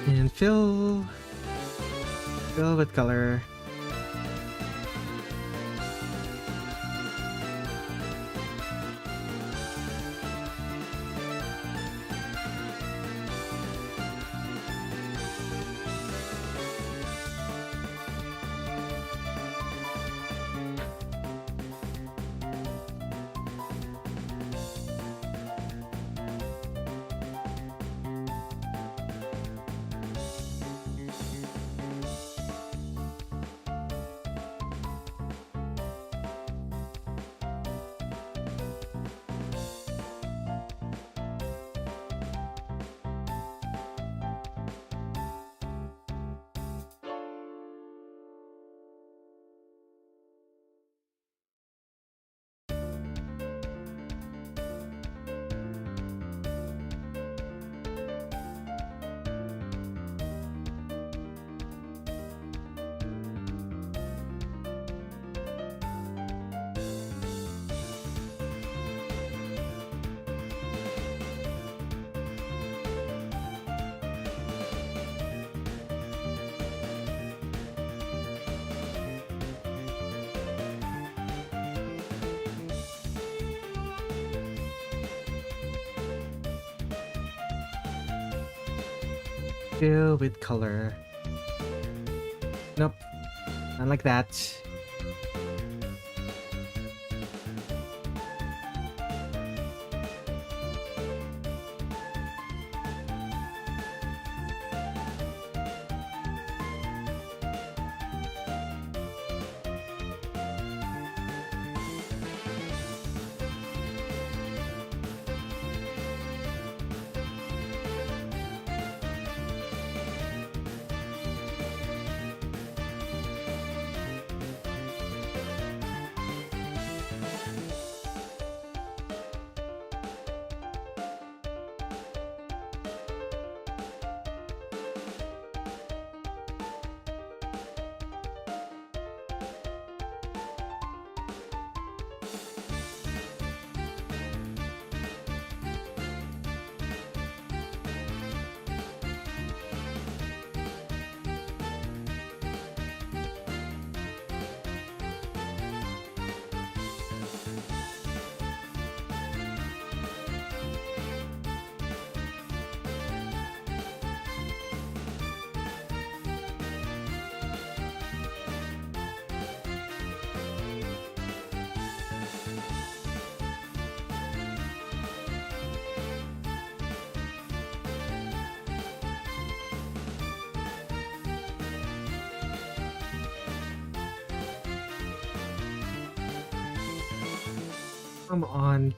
S1: And fill with color. Fill with color. Nope, not like that. Come on.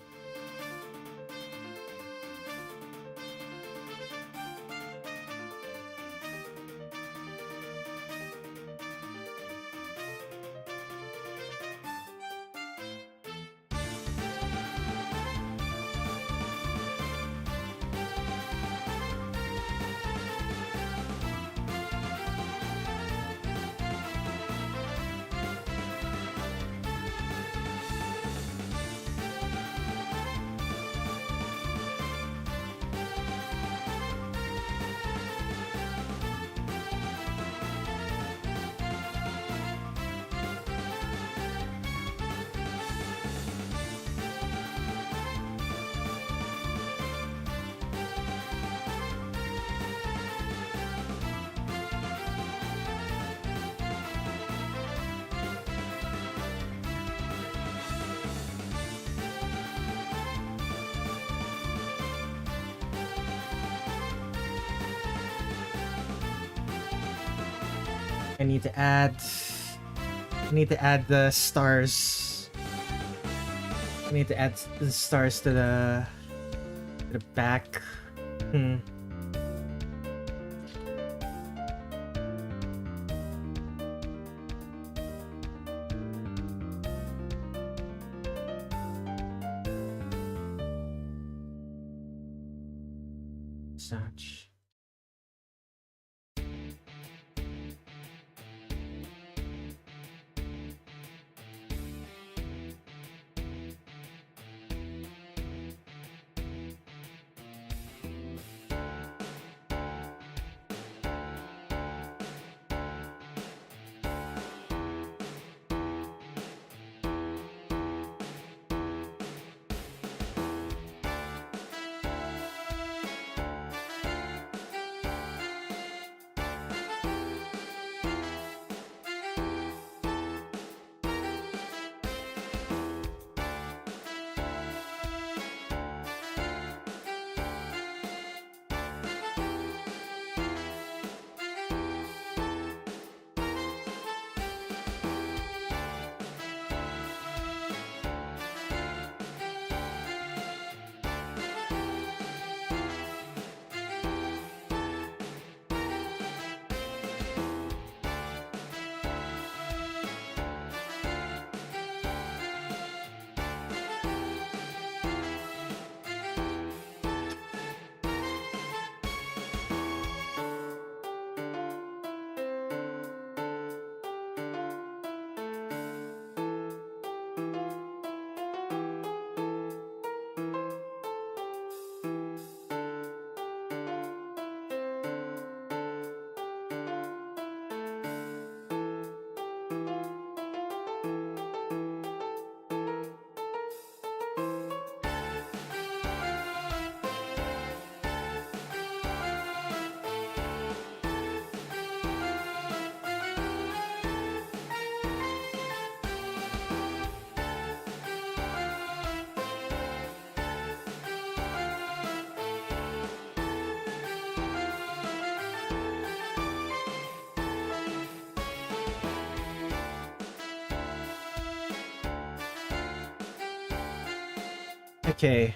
S1: I need to add the stars. I need to add the stars to the back. Such. Okay.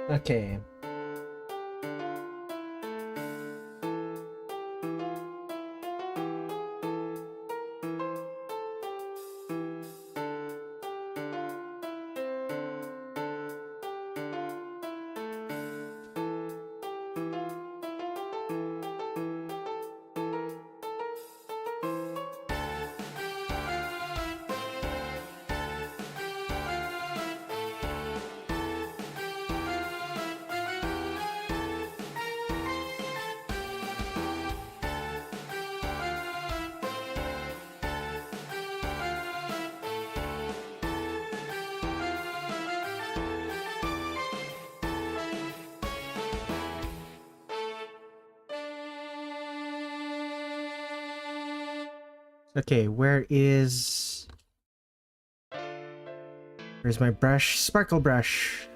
S1: Okay. Okay, where's my brush? Sparkle brush.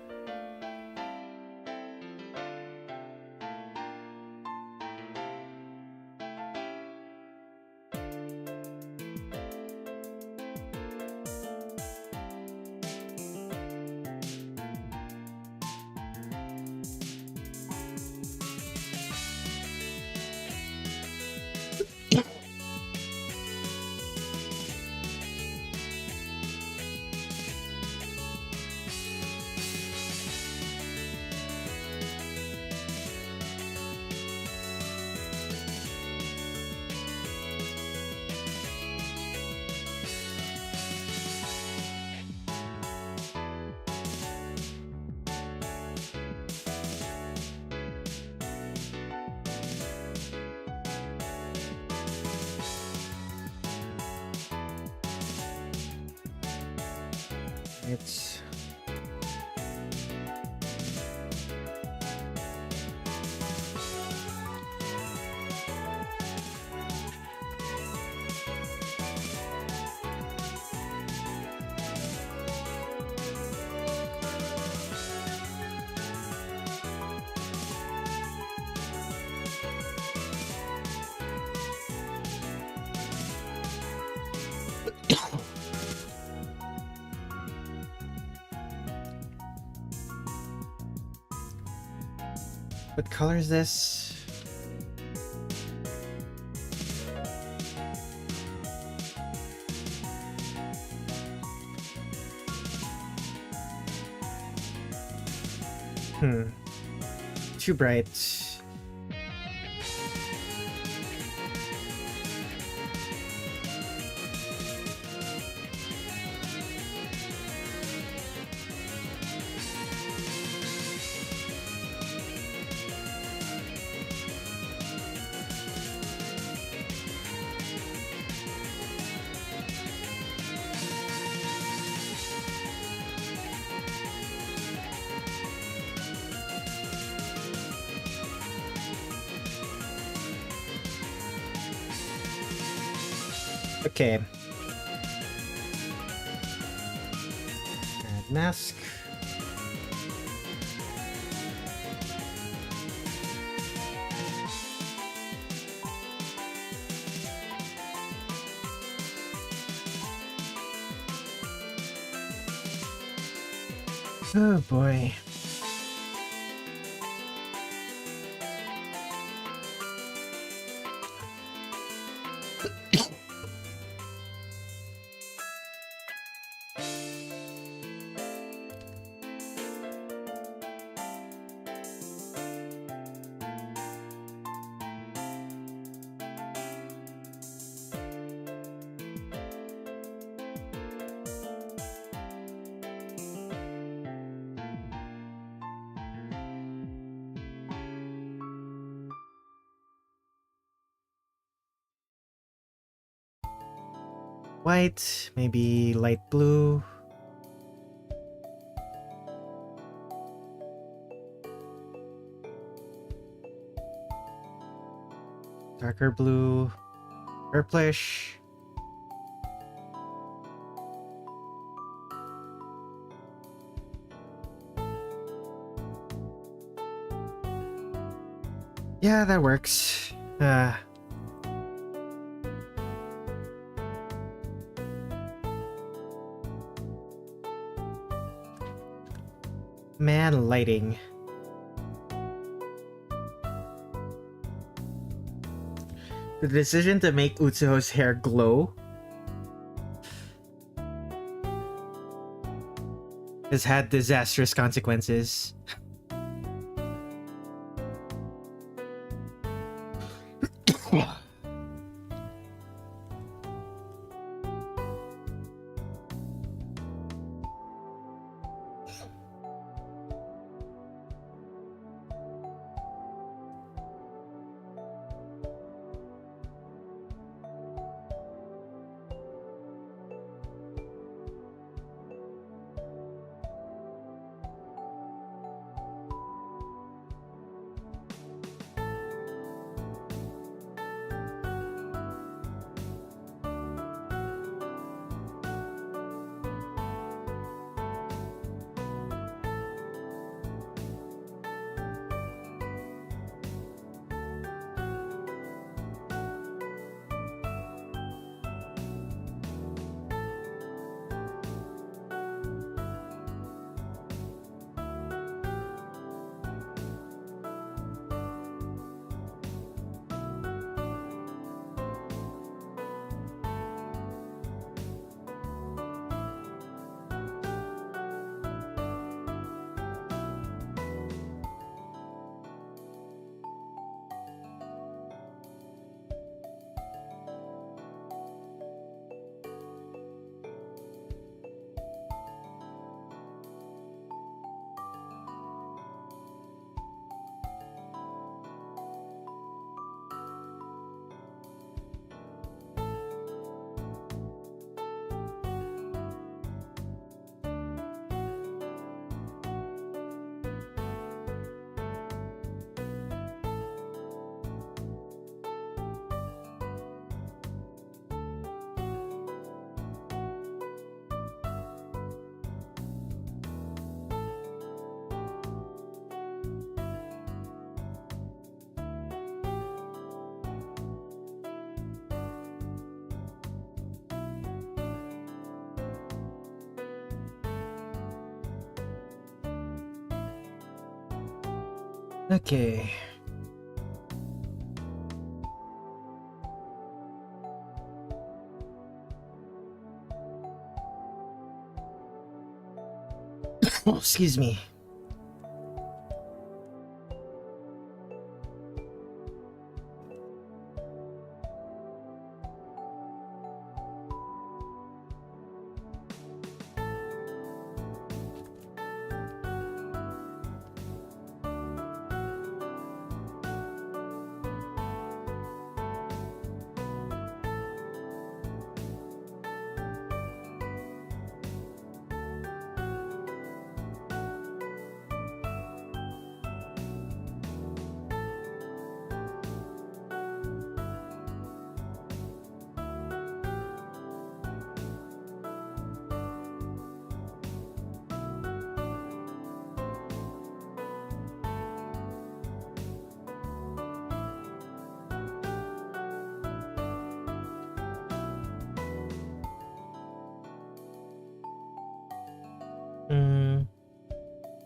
S1: It's what color is this? Too bright. Okay. Add mask. Oh boy. White, maybe light blue. Darker blue, purplish. Yeah, that works. Man, lighting. The decision to make Utsuho's hair glow has had disastrous consequences. Okay. Oh, excuse me.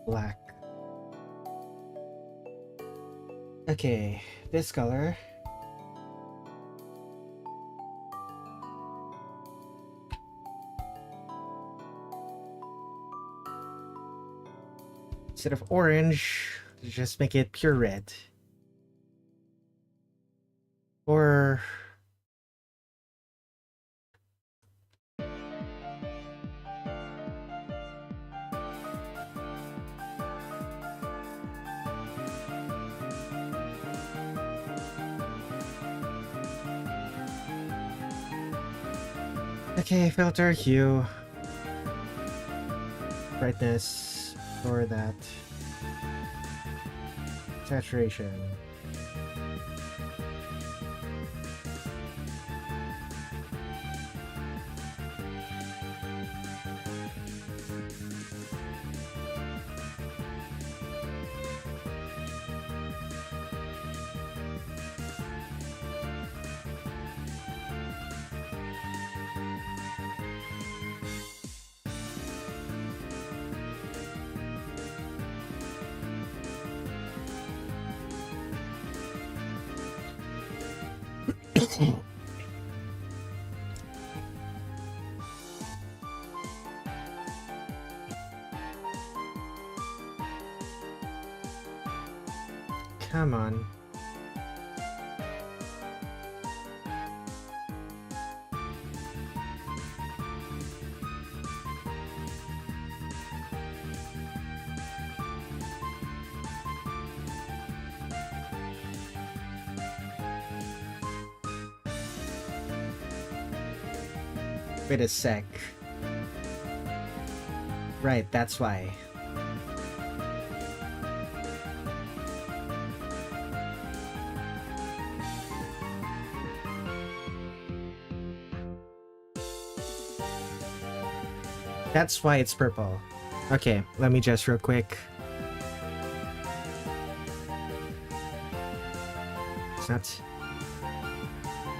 S1: Black. Okay, this color. Instead of orange, just make it pure red. Or okay, filter, hue, brightness, or that, saturation. Come on. Wait a sec. Right, that's why. That's why it's purple. Okay, let me just real quick. It's not...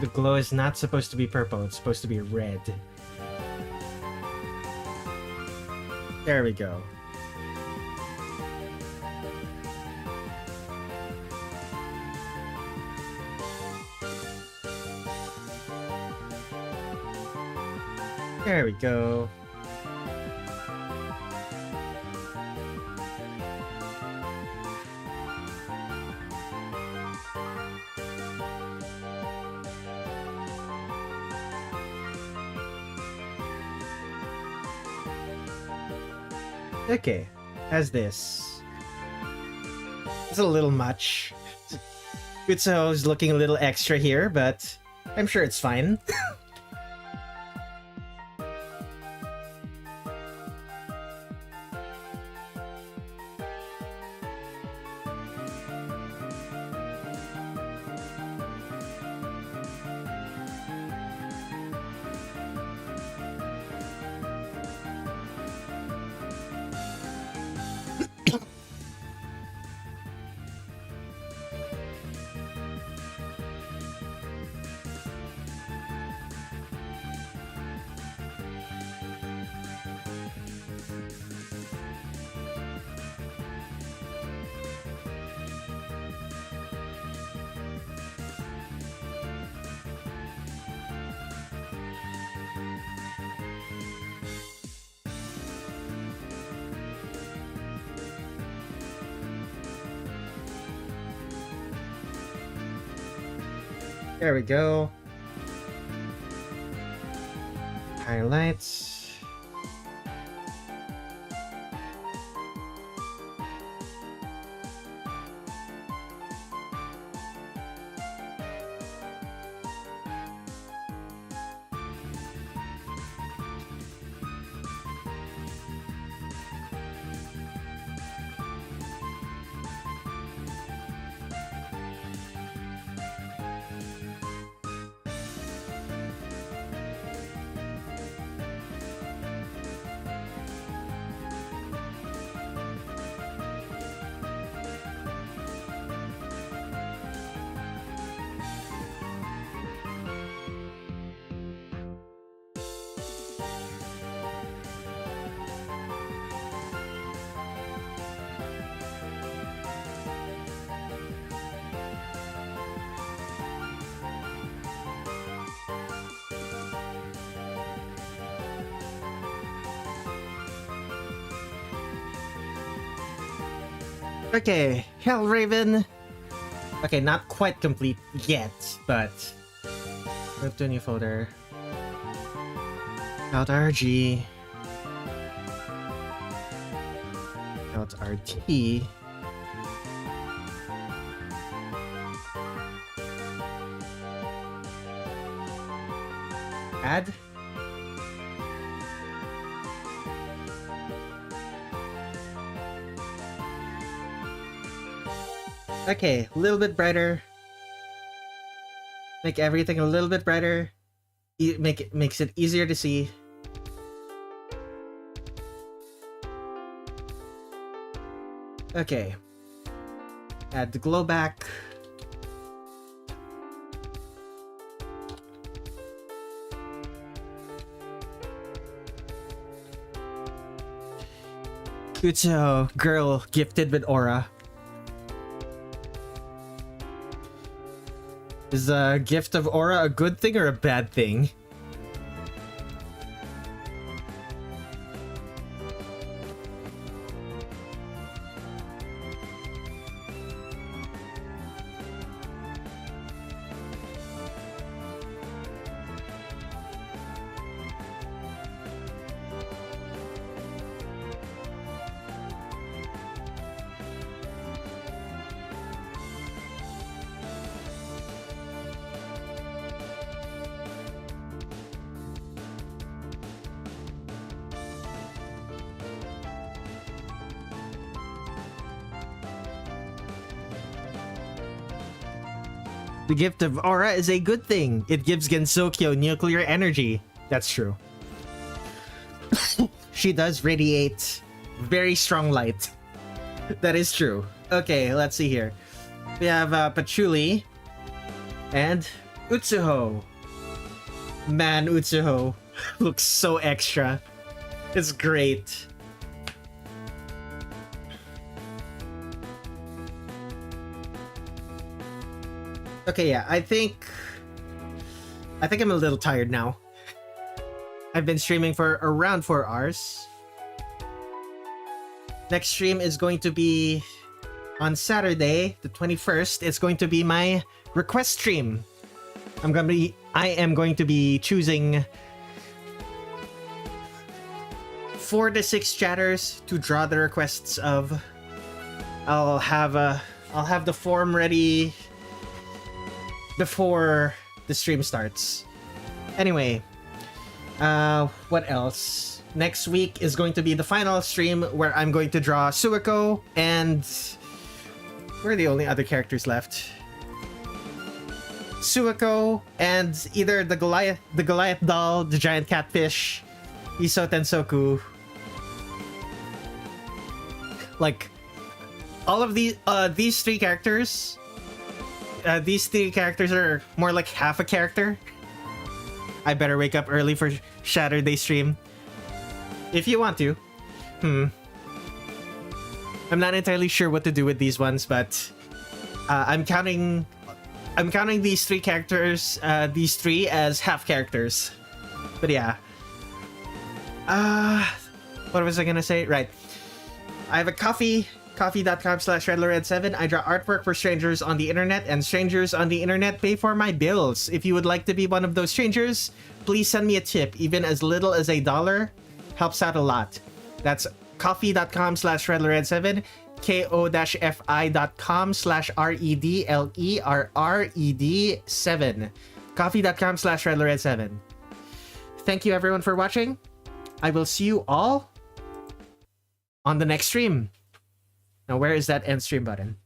S1: The glow is not supposed to be purple, it's supposed to be red. There we go. There we go. Okay, as this. It's a little much. Utsuho's looking a little extra here, but I'm sure it's fine. There we go. Highlights. Okay, Hellraven. Okay, not quite complete yet, but move to a new folder. Out RG. Out RT. Add. Okay, a little bit brighter. Make everything a little bit brighter. Makes it easier to see. Okay. Add the glow back. Utsuho, girl gifted with aura. Is a gift of aura a good thing or a bad thing? The gift of aura is a good thing. It gives Gensokyo nuclear energy. That's true. She does radiate very strong light. That is true. Okay, let's see here. We have Patchouli and Utsuho. Man, Utsuho looks so extra. It's great. Okay, yeah, I think I'm a little tired now. I've been streaming for around 4 hours. Next stream is going to be on Saturday, the 21st. It's going to be my request stream. I am going to be choosing 4 to 6 chatters to draw the requests of. I'll have the form ready before the stream starts. Anyway, what else? Next week is going to be the final stream where I'm going to draw Suwako and where are the only other characters left? Suwako and either the Goliath doll, the giant catfish, Hisoutensoku. Like all of these 3 characters. These 3 characters are more like half a character. I better wake up early for Saturday stream. If you want to. I'm not entirely sure what to do with these ones, but I'm counting these 3 characters, these 3 as half characters. But yeah. What was I gonna say? Right. I have a coffee Coffee.com/Redler Red7. I draw artwork for strangers on the internet, and strangers on the internet pay for my bills. If you would like to be one of those strangers, please send me a tip. Even as little as $1 helps out a lot. That's coffee.com/Redler Red7. ko-fi.com/redlerred7. Coffee.com/Redler Red7. Thank you everyone for watching. I will see you all on the next stream. Now, where is that end stream button?